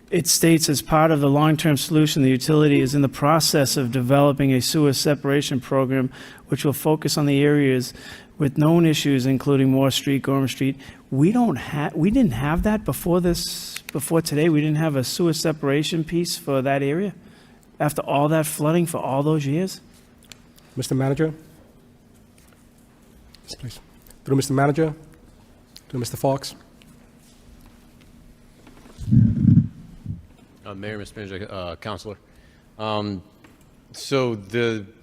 It states as part of the long-term solution, the utility is in the process of developing a sewer separation program which will focus on the areas with known issues, including Moore Street, Gorham Street. We didn't have that before today. We didn't have a sewer separation piece for that area after all that flooding for all those years. Mr. Manager. Yes, please. Through Mr. Manager. To Mr. Fox. Mayor, Mr. Manager, Councilor. So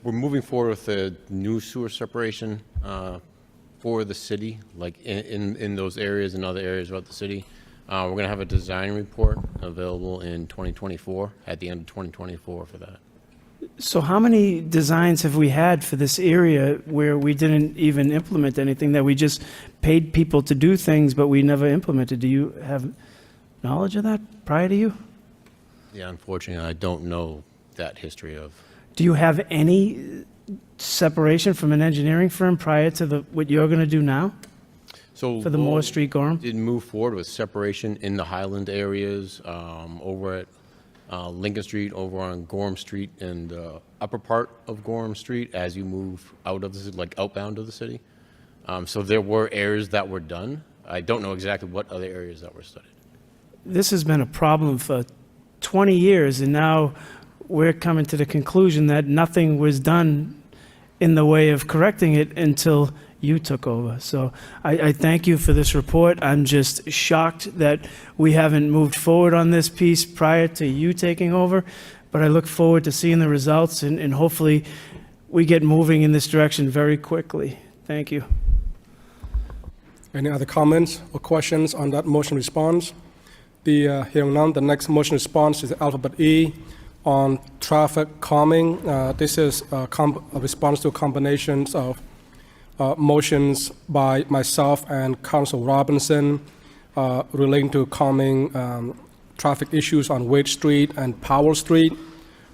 we're moving forward with a new sewer separation for the city, like in those areas and other areas throughout the city. We're going to have a design report available in 2024, at the end of 2024 for that. So how many designs have we had for this area where we didn't even implement anything, that we just paid people to do things, but we never implemented? Do you have knowledge of that prior to you? Yeah, unfortunately, I don't know that history of. Do you have any separation from an engineering firm prior to what you're going to do now? So for the Moore Street Gorham? Did move forward with separation in the Highland areas, over at Lincoln Street, over on Gorham Street, and the upper part of Gorham Street as you move out of the city, like outbound of the city. So there were areas that were done. I don't know exactly what other areas that were studied. This has been a problem for 20 years, and now we're coming to the conclusion that nothing was done in the way of correcting it until you took over. So I thank you for this report. I'm just shocked that we haven't moved forward on this piece prior to you taking over, but I look forward to seeing the results, and hopefully we get moving in this direction very quickly. Thank you. Any other comments or questions on that motion response? Hearing none, the next motion response is alphabet E on traffic calming. This is a response to combinations of motions by myself and Council Robinson relating to calming traffic issues on Wade Street and Powell Street,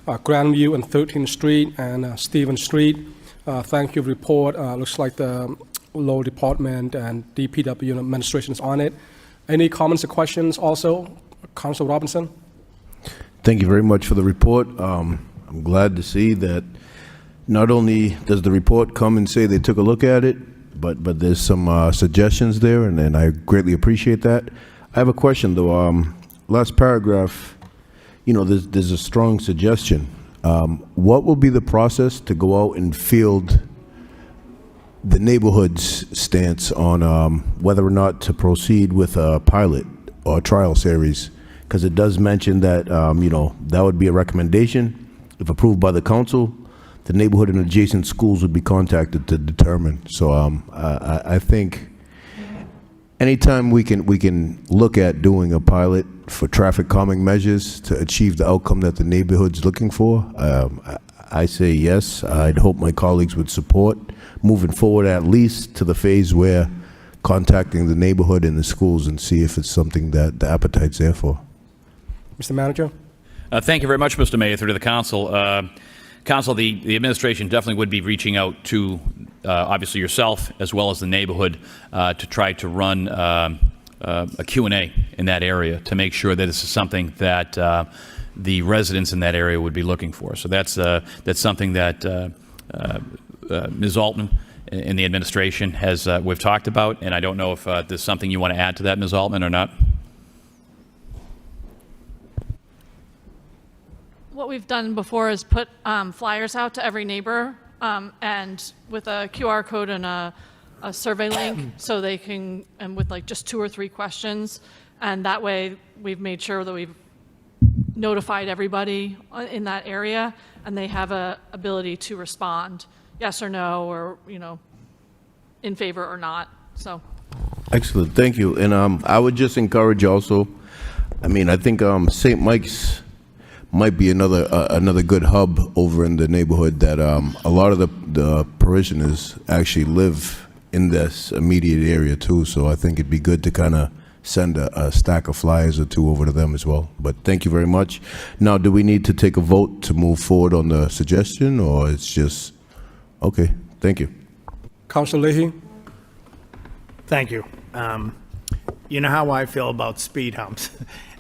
Grandview and 13th Street, and Stevens Street. Thank you, report. Looks like the Law Department and DPW administration is on it. Any comments or questions also? Council Robinson? Thank you very much for the report. I'm glad to see that not only does the report come and say they took a look at it, but there's some suggestions there, and I greatly appreciate that. I have a question, though. Last paragraph, there's a strong suggestion. What will be the process to go out and field the neighborhood's stance on whether or not to proceed with a pilot or trial series? Because it does mention that, that would be a recommendation. If approved by the council, the neighborhood and adjacent schools would be contacted to determine. So I think anytime we can look at doing a pilot for traffic calming measures to achieve the outcome that the neighborhood's looking for, I say yes. I'd hope my colleagues would support moving forward at least to the phase where contacting the neighborhood and the schools and see if it's something that the appetite's there for. Mr. Manager? Thank you very much, Mr. Mayor, through to the council. Council, the administration definitely would be reaching out to obviously yourself as well as the neighborhood to try to run a Q&A in that area to make sure that this is something that the residents in that area would be looking for. So that's something that Ms. Altman in the administration has we've talked about, and I don't know if there's something you want to add to that, Ms. Altman, or not. What we've done before is put flyers out to every neighbor and with a QR code and a survey link so they can, and with like just 2 or 3 questions. And that way we've made sure that we've notified everybody in that area and they have a ability to respond yes or no, or, in favor or not. So. Excellent, thank you. And I would just encourage also, I think St. Mike's might be another good hub over in the neighborhood that a lot of the parishioners actually live in this immediate area too. So I think it'd be good to kind of send a stack of flyers or 2 over to them as well. But thank you very much. Now, do we need to take a vote to move forward on the suggestion, or it's just, okay, thank you. Councilor Leahy? Thank you. You know how I feel about speed humps.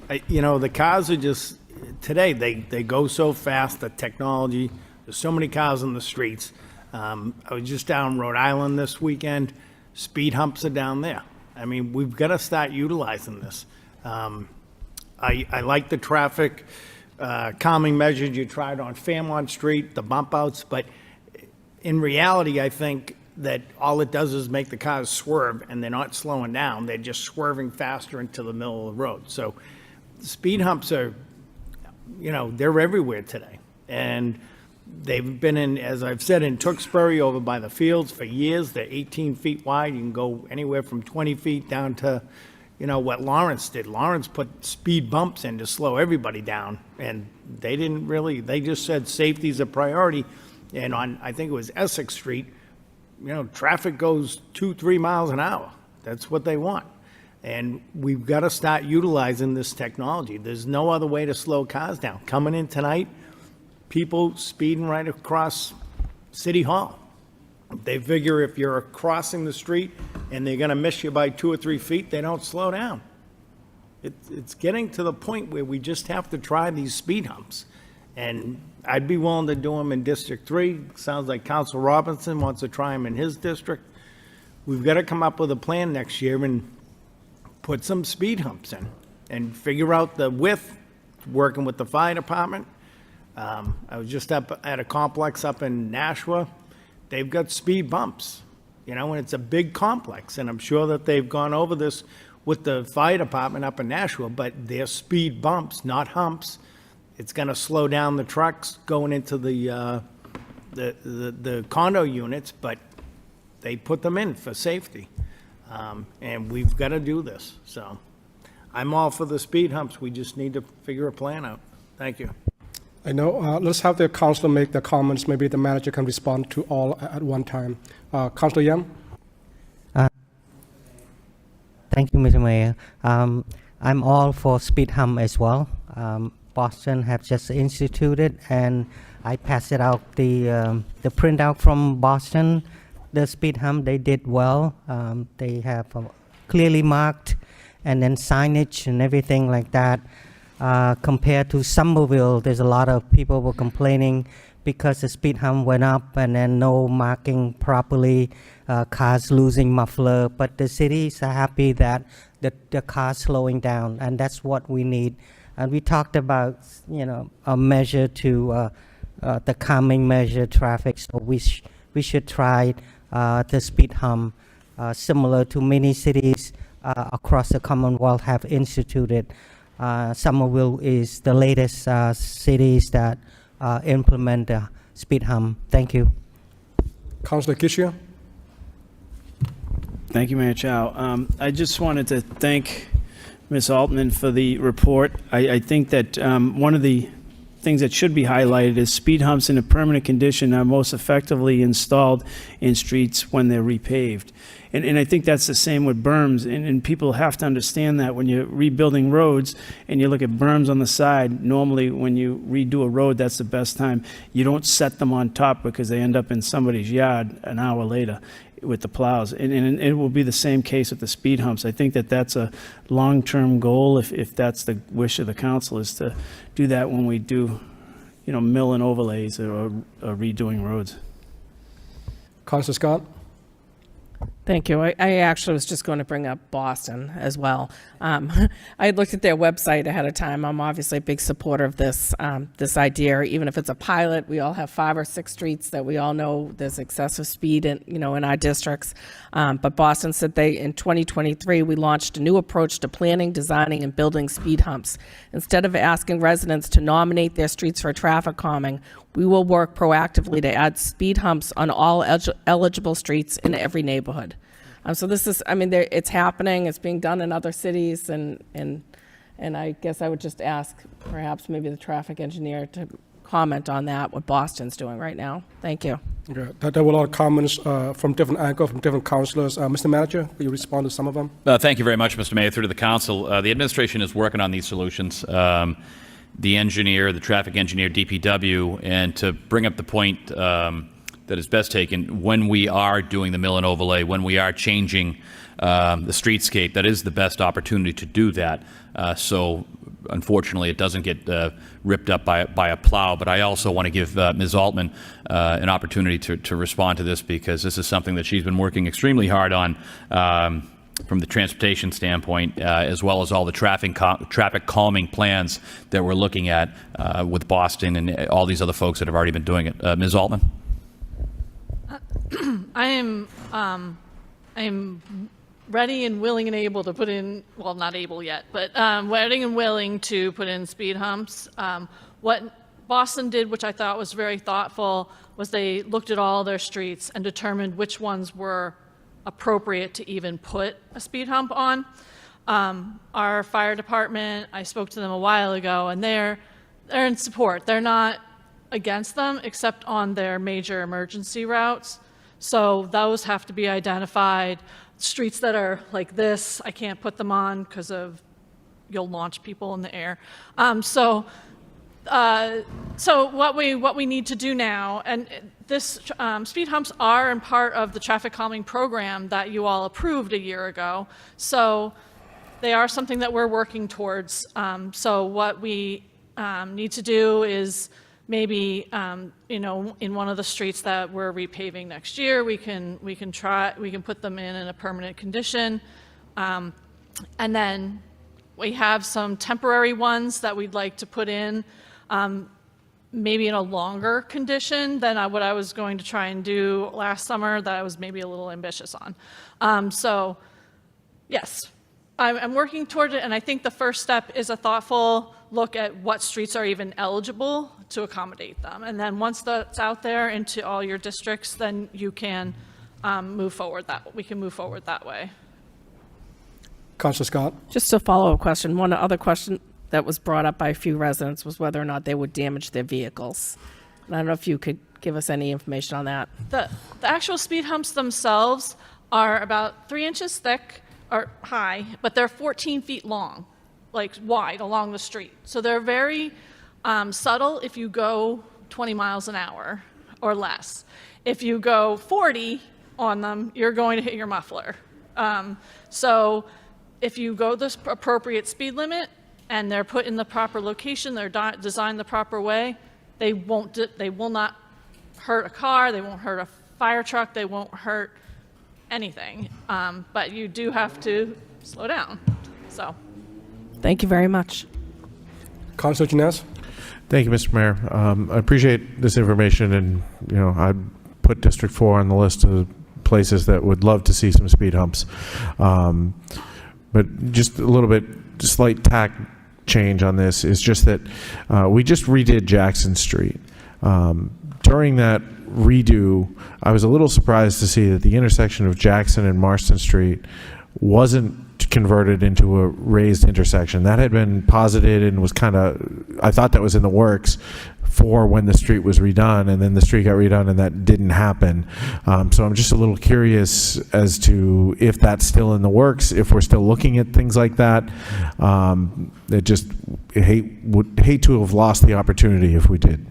The cars are just, today, they go so fast, the technology, there's so many cars on the streets. I was just down Rhode Island this weekend. Speed humps are down there. We've got to start utilizing this. I like the traffic calming measures you tried on Fairmont Street, the bump outs, but in reality, I think that all it does is make the cars swerve, and they're not slowing down. They're just swerving faster into the middle of the road. So speed humps are, they're everywhere today. And they've been in, as I've said, in Tewksbury over by the fields for years. They're 18 feet wide. You can go anywhere from 20 feet down to, what Lawrence did. Lawrence put speed bumps in to slow everybody down. And they just said safety's a priority. And on, I think it was Essex Street, traffic goes 2-3 miles an hour. That's what they want. And we've got to start utilizing this technology. There's no other way to slow cars down. Coming in tonight, people speeding right across City Hall. They figure if you're crossing the street and they're going to miss you by 2 or 3 feet, they don't slow down. It's getting to the point where we just have to try these speed humps. And I'd be willing to do them in District 3. Sounds like Council Robinson wants to try them in his district. We've got to come up with a plan next year and put some speed humps in and figure out the width, working with the fire department. I was just up at a complex up in Nashua. They've got speed bumps. you know, and it's a big complex, and I'm sure that they've gone over this with the fire department up in Nashua, but they're speed bumps, not humps. It's going to slow down the trucks going into the condo units, but they put them in for safety. And we've got to do this. So I'm all for the speed humps. We just need to figure a plan out. Thank you. I know, let's have the councilor make the comments. Maybe the manager can respond to all at one time. Councilor Yam? Thank you, Mr. Mayor. I'm all for speed hump as well. Boston have just instituted, and I passed it out, the printout from Boston, the speed hump, they did well. They have clearly marked, and then signage and everything like that. Compared to Somerville, there's a lot of people were complaining because the speed hump went up and then no marking properly, cars losing muffler. But the cities are happy that the cars slowing down, and that's what we need. And we talked about, you know, a measure to the calming measure traffic. So we should try the speed hump, similar to many cities across the Commonwealth have instituted. Somerville is the latest cities that implement the speed hump. Thank you. Councilor Kishia? Thank you, Mayor Chow. I just wanted to thank Ms. Altman for the report. I think that one of the things that should be highlighted is speed humps in a permanent condition are most effectively installed in streets when they're repaved. And I think that's the same with berms, and people have to understand that when you're rebuilding roads and you look at berms on the side, normally when you redo a road, that's the best time. You don't set them on top because they end up in somebody's yard an hour later with the plows. And it will be the same case with the speed humps. I think that that's a long-term goal, if that's the wish of the council, is to do that when we do, you know, mill and overlays or redoing roads. Councilor Scott? Thank you. I actually was just going to bring up Boston as well. I had looked at their website ahead of time. I'm obviously a big supporter of this idea. Even if it's a pilot, we all have 5 or 6 streets that we all know there's excessive speed in, you know, in our districts. But Boston said in 2023, we launched a new approach to planning, designing, and building speed humps. Instead of asking residents to nominate their streets for traffic calming, we will work proactively to add speed humps on all eligible streets in every neighborhood. So this is, I mean, it's happening. It's being done in other cities, and I guess I would just ask perhaps maybe the traffic engineer to comment on that, what Boston's doing right now. Thank you. Okay. There were a lot of comments from different angles, from different councilors. Mr. Manager, will you respond to some of them? Thank you very much, Mr. Mayor. Through to the council, the administration is working on these solutions. The engineer, the traffic engineer, DPW, and to bring up the point that is best taken, when we are doing the mill and overlay, when we are changing the streetscape, that is the best opportunity to do that. So unfortunately, it doesn't get ripped up by a plow. But I also want to give Ms. Altman an opportunity to respond to this, because this is something that she's been working extremely hard on from the transportation standpoint, as well as all the traffic calming plans that we're looking at with Boston and all these other folks that have already been doing it. Ms. Altman? I am ready and willing and able to put in, well, not able yet, but ready and willing to put in speed humps. What Boston did, which I thought was very thoughtful, was they looked at all their streets and determined which ones were appropriate to even put a speed hump on. Our fire department, I spoke to them a while ago, and they're in support. They're not against them, except on their major emergency routes. So those have to be identified. Streets that are like this, I can't put them on because of you'll launch people in the air. So what we need to do now, and this speed humps are in part of the traffic calming program that you all approved a year ago. So they are something that we're working towards. So what we need to do is maybe you know, in one of the streets that we're repaving next year, we can put them in a permanent condition, and then we have some temporary ones that we'd like to put in. maybe in a longer condition than what I was going to try and do last summer that I was maybe a little ambitious on. So yes, I'm working toward it, and I think the first step is a thoughtful look at what streets are even eligible to accommodate them. And then once that's out there into all your districts, then you can move forward we can move forward that way. Councilor Scott. Just a follow-up question. One other question that was brought up by a few residents was whether or not they would damage their vehicles. And I don't know if you could give us any information on that. The actual speed humps themselves are about 3 inches thick or high, but they're 14 feet long, like wide along the street. So they're very subtle if you go 20 miles an hour or less. If you go 40 on them, you're going to hit your muffler. So if you go the appropriate speed limit and they're put in the proper location, they're designed the proper way, they will not hurt a car, they won't hurt a fire truck, they won't hurt anything. But you do have to slow down. So, thank you very much. Councilor Janess. Thank you, Mr. Mayor. I appreciate this information, and I'd put District 4 on the list of places that would love to see some speed humps. But just a little bit, slight tack change on this is just that we just redid Jackson Street. During that redo, I was a little surprised to see that the intersection of Jackson and Marston Street wasn't converted into a raised intersection. That had been posited and was I thought that was in the works for when the street was redone, and then the street got redone and that didn't happen. So I'm just a little curious as to if that's still in the works, if we're still looking at things like that. Would hate to have lost the opportunity if we did.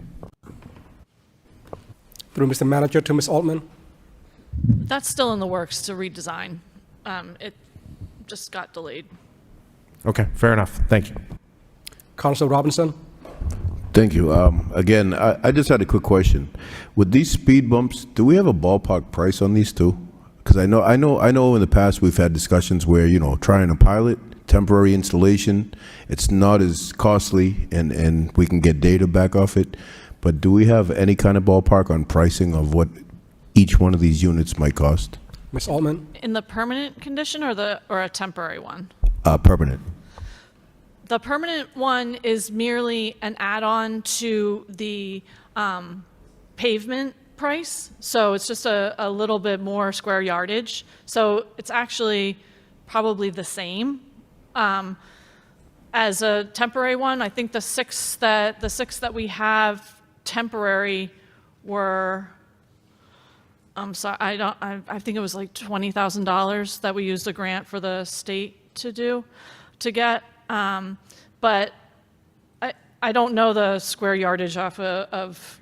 Through Mr. Manager to Ms. Altman. that's still in the works to redesign. It just got delayed. Okay, fair enough. Thank you. Councilor Robinson. Thank you. Again, I just had a quick question. With these speed bumps, do we have a ballpark price on these too? Because I know in the past we've had discussions where, trying to pilot temporary installation, it's not as costly and we can get data back off it. But do we have any kind of ballpark on pricing of what each one of these units might cost? Ms. Altman. In the permanent condition or a temporary one? Permanent. The permanent one is merely an add-on to the pavement price. So it's just a little bit more square yardage. So it's actually probably the same as a temporary one. I think the six that we have temporary were, I think it was like $20,000 that we used a grant for the state to get. But I don't know the square yardage off of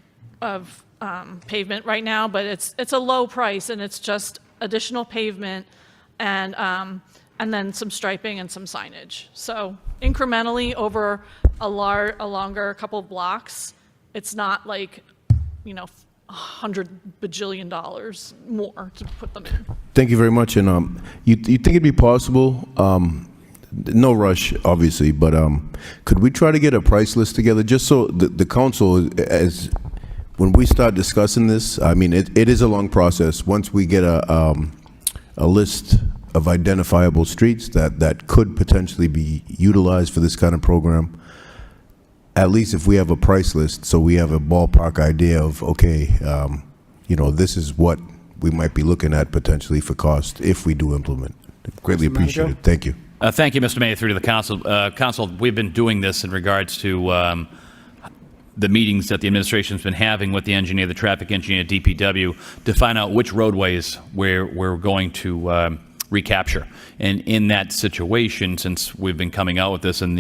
pavement right now, but it's a low price and it's just additional pavement and then some striping and some signage. So incrementally over a longer couple of blocks, it's not like, $100 bajillion more to put them in. Thank you very much. And you think it'd be possible? No rush, obviously, but could we try to get a price list together just so the council, when we start discussing this, I mean, it is a long process. Once we get a list of identifiable streets that could potentially be utilized for this kind of program, at least if we have a price list, so we have a ballpark idea of, okay, this is what we might be looking at potentially for cost if we do implement. Greatly appreciate it. Thank you. Thank you, Mr. Mayor, through to the council. Council, we've been doing this in regards to the meetings that the administration's been having with the engineer, the traffic engineer, DPW, to find out which roadways we're going to recapture. And in that situation, since we've been coming out with this, and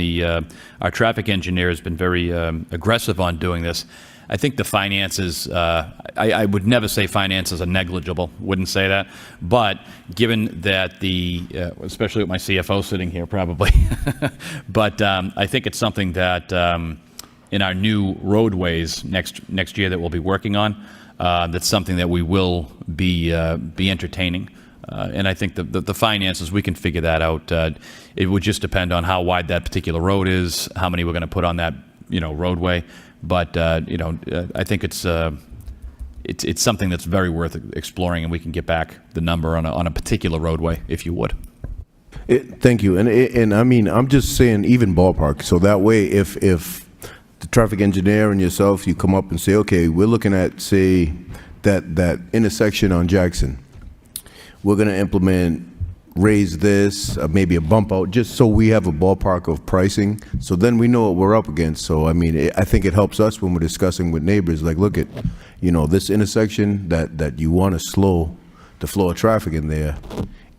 our traffic engineer has been very aggressive on doing this, I think the finances, I would never say finances are negligible, wouldn't say that, but given that especially with my CFO sitting here probably, but I think it's something that in our new roadways next year that we'll be working on, that's something that we will be entertaining. And I think the finances, we can figure that out. It would just depend on how wide that particular road is, how many we're going to put on that roadway. But I think it's something that's very worth exploring, and we can get back the number on a particular roadway, if you would. Thank you. And I mean, I'm just saying even ballpark. So that way, if the traffic engineer and yourself, you come up and say, okay, we're looking at, say, that intersection on Jackson. We're going to implement, raise this, maybe a bump out, just so we have a ballpark of pricing. So then we know what we're up against. So, I mean, I think it helps us when we're discussing with neighbors, like, look at, this intersection that you want to slow the flow of traffic in there.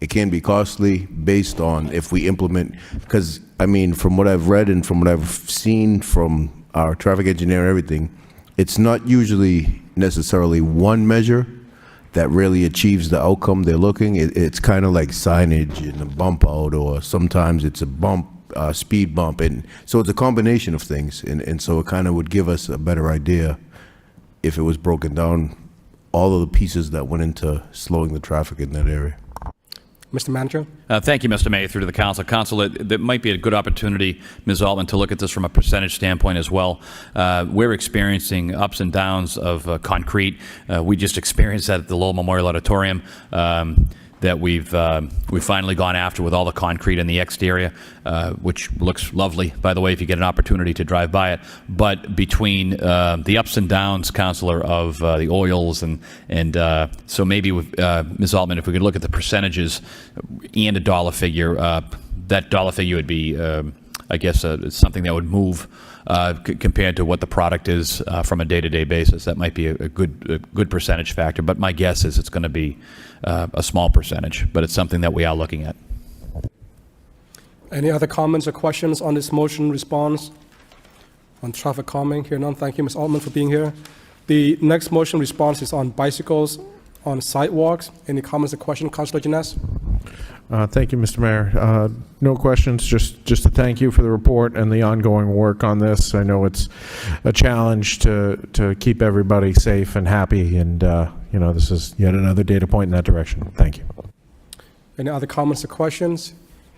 It can be costly based on if we implement, because, I mean, from what I've read and from what I've seen from our traffic engineer and everything, it's not usually necessarily one measure that really achieves the outcome they're looking. It's kind of like signage and a bump out, or sometimes it's a bump, speed bump. And so it's a combination of things. And so it kind of would give us a better idea if it was broken down, all of the pieces that went into slowing the traffic in that area. Mr. Manager. Thank you, Mr. Mayor, through to the council. Council, there might be a good opportunity, Ms. Altman, to look at this from a percentage standpoint as well. We're experiencing ups and downs of concrete. We just experienced that at the Lowell Memorial Auditorium. That we've finally gone after with all the concrete in the exterior, which looks lovely, by the way, if you get an opportunity to drive by it. But between the ups and downs, Councilor, of the oils and so maybe with, Ms. Altman, if we could look at the percentages and a dollar figure, that dollar figure would be, I guess, something that would move compared to what the product is from a day-to-day basis. That might be a good percentage factor, but my guess is it's going to be a small percentage, but it's something that we are looking at. Any other comments or questions on this motion response on traffic calming? Here none. Thank you, Ms. Altman, for being here. The next motion response is on bicycles on sidewalks. Any comments or questions, Councilor Janess? Thank you, Mr. Mayor. No questions, just to thank you for the report and the ongoing work on this. I know it's a challenge to keep everybody safe and happy, and this is yet another data point in that direction. Thank you. Any other comments or questions?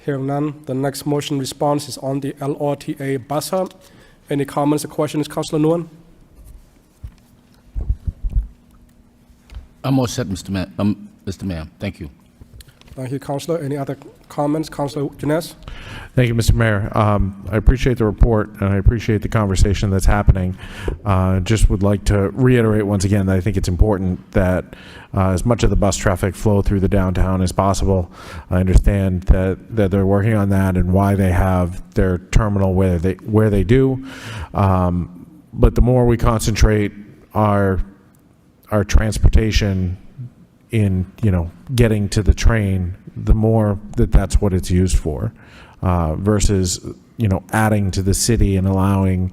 Hearing none, the next motion response is on the LRTA bus hub. Any comments or questions, Councilor Nguyen? I'm all set, Mr. Mayor. Thank you. Thank you, Councilor. Any other comments, Councilor Janess? Thank you, Mr. Mayor. I appreciate the report, and I appreciate the conversation that's happening. Just would like to reiterate once again that I think it's important that as much of the bus traffic flow through the downtown as possible. I understand that they're working on that and why they have their terminal where they do. But the more we concentrate our transportation in getting to the train, the more that's what it's used for, versus adding to the city and allowing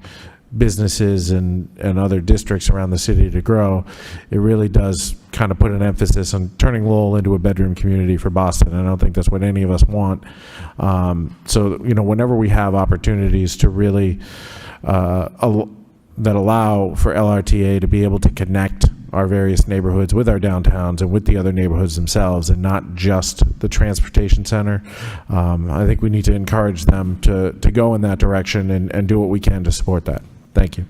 businesses and other districts around the city to grow. It really does kind of put an emphasis on turning Lowell into a bedroom community for Boston. I don't think that's what any of us want. So whenever we have opportunities to really that allow for LRTA to be able to connect our various neighborhoods with our downtowns and with the other neighborhoods themselves, and not just the transportation center. I think we need to encourage them to go in that direction and do what we can to support that. Thank you.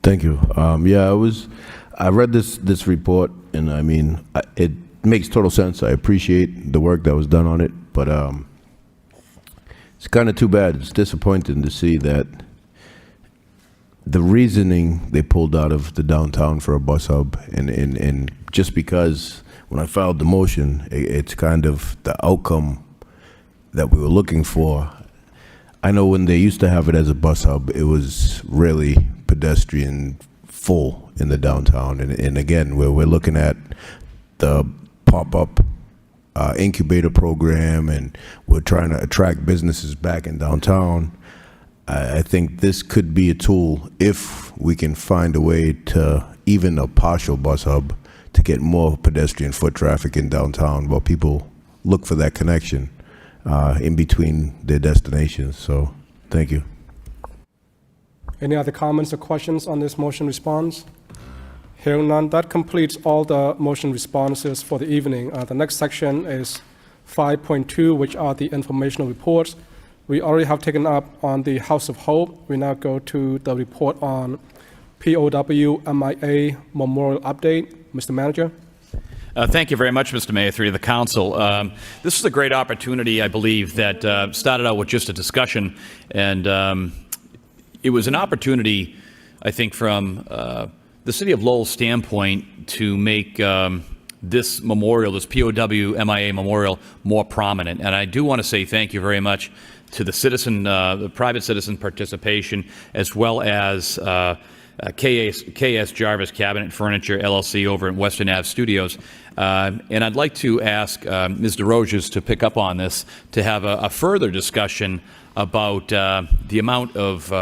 Thank you. I read this report, and I mean, it makes total sense. I appreciate the work that was done on it, but it's kind of too bad. It's disappointing to see that the reasoning they pulled out of the downtown for a bus hub, and just because when I filed the motion, it's kind of the outcome that we were looking for. I know when they used to have it as a bus hub, it was really pedestrian full in the downtown. And again, we're looking at the pop-up incubator program, and we're trying to attract businesses back in downtown. I think this could be a tool if we can find a way to, even a partial bus hub, to get more pedestrian foot traffic in downtown while people look for that connection in between their destinations. So, thank you. Any other comments or questions on this motion response? Hearing none, that completes all the motion responses for the evening. The next section is 5.2, which are the informational reports. We already have taken up on the House of Hope. We now go to the report on POW MIA Memorial Update. Mr. Manager. Thank you very much, Mr. Mayor, through the council. This is a great opportunity, I believe, that started out with just a discussion, and it was an opportunity, I think, from the City of Lowell's standpoint to make this memorial, this POW MIA memorial, more prominent. And I do want to say thank you very much to the citizen, the private citizen participation, as well as KS Jarvis Cabinet Furniture LLC over at Western Ave Studios. And I'd like to ask Ms. DeRoches to pick up on this, to have a further discussion about the amount of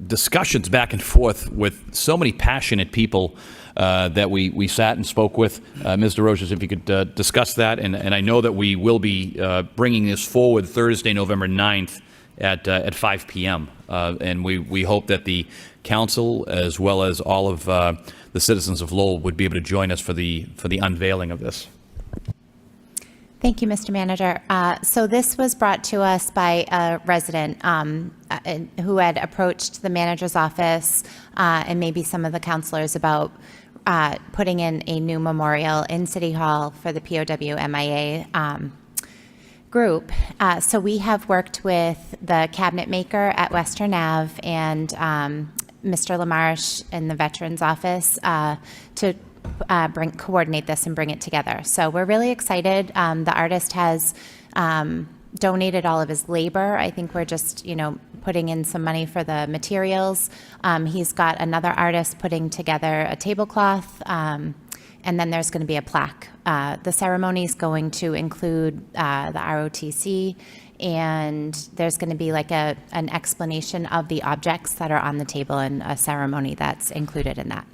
discussions back and forth with so many passionate people that we sat and spoke with. Ms. DeRoches, if you could discuss that. And I know that we will be bringing this forward Thursday, November 9th at 5 p.m. And we hope that the council, as well as all of the citizens of Lowell, would be able to join us for the unveiling of this. Thank you, Mr. Manager. So this was brought to us by a resident who had approached the manager's office and maybe some of the councilors about putting in a new memorial in City Hall for the POW MIA group. So we have worked with the cabinet maker at Western Ave and Mr. LaMarche in the Veterans Office to coordinate this and bring it together. So we're really excited. The artist has donated all of his labor. I think we're just, putting in some money for the materials. He's got another artist putting together a tablecloth, and then there's going to be a plaque. The ceremony is going to include the ROTC, and there's going to be like an explanation of the objects that are on the table and a ceremony that's included in that.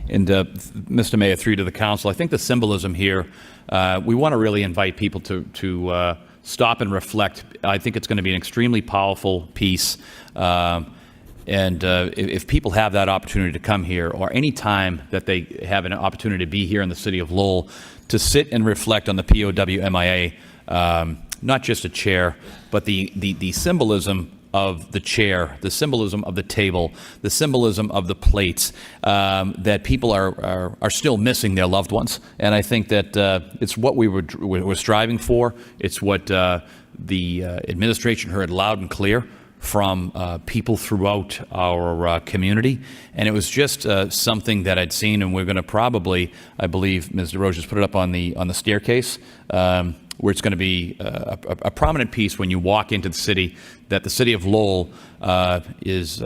And Mr. Mayor, through to the council, I think the symbolism here, we want to really invite people to stop and reflect. I think it's going to be an extremely powerful piece. And if people have that opportunity to come here, or any time that they have an opportunity to be here in the city of Lowell, to sit and reflect on the POW MIA, not just a chair, but the symbolism of the chair, the symbolism of the table, the symbolism of the plates, that people are still missing their loved ones. And I think that it's what we're striving for. It's what the administration heard loud and clear from people throughout our community. And it was just something that I'd seen, and we're going to probably, I believe, Ms. DeRoches put it up on the staircase, where it's going to be a prominent piece when you walk into the city, that the city of Lowell is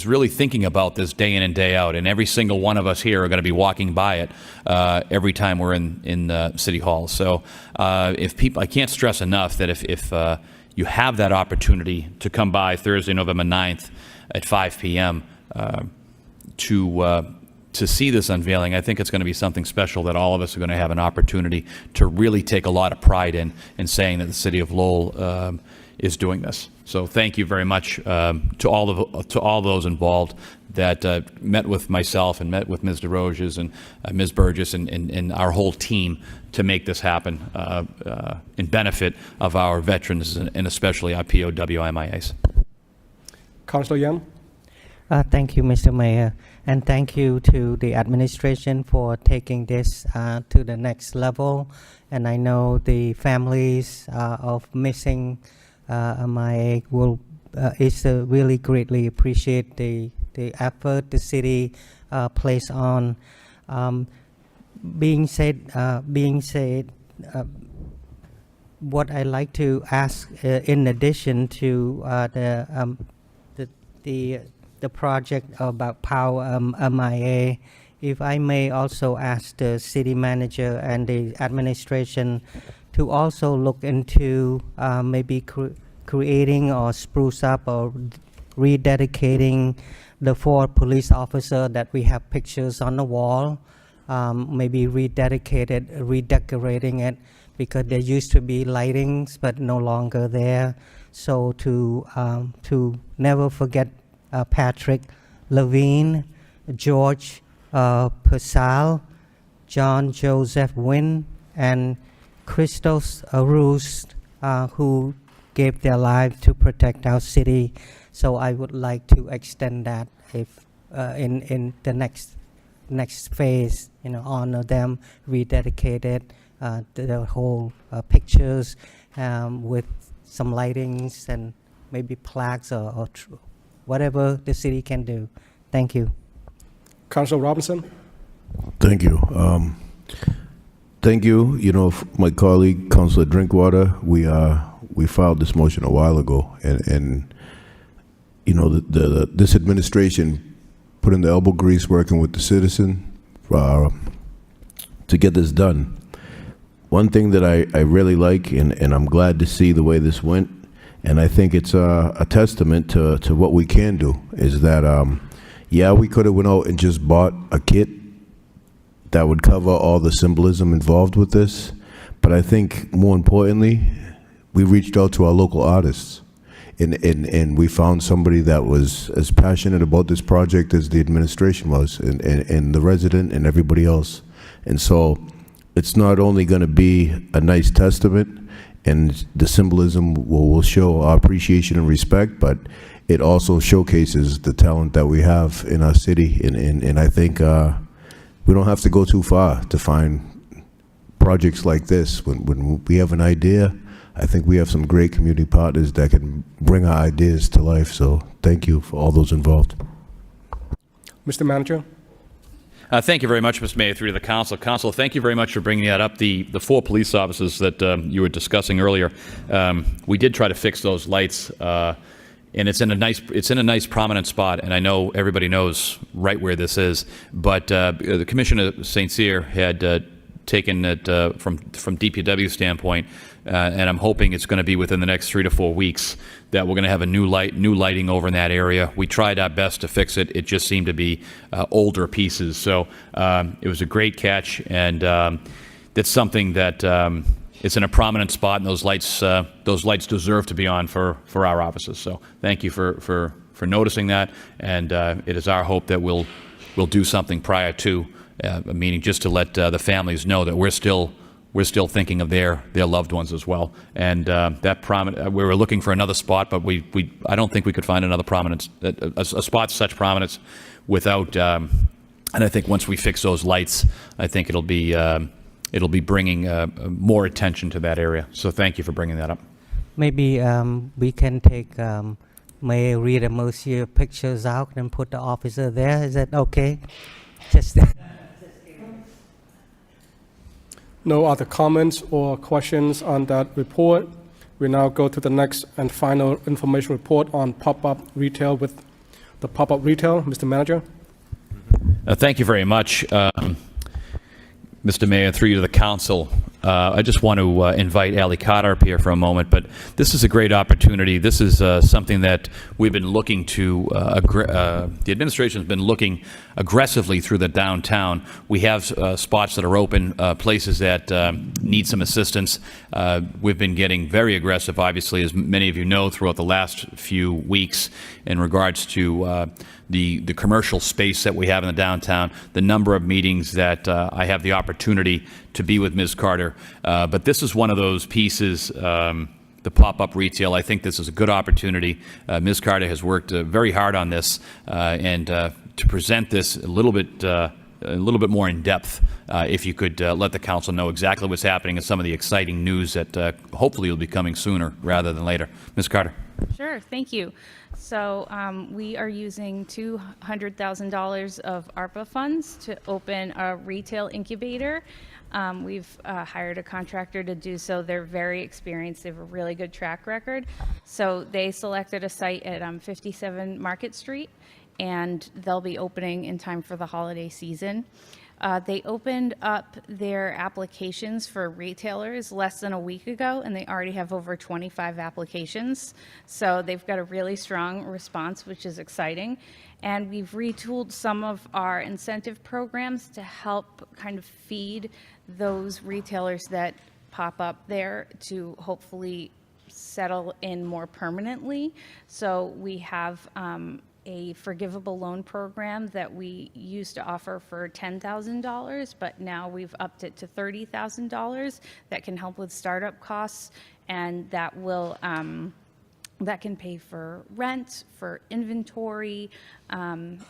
really thinking about this day in and day out, and every single one of us here are going to be walking by it every time we're in City Hall. So if people, I can't stress enough that if you have that opportunity to come by Thursday, November 9th at 5 p.m. To see this unveiling, I think it's going to be something special that all of us are going to have an opportunity to really take a lot of pride in saying that the city of Lowell is doing this. So thank you very much to all those involved that met with myself and met with Ms. DeRoches and Ms. Burgess and our whole team to make this happen in benefit of our veterans and especially our POW MIAs. Councilor Young. Thank you, Mr. Mayor, and thank you to the administration for taking this to the next level. And I know the families of missing MIA will really greatly appreciate the effort the city placed on. Being said, what I like to ask, in addition to the project about Power MIA, if I may also ask the city manager and the administration to also look into maybe creating or spruce up or rededicating the 4 police officers that we have pictures on the wall, maybe redecorating it, because there used to be lightings but no longer there. So to never forget Patrick Levine, George Purcell, John Joseph Wynn, and Christos Rus, who gave their life to protect our city. So I would like to extend that if in the next phase, honor them, rededicate it, the whole pictures with some lightings and maybe plaques or whatever the city can do. Thank you. Councilor Robinson? Thank you. Thank you. My colleague, Councilor Drinkwater, we filed this motion a while ago, and this administration put in the elbow grease working with the citizen to get this done. One thing that I really like, and I'm glad to see the way this went, and I think it's a testament to what we can do, is that, we could have went out and just bought a kit that would cover all the symbolism involved with this, but I think more importantly, we reached out to our local artists, and we found somebody that was as passionate about this project as the administration was, and the resident and everybody else. And so it's not only going to be a nice testament, and the symbolism will show our appreciation and respect, but it also showcases the talent that we have in our city. And I think we don't have to go too far to find projects like this. When we have an idea, I think we have some great community partners that can bring our ideas to life. So thank you for all those involved. Mr. Manager? Thank you very much, Mr. Mayor, through to the council. Council, thank you very much for bringing that up. The 4 police officers that you were discussing earlier, we did try to fix those lights, and it's in a nice prominent spot. And I know everybody knows right where this is, but the Commissioner St. Cyr had taken it from DPW standpoint, and I'm hoping it's going to be within the next 3 to 4 weeks that we're going to have a new lighting over in that area. We tried our best to fix it. It just seemed to be older pieces. So it was a great catch, and that's something that it's in a prominent spot, and those lights deserve to be on for our offices. So thank you for noticing that, and it is our hope that we'll do something prior to a meeting, just to let the families know that we're still thinking of their loved ones as well. And we were looking for another spot, but I don't think we could find another prominence, a spot such prominence without. And I think once we fix those lights, I think it'll be bringing more attention to that area. So thank you for bringing that up. Maybe we can take Mayor Rita Mercier pictures out and put the officer there. Is that okay? Just. No other comments or questions on that report. We now go to the next and final information report on pop-up retail with the pop-up retail. Mr. Manager? Thank you very much, Mr. Mayor, through you to the council. I just want to invite Ali Carter up here for a moment, but this is a great opportunity. This is something that we've been looking to, the administration has been looking aggressively through the downtown. We have spots that are open, places that need some assistance. We've been getting very aggressive, obviously, as many of you know, throughout the last few weeks in regards to the commercial space that we have in the downtown, the number of meetings that I have the opportunity to be with Ms. Carter. But this is one of those pieces, the pop-up retail. I think this is a good opportunity. Ms. Carter has worked very hard on this, and to present this a little bit more in depth, if you could let the council know exactly what's happening and some of the exciting news that hopefully will be coming sooner rather than later. Ms. Carter. Sure, thank you. So we are using $200,000 of ARPA funds to open a retail incubator. We've hired a contractor to do so. They're very experienced. They have a really good track record. So they selected a site at 57 Market Street, and they'll be opening in time for the holiday season. They opened up their applications for retailers less than a week ago, and they already have over 25 applications. So they've got a really strong response, which is exciting. And we've retooled some of our incentive programs to help kind of feed those retailers that pop up there to hopefully settle in more permanently. So we have a forgivable loan program that we used to offer for $10,000, but now we've upped it to $30,000 that can help with startup costs, and that will that can pay for rent, for inventory,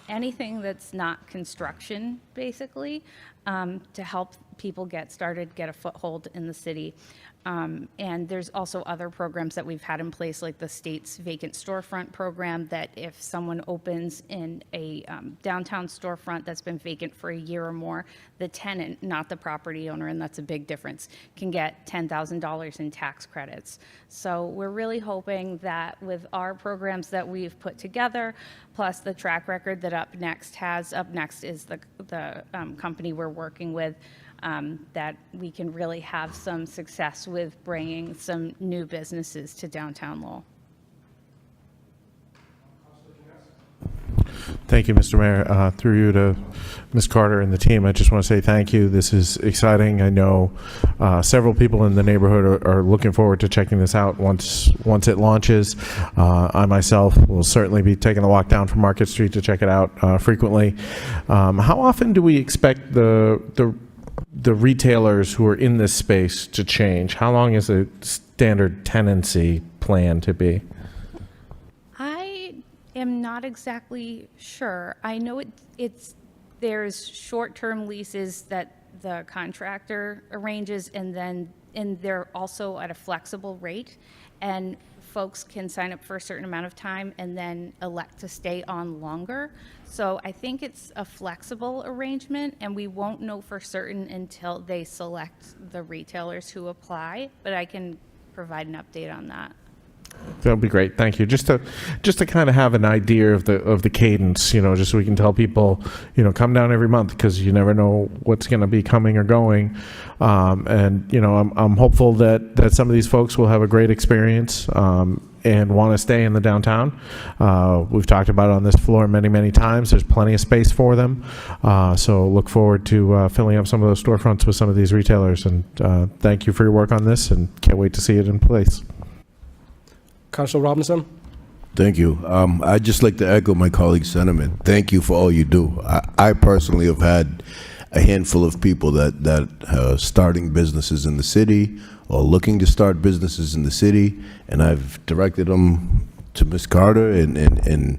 anything that's not construction, basically, to help people get started, get a foothold in the city. And there's also other programs that we've had in place, like the state's vacant storefront program, that if someone opens in a downtown storefront that's been vacant for a year or more, the tenant, not the property owner, and that's a big difference, can get $10,000 in tax credits. So we're really hoping that with our programs that we've put together, plus the track record that Up Next has, Up Next is the company we're working with, that we can really have some success with bringing some new businesses to downtown Lowell. Thank you, Mr. Mayor. Through you to Ms. Carter and the team, I just want to say thank you. This is exciting. I know several people in the neighborhood are looking forward to checking this out once it launches. I myself will certainly be taking a walk down from Market Street to check it out frequently. How often do we expect the retailers who are in this space to change? How long is a standard tenancy plan to be? I am not exactly sure. I know there's short-term leases that the contractor arranges, and they're also at a flexible rate, and folks can sign up for a certain amount of time and then elect to stay on longer. So I think it's a flexible arrangement, and we won't know for certain until they select the retailers who apply, but I can provide an update on that. That would be great. Thank you. Just to kind of have an idea of the cadence, just so we can tell people, come down every month, because you never know what's going to be coming or going. And I'm hopeful that some of these folks will have a great experience and want to stay in the downtown. We've talked about it on this floor many, many times. There's plenty of space for them. So look forward to filling up some of those storefronts with some of these retailers. And thank you for your work on this, and can't wait to see it in place. Councilor Robinson? Thank you. I'd just like to echo my colleague's sentiment. Thank you for all you do. I personally have had a handful of people that are starting businesses in the city or looking to start businesses in the city, and I've directed them to Ms. Carter, and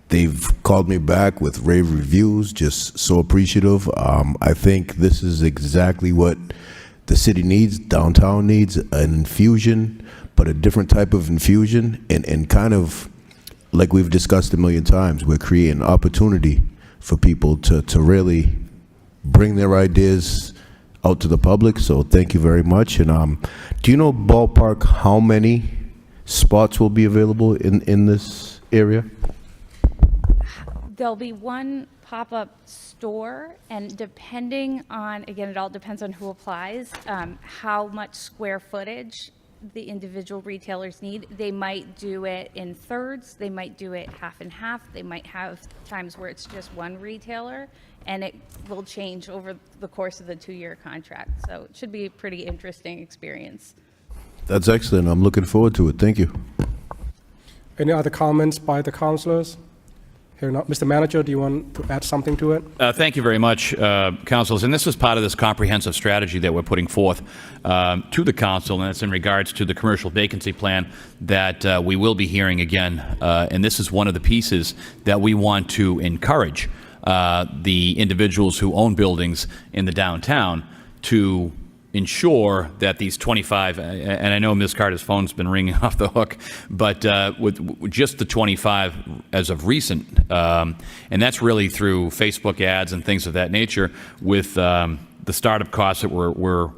they've called me back with rave reviews, just so appreciative. I think this is exactly what the city needs, downtown needs, an infusion, but a different type of infusion, and kind of like we've discussed a million times, we're creating opportunity for people to really bring their ideas out to the public. So thank you very much. And do you know ballpark how many spots will be available in this area? There'll be one pop-up store, and depending on, again, it all depends on who applies, how much square footage the individual retailers need. They might do it in thirds, they might do it half and half, they might have times where it's just one retailer, and it will change over the course of the 2-year contract. So it should be a pretty interesting experience. That's excellent. I'm looking forward to it. Thank you. Any other comments by the councilors? Here not. Mr. Manager, do you want to add something to it? Thank you very much, councilors. And this is part of this comprehensive strategy that we're putting forth to the council, and it's in regards to the commercial vacancy plan that we will be hearing again. And this is one of the pieces that we want to encourage the individuals who own buildings in the downtown to ensure that these 25, and I know Ms. Carter's phone's been ringing off the hook, but with just the 25 as of recent, and that's really through Facebook ads and things of that nature, with the startup costs that we're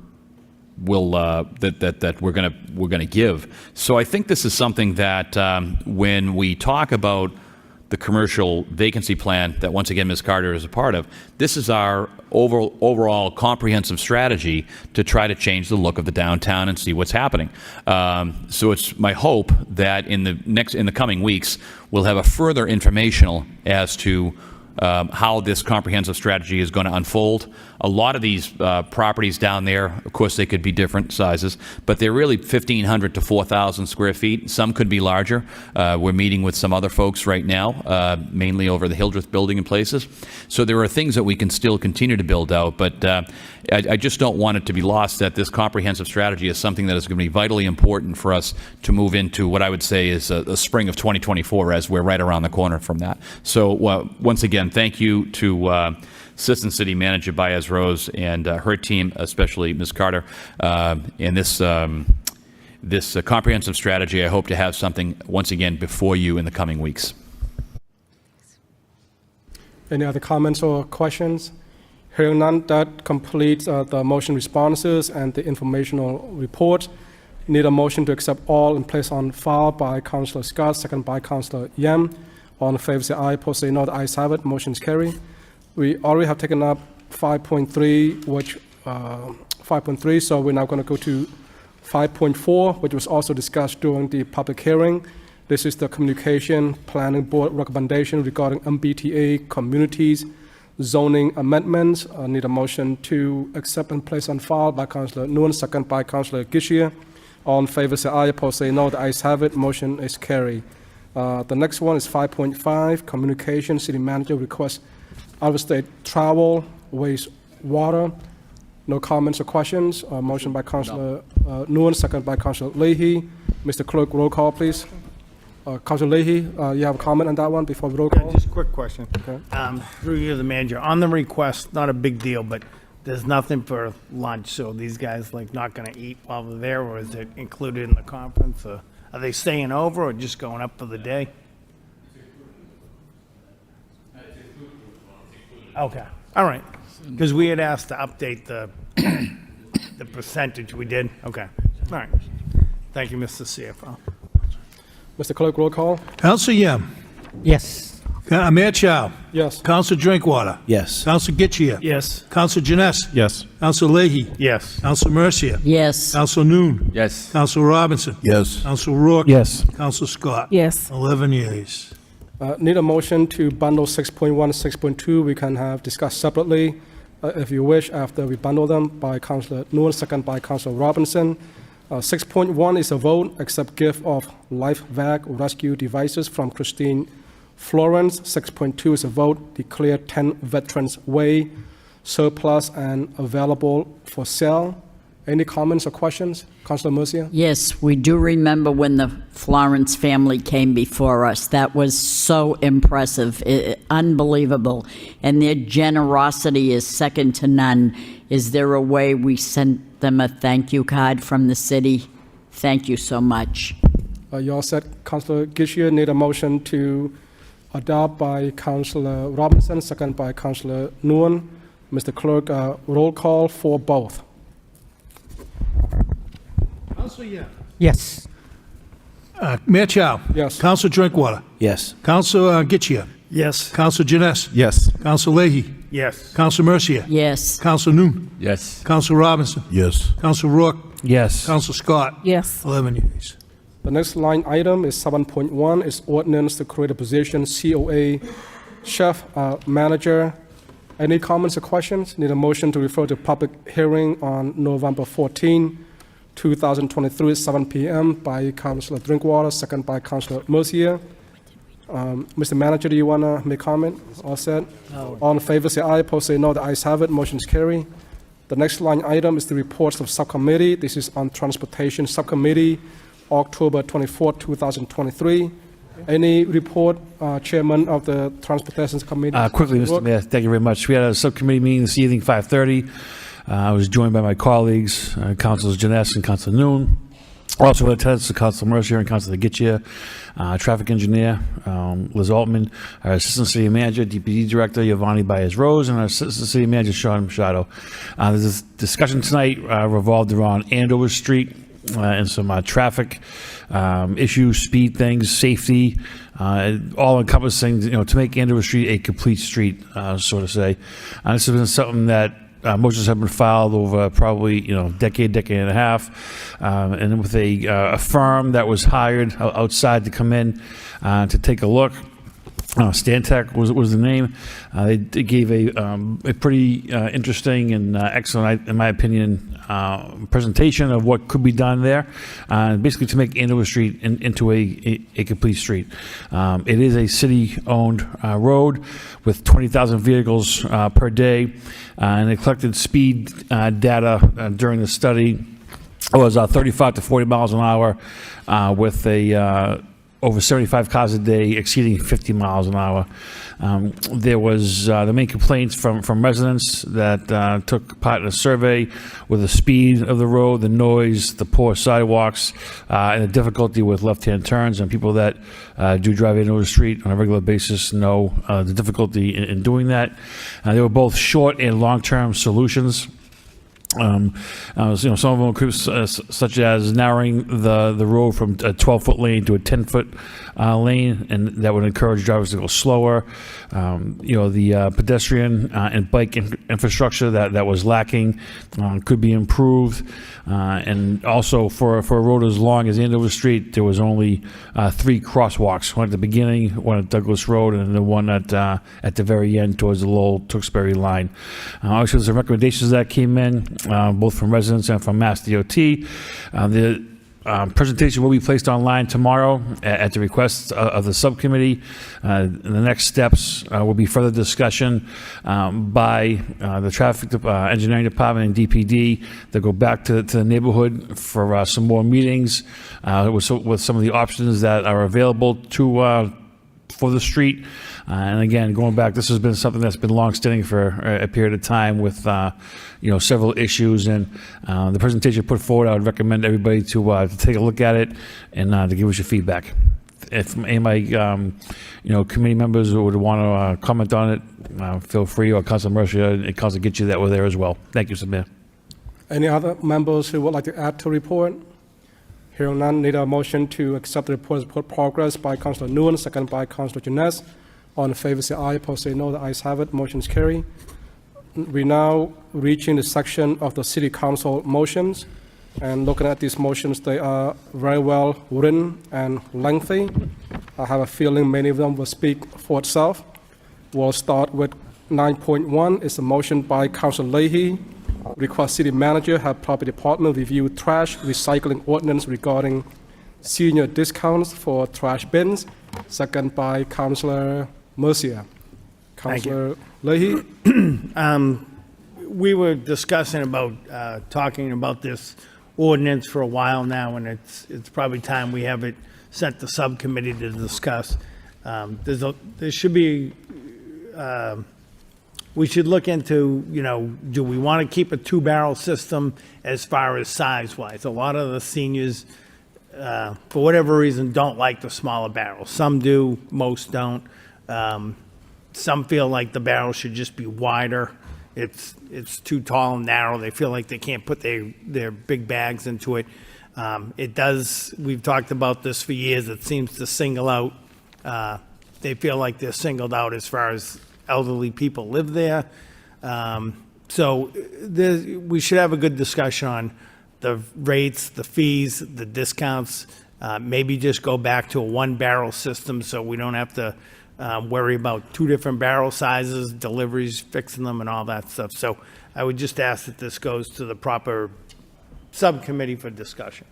gonna give. So I think this is something that when we talk about the commercial vacancy plan that, once again, Ms. Carter is a part of, this is our overall comprehensive strategy to try to change the look of the downtown and see what's happening. So it's my hope that in the coming weeks, we'll have a further informational as to how this comprehensive strategy is going to unfold. A lot of these properties down there, of course, they could be different sizes, but they're really 1,500 to 4,000 square feet. Some could be larger. We're meeting with some other folks right now, mainly over the Hildreth building and places. So there are things that we can still continue to build out, but I just don't want it to be lost that this comprehensive strategy is something that is going to be vitally important for us to move into what I would say is a spring of 2024, as we're right around the corner from that. So once again, thank you to Assistant City Manager Baez Rose and her team, especially Ms. Carter, in this comprehensive strategy. I hope to have something once again before you in the coming weeks. Any other comments or questions? Hearing none, that completes the motion responses and the informational report. Need a motion to accept all and place on file by Councillor Scott, second by Councillor Yam. All in favor say aye, opposed say no. The ayes have it. Motion is carried. We already have taken up 5.3, which 5.3. So we're now going to go to 5.4, which was also discussed during the public hearing. This is the Communication Planning Board recommendation regarding MBTA communities zoning amendments. I need a motion to accept and place on file by Councillor Nguyen, second by Councillor Gishia. All in favor say aye, opposed say no. The ayes have it. Motion is carried. The next one is 5.5, Communication City Manager requests out-of-state travel, waste water. No comments or questions. Motion by Councillor Nguyen, second by Councillor Leahy. Mr. Clerk, roll call, please. Councillor Leahy, you have a comment on that one before we roll call? Just a quick question. Okay. Through you, the manager, on the request, not a big deal, but there's nothing for lunch, so these guys like not going to eat while they're there, or is it included in the conference? Or are they staying over or just going up for the day? Okay, all right. Because we had asked to update the percentage. We did? Okay, all right. Thank you, Mr. CFO. Mr. Clerk, roll call. Council Yam. Yes. Mayor Chow. Yes. Council Drinkwater. Yes. Council Getchia. Yes. Council Janess. Yes. Council Leahy. Yes. Council Mercia. Yes. Council Noon. Yes. Council Robinson. Yes. Council Rourke. Yes. Council Scott. Yes. 11 yeas. Need a motion to bundle 6.1 and 6.2. We can have discussed separately, if you wish, after we bundle them by Councillor Nguyen, second by Councillor Robinson. 6.1 is a vote, accept gift of life vac rescue devices from Christine Florence. 6.2 is a vote, declare 10 Veterans Way surplus and available for sale. Any comments or questions? Councillor Mercia? Yes, we do remember when the Florence family came before us. That was so impressive, unbelievable. And their generosity is second to none. Is there a way we sent them a thank you card from the city? Thank you so much. You all set. Councillor Gishia need a motion to adopt by Councillor Robinson, second by Councillor Nguyen. Mr. Clerk, roll call for both. Council Yam. Yes. Mayor Chow. Yes. Council Drinkwater. Yes. Council Getchia. Yes. Council Janess. Yes. Council Leahy. Yes. Council Mercia. Yes. Council Noon. Yes. Council Robinson. Yes. Council Rourke. Yes. Council Scott. Yes. 11 yeas. The next line item is 7.1, is ordinance to create a position COA chef manager. Any comments or questions? Need a motion to refer to public hearing on November 14, 2023 at 7 p.m. by Councillor Drinkwater, second by Councillor Mercier. Mr. Manager, do you want to make comment? All set? No. All in favor say aye, opposed say no. The ayes have it. Motion is carried. The next line item is the reports of subcommittee. This is on Transportation Subcommittee, October 24, 2023. Any report, Chairman of the Transportation Committee? Quickly, Mr. Mayor, thank you very much. We had a subcommittee meeting this evening, 5:30. I was joined by my colleagues, Councilors Janess and Councilor Noon. Also in attendance, Councilor Mercier and Councilor Getchia, Traffic Engineer Liz Altman, our Assistant City Manager, DPD Director Giovanni Baez Rose, and our Assistant City Manager Sean Machado. This discussion tonight revolved around Andover Street and some traffic issues, speed things, safety, all encompassing, to make Andover Street a complete street, so to say. This has been something that motions have been filed over probably, decade and a half, and with a firm that was hired outside to come in to take a look. Stantec was the name. They gave a pretty interesting and excellent, in my opinion, presentation of what could be done there, basically to make Andover Street into a complete street. It is a city-owned road with 20,000 vehicles per day, and they collected speed data during the study. It was 35 to 40 miles an hour with a over 75 cars a day exceeding 50 miles an hour. There was the main complaints from residents that took part in a survey with the speed of the road, the noise, the poor sidewalks, and the difficulty with left-hand turns. And people that do drive into the street on a regular basis know the difficulty in doing that. They were both short and long-term solutions. Some of them could, such as narrowing the road from a 12-foot lane to a 10-foot lane, and that would encourage drivers to go slower. The pedestrian and bike infrastructure that was lacking could be improved. And also for a road as long as Andover Street, there was only 3 crosswalks, one at the beginning, one at Douglas Road, and the one at the very end towards the Lowell Tewksbury line. Obviously, some recommendations that came in, both from residents and from Mass DOT. The presentation will be placed online tomorrow at the request of the subcommittee. And the next steps will be further discussion by the Traffic Engineering Department and DPD. They'll go back to the neighborhood for some more meetings with some of the options that are available for the street. And again, going back, this has been something that's been long-standing for a period of time with, several issues. And the presentation put forward, I would recommend everybody to take a look at it and to give us your feedback. If any of my, committee members would want to comment on it, feel free, or Councilor Mercia and Councilor Gitche that were there as well. Thank you, Mr. Mayor. Any other members who would like to add to the report? Hearing none, need a motion to accept the report progress by Councilor Nguyen, second by Councilor Janness. All in favor say aye, opposed say no. The ayes have it. Motion is carried. We now reaching the section of the City Council motions. And looking at these motions, they are very well written and lengthy. I have a feeling many of them will speak for itself. We'll start with 9.1. It's a motion by Councilor Leahy. Request City Manager have Property Department review trash recycling ordinance regarding senior discounts for trash bins. Second by Councilor Mercia. Councilor Leahy. We were discussing about talking about this ordinance for a while now, and it's probably time we have it sent to subcommittee to discuss. There should be. We should look into, do we want to keep a 2-barrel system as far as size-wise? A lot of the seniors, for whatever reason, don't like the smaller barrels. Some do, most don't. Some feel like the barrel should just be wider. It's too tall and narrow. They feel like they can't put their big bags into it. It does, we've talked about this for years, it seems to single out, they feel like they're singled out as far as elderly people live there. So we should have a good discussion on the rates, the fees, the discounts, maybe just go back to a 1-barrel system so we don't have to worry about 2 different barrel sizes, deliveries, fixing them, and all that stuff. So I would just ask that this goes to the proper subcommittee for discussion.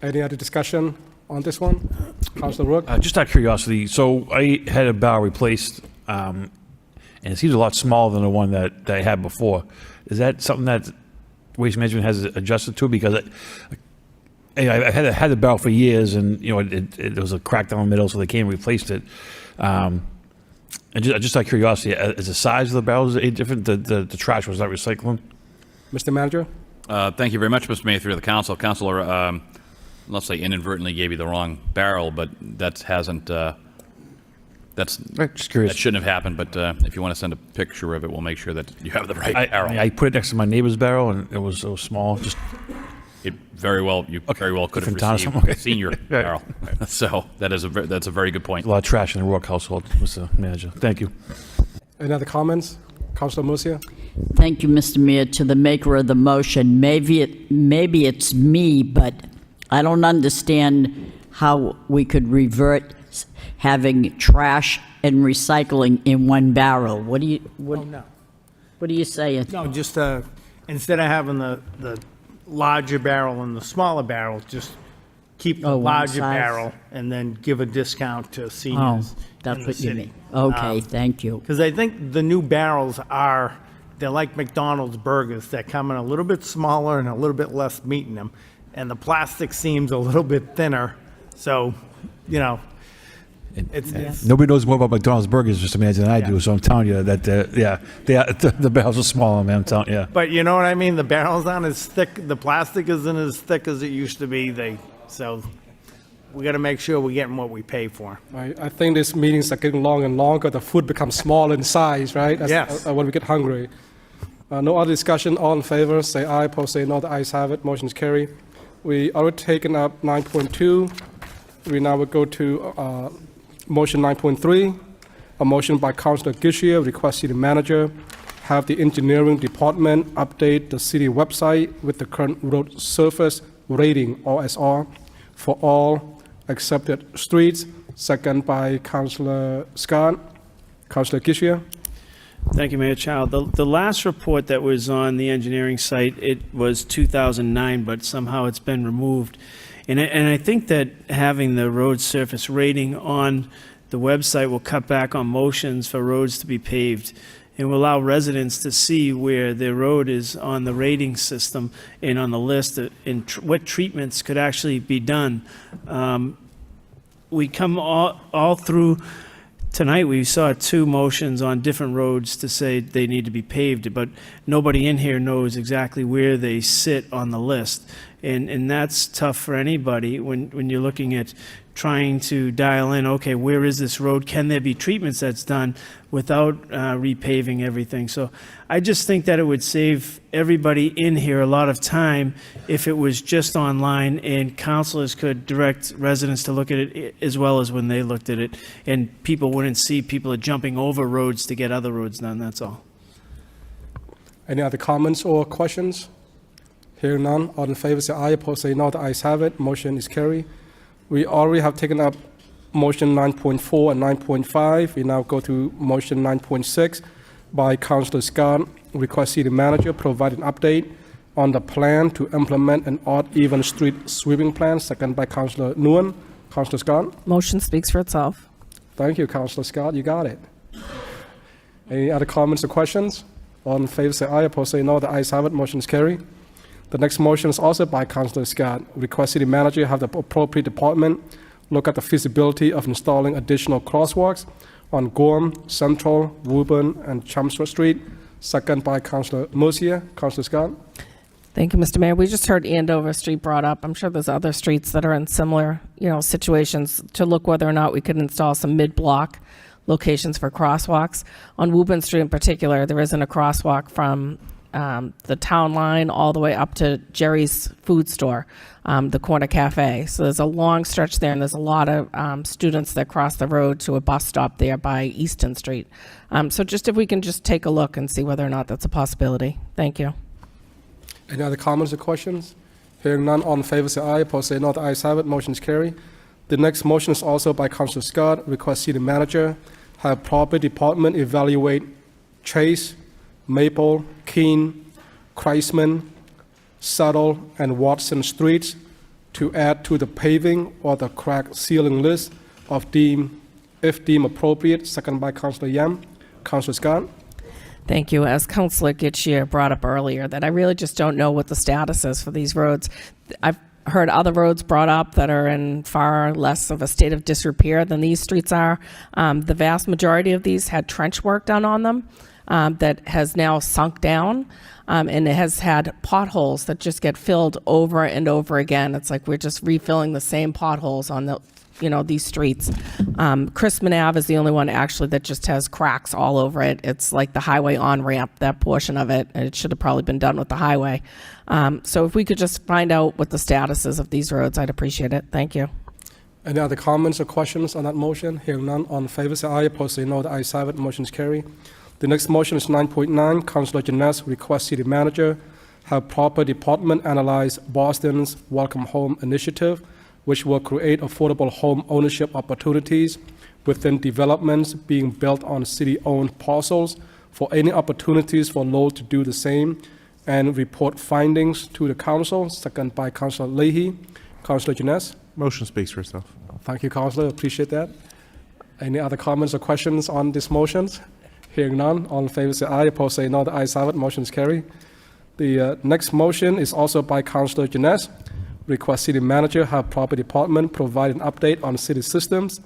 Any other discussion on this one? Councilor Rook? Just out of curiosity, so I had a barrel replaced, and it seems a lot smaller than the one that I had before. Is that something that Waste Management has adjusted to? Because I had the barrel for years, and it was a crack down the middle, so they came and replaced it. And just out of curiosity, is the size of the barrels different? The trash was not recycling? Mr. Manager? Thank you very much, Mr. Mayor, through the council. Councilor, let's say inadvertently gave you the wrong barrel, but that hasn't, that's, just curious. That shouldn't have happened, but if you want to send a picture of it, we'll make sure that you have the right barrel. I put it next to my neighbor's barrel, and it was so small. Just you very well could have Different town or received something? a senior barrel. So that's a very good point. A lot of trash in the Rourke household, Mr. Manager. Thank you. Any other comments? Councilor Mercia? Thank you, Mr. Mayor. To the maker of the motion, maybe it's me, but I don't understand how we could revert having trash and recycling in one barrel. What do you, No. what are you saying? No, just instead of having the larger barrel and the smaller barrel, just keep the Oh, one larger size. barrel and then give a discount to seniors Oh, that's in the what you city. mean. Okay, thank you. Because I think the new barrels they're like McDonald's burgers. They're coming a little bit smaller and a little bit less meat in them. And the plastic seems a little bit thinner. So, you know, it's Nobody knows more about McDonald's burgers, just imagine than I do. So I'm telling you that, the barrels are smaller, man. I'm telling you. But you know what I mean? The barrels aren't as thick, the plastic isn't as thick as it used to be. So we got to make sure we're getting what we pay for. I think these meetings are getting longer and longer. The food becomes smaller in size, right? Yes. When we get hungry. No other discussion. All in favor, say aye. Opposed, say no. The ayes have it. Motion is carried. We already taken up 9.2. We now will go to motion 9.3. A motion by Councilor Gishia, request city manager have the engineering department update the city website with the current road surface rating, OSR, for all accepted streets. Second by Councilor Scott. Councilor Gishia. Thank you, Mayor Chow. The last report that was on the engineering site, it was 2009, but somehow it's been removed. And I think that having the road surface rating on the website will cut back on motions for roads to be paved and will allow residents to see where their road is on the rating system and on the list and what treatments could actually be done. We come all through. Tonight, we saw 2 motions on different roads to say they need to be paved, but nobody in here knows exactly where they sit on the list. And that's tough for anybody when you're looking at trying to dial in, okay, where is this road? Can there be treatments that's done without repaving everything? So I just think that it would save everybody in here a lot of time if it was just online and councilors could direct residents to look at it as well as when they looked at it. And people wouldn't see people are jumping over roads to get other roads done, that's all. Any other comments or questions? Hearing none, all in favor say aye. Opposed, say no. The ayes have it. Motion is carried. We already have taken up motion 9.4 and 9.5. We now go to motion 9.6 by Councilor Scott. Request city manager provide an update on the plan to implement an odd-even street sweeping plan. Second by Councilor Nguyen. Councilor Scott. Motion speaks for itself. Thank you, Councilor Scott. You got it. Any other comments or questions? All in favor say aye. Opposed, say no. The ayes have it. Motion is carried. The next motion is also by Councilor Scott. Request city manager have the appropriate department look at the feasibility of installing additional crosswalks on Gorham, Central, Woburn, and Chelmsford Street. Second by Councilor Murcia. Councilor Scott. Thank you, Mr. Mayor. We just heard Andover Street brought up. I'm sure there's other streets that are in similar, situations to look whether or not we could install some mid-block locations for crosswalks. On Woburn Street in particular, there isn't a crosswalk from the town line all the way up to Jerry's food store, the corner cafe. So there's a long stretch there, and there's a lot of students that cross the road to a bus stop there by Easton Street. So just if we can just take a look and see whether or not that's a possibility. Thank you. Any other comments or questions? Hearing none, all in favor say aye. Opposed, say no. The ayes have it. Motion is carried. The next motion is also by Councilor Scott. Request city manager have property department evaluate Chase, Maple, Keene, Kreisman, Settle, and Watson Streets to add to the paving or the crack sealing list of if deemed appropriate. Second by Councilor Yam. Councilor Scott. Thank you. As Councilor Gitchia brought up earlier, that I really just don't know what the status is for these roads. I've heard other roads brought up that are in far less of a state of disrepair than these streets are. The vast majority of these had trench work done on them. That has now sunk down, and it has had potholes that just get filled over and over again. It's like we're just refilling the same potholes on these streets. Chrisman Ave is the only one actually that just has cracks all over it. It's like the highway on-ramp, that portion of it, and it should have probably been done with the highway. So if we could just find out what the status is of these roads, I'd appreciate it. Thank you. Any other comments or questions on that motion? Hearing none, all in favor say aye. Opposed, say no. The ayes have it. Motion is carried. The next motion is 9.9. Councilor Janess request city manager have proper department analyze Boston's Welcome Home initiative which will create affordable home ownership opportunities within developments being built on city-owned parcels, for any opportunities for Lowell to do the same, and report findings to the council. Second by Councilor Leahy. Councilor Janess. Motion speaks for itself. Thank you, Councilor. Appreciate that. Any other comments or questions on these motions? Hearing none, all in favor say aye, opposed say no. The ayes have it, motion is carried. The next motion is also by Councilor Janess. Request City Manager have Property Department provide an update on city systems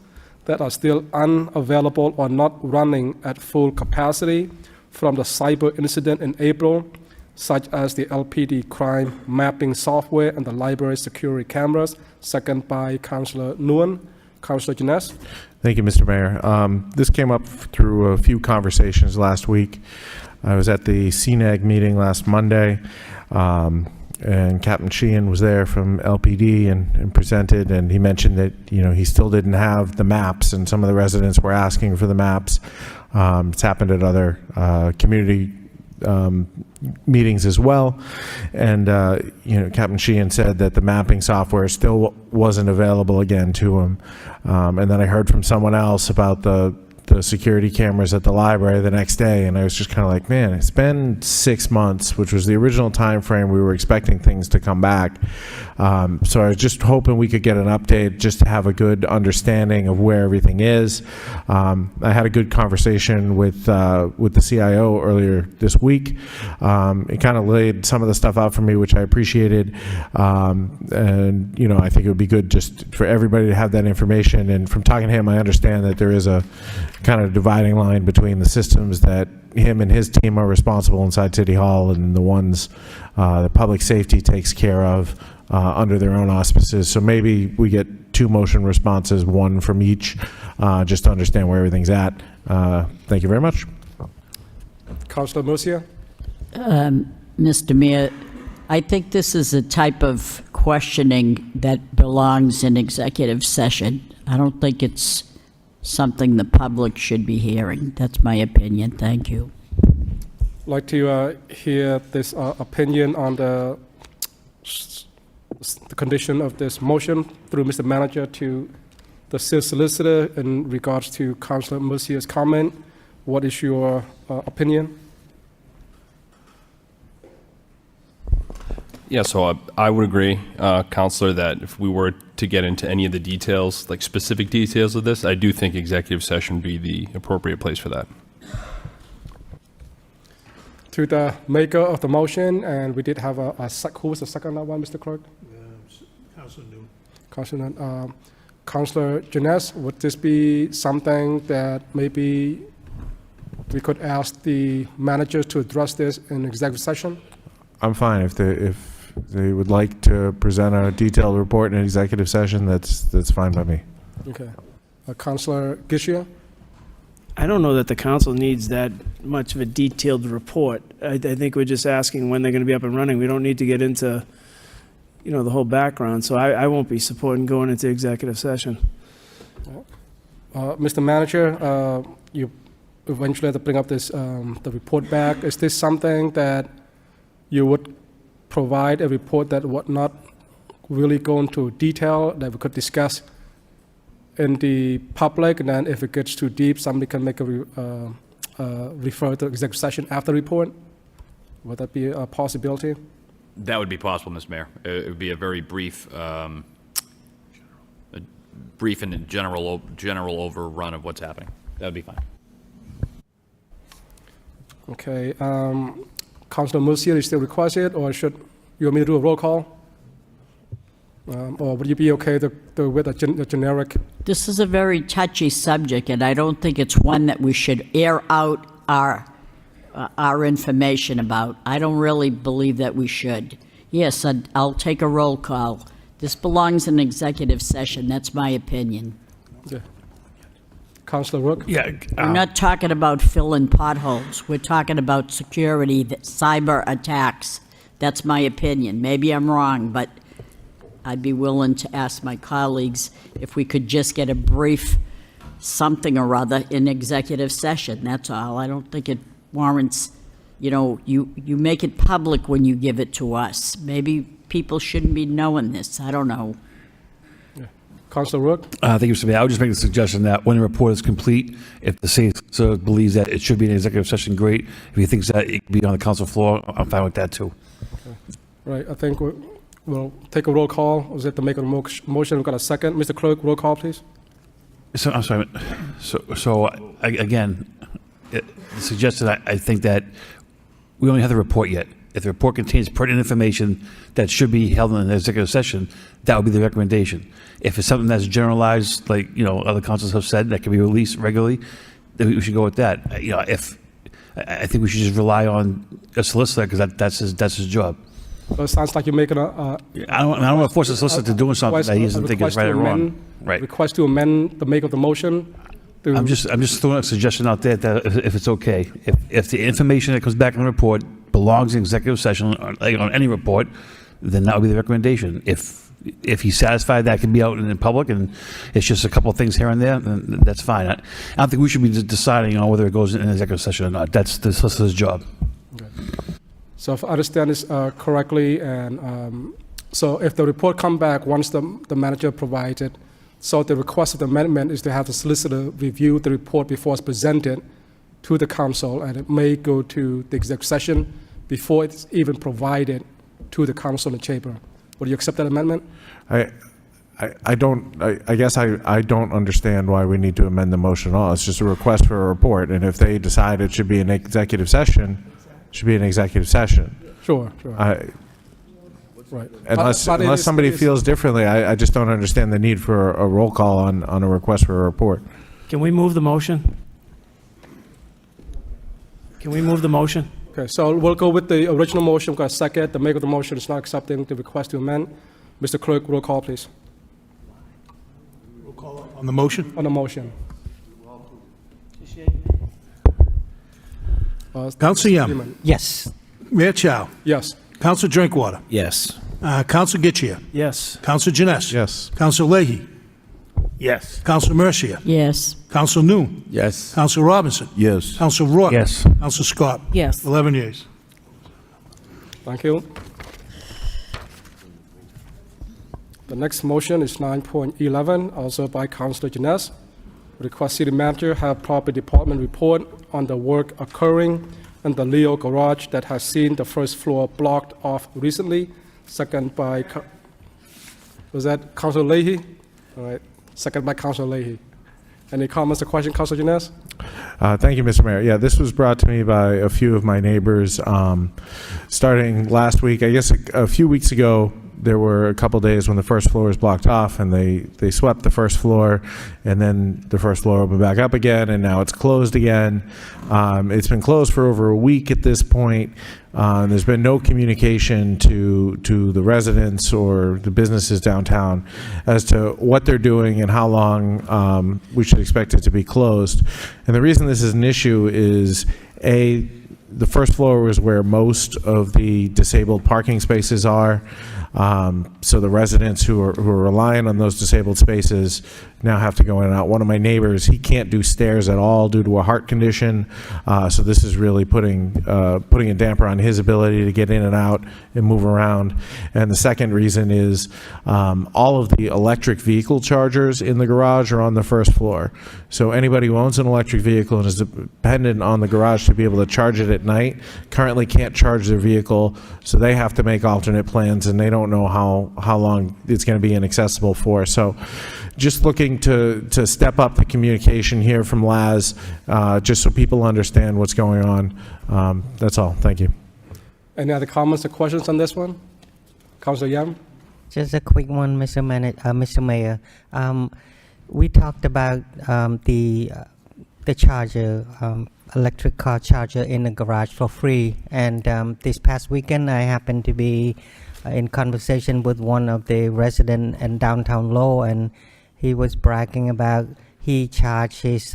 that are still unavailable or not running at full capacity from the cyber incident in April, such as the LPD crime mapping software and the library security cameras. Second by Councilor Nguyen. Councilor Janess. Thank you, Mr. Mayor. This came up through a few conversations last week. I was at the CNAG meeting last Monday, and Captain Sheehan was there from LPD and presented, and he mentioned that, you know, he still didn't have the maps, and some of the residents were asking for the maps. It's happened at other community meetings as well, and you know, Captain Sheehan said that the mapping software still wasn't available again to him, and then I heard from someone else about the security cameras at the library the next day, and I was just kind of like, man, it's been 6 months, which was the original time frame we were expecting things to come back. So I was just hoping we could get an update just to have a good understanding of where everything is. I had a good conversation with the CIO earlier this week. It kind of laid some of the stuff out for me, which I appreciated. And, you know, I think it would be good just for everybody to have that information. And from talking to him, I understand that there is a kind of dividing line between the systems that him and his team are responsible inside City Hall and the ones that public safety takes care of under their own auspices. So maybe we get 2 motion responses, 1 from each, just to understand where everything's at. Thank you very much. Councilor Murcia. Mr. Mayor, I think this is a type of questioning that belongs in executive session. I don't think it's something the public should be hearing. That's my opinion. Thank you. I'd like to hear this opinion on the condition of this motion through Mr. Manager to the city solicitor in regards to Councilor Murcia's comment. What is your opinion? Yeah, so I would agree, Counselor, that if we were to get into any of the details, like specific details of this, I do think executive session would be the appropriate place for that. To the maker of the motion, and we did have who was the second one, Mr. Clerk? Councilor Nguyen. Councilor Nguyen. Councilor Janess, would this be something that maybe we could ask the managers to address this in executive session? I'm fine if they would like to present a detailed report in an executive session. That's fine by me. Okay. Councilor Gishia? I don't know that the council needs that much of a detailed report. I think we're just asking when they're going to be up and running. We don't need to get into, you know, the whole background. So I won't be supporting going into executive session. Mr. Manager, you eventually have to bring up this the report back. Is this something that you would provide a report that would not really go into detail, that we could discuss in the public, and then if it gets too deep, somebody can make a refer to executive session after report? Would that be a possibility? That would be possible, Mr. Mayor. It would be a very brief and general overrun of what's happening. That would be fine. Okay. Councilor Murcia, you still request it, or should you want me to do a roll call? Or would you be okay with a generic? This is a very touchy subject, and I don't think it's one that we should air out our information about. I don't really believe that we should. Yes, I'll take a roll call. This belongs in executive session. That's my opinion. Yeah. Councilor Rook? Yeah. We're not talking about filling potholes. We're talking about security, cyber attacks. That's my opinion. Maybe I'm wrong, but I'd be willing to ask my colleagues if we could just get a brief something or other in executive session. That's all. I don't think it warrants, you know, you make it public when you give it to us. Maybe people shouldn't be knowing this. I don't know. Councilor Rook? Thank you, Mr. Mayor. I would just make the suggestion that when the report is complete, if the city solicitor believes that it should be an executive session, great. If he thinks that it can be on the council floor, I'm fine with that too. Right, I think we'll take a roll call. Was it to make a motion? We've got a second. Mr. Clerk, roll call, please. So, I'm sorry. Again, the suggestion, I think that we only have the report yet. If the report contains pertinent information that should be held in an executive session, that would be the recommendation. If it's something that's generalized, like, other councils have said, that can be released regularly, then we should go with that. I think we should just rely on a solicitor, because that's his job. So it sounds like you're making I don't want to force a solicitor to doing something that he doesn't think is right or wrong. Right. Request to amend the make of the motion? I'm just throwing a suggestion out there that if it's okay, if the information that comes back in the report belongs in executive session, on any report, then that would be the recommendation. If he's satisfied that can be out in public and it's just a couple of things here and there, then that's fine. I don't think we should be deciding on whether it goes in an executive session or not. That's the solicitor's job. Okay. So if I understand this correctly, and so if the report come back once the manager provides it, so the request of the amendment is to have the solicitor review the report before it's presented to the council, and it may go to the executive session before it's even provided to the council and chamber. Would you accept that amendment? I guess I don't understand why we need to amend the motion at all. It's just a request for a report, and if they decide it should be an executive session, it should be an executive session. Sure. Right. Unless somebody feels differently, I just don't understand the need for a roll call on a request for a report. Can we move the motion? Can we move the motion? Okay, so we'll go with the original motion. We've got a second. The maker of the motion is not accepting the request to amend. Mr. Clerk, roll call, please. Roll call on the motion? On the motion. Council Yam? Yes. Mayor Chow? Yes. Council Drinkwater? Yes. Council Getchia? Yes. Council Janice? Yes. Council Leahy? Yes. Council Mercia? Yes. Council Noon? Yes. Council Robinson? Yes. Council Rourke? Yes. Council Scott? Yes. 11 yeas. Thank you. The next motion is 9.11, also by Councilor Janess. Request City Manager have Property Department report on the work occurring in the Leo Garage that has seen the first floor blocked off recently. Second by, was that Councilor Leahy? All right, second by Councilor Leahy. Any comments or questions, Councilor Janess? Thank you, Mr. Mayor. Yeah, this was brought to me by a few of my neighbors starting last week. I guess a few weeks ago, there were a couple days when the first floor was blocked off, and they swept the first floor, and then the first floor opened back up again, and now it's closed again. It's been closed for over a week at this point. There's been no communication to the residents or the businesses downtown as to what they're doing and how long we should expect it to be closed. And the reason this is an issue is, the first floor was where most of the disabled parking spaces are. So the residents who are relying on those disabled spaces now have to go in and out. One of my neighbors, he can't do stairs at all due to a heart condition. So this is really putting a damper on his ability to get in and out and move around. And the second reason is all of the electric vehicle chargers in the garage are on the first floor. So anybody who owns an electric vehicle and is dependent on the garage to be able to charge it at night currently can't charge their vehicle, so they have to make alternate plans, and they don't know how long it's going to be inaccessible for. So just looking to step up the communication here from Laz, just so people understand what's going on. That's all. Thank you. Any other comments or questions on this one? Councilor Yam? Just a quick one, Mr. Mayor. We talked about the charger, electric car charger in the garage for free. And this past weekend, I happened to be in conversation with one of the residents in downtown Lowell, and he was bragging about he charged his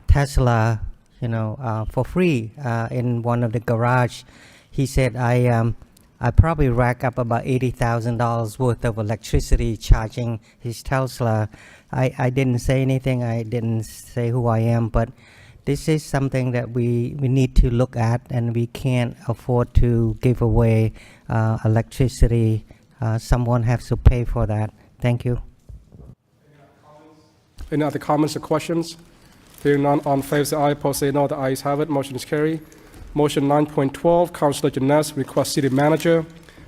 Tesla, for free in one of the garage. He said, I probably rack up about $80,000 worth of electricity charging his Tesla. I didn't say anything. I didn't say who I am, but this is something that we need to look at, and we can't afford to give away electricity. Someone has to pay for that. Thank you. Any other comments or questions? Hearing none, all in favor say aye, opposed say no. The ayes have it, motion is carried. Motion 9.12, Councilor Janess requests city manager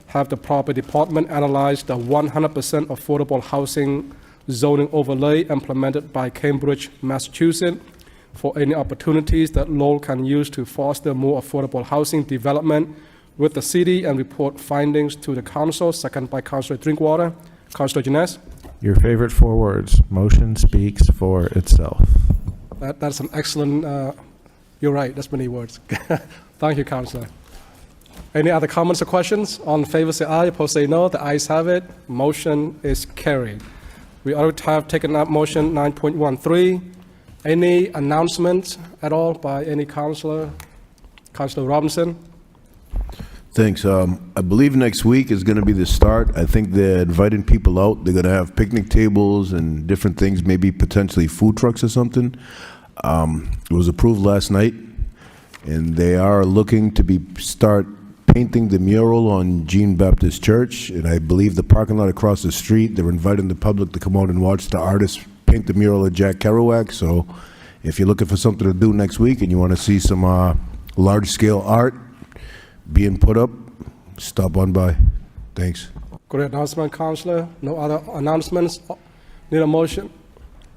have the property department analyze the 100% affordable housing zoning overlay implemented by Cambridge, Massachusetts, for any opportunities that Lowell can use to foster more affordable housing development with the city, and report findings to the council. Second by Councilor Drinkwater. Councilor Janess. Your favorite 4 words, motion speaks for itself. That's an excellent, you're right, that's many words. Thank you, Councilor. Any other comments or questions? All in favor say aye, opposed say no. The ayes have it, motion is carried. We already have taken up motion 9.13. Any announcements at all by any councilor? Councilor Robinson? Thanks. I believe next week is going to be the start. I think they're inviting people out. They're going to have picnic tables and different things, maybe potentially food trucks or something. It was approved last night, and they are looking to start painting the mural on Jean Baptist Church, and I believe the parking lot across the street. They're inviting the public to come out and watch the artist paint the mural of Jack Kerouac. So if you're looking for something to do next week and you want to see some large-scale art being put up, stop on by. Thanks. Great announcement, Councilor. No other announcements? Need a motion?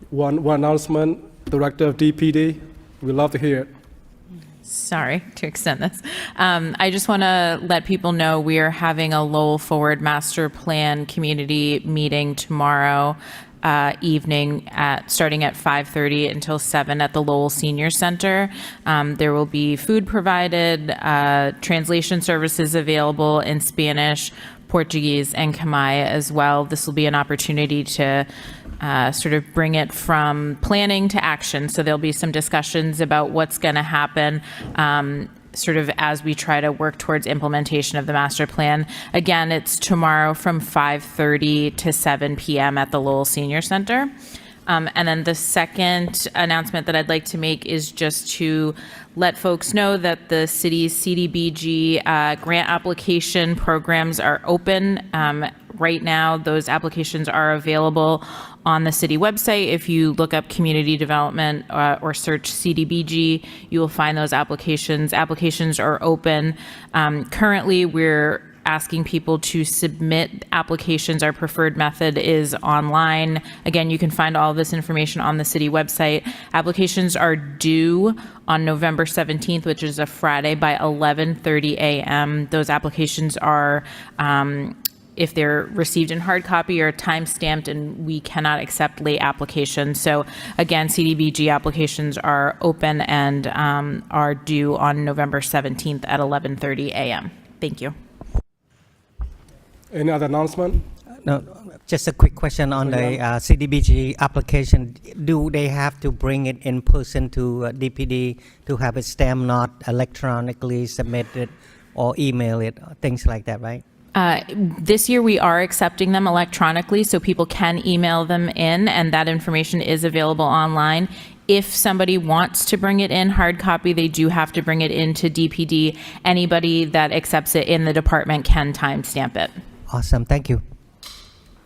One announcement, Director of DPD. We'd love to hear it. Sorry to extend this. I just want to let people know we are having a Lowell Forward Master Plan community meeting tomorrow evening starting at 5:30 until 7 at the Lowell Senior Center. There will be food provided, translation services available in Spanish, Portuguese, and Khmer as well. This will be an opportunity to sort of bring it from planning to action. So there'll be some discussions about what's going to happen sort of as we try to work towards implementation of the master plan. Again, it's tomorrow from 5:30 to 7 p.m. at the Lowell Senior Center. And then the second announcement that I'd like to make is just to let folks know that the city's CDBG grant application programs are open. Right now, those applications are available on the city website. If you look up community development or search CDBG, you will find those applications. Applications are open. Currently, we're asking people to submit applications. Our preferred method is online. Again, you can find all of this information on the city website. Applications are due on November 17th, which is a Friday, by 11:30 a.m. Those applications are if they're received in hard copy or time stamped, and we cannot accept late applications. So again, CDBG applications are open and are due on November 17th at 11:30 a.m. Thank you. Any other announcement? No, just a quick question on the CDBG application. Do they have to bring it in person to DPD to have it stamped, not electronically submitted or email it, things like that, right? This year we are accepting them electronically, so people can email them in, and that information is available online. If somebody wants to bring it in hard copy, they do have to bring it into DPD. Anybody that accepts it in the department can timestamp it. Awesome, thank you.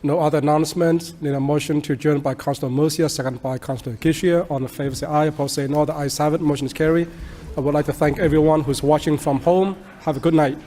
No other announcements. Need a motion to adjourn by Councilor Murcia, second by Councilor Kishia. All in favor say aye, opposed say no. The ayes have it, motion is carried. I would like to thank everyone who's watching from home. Have a good night.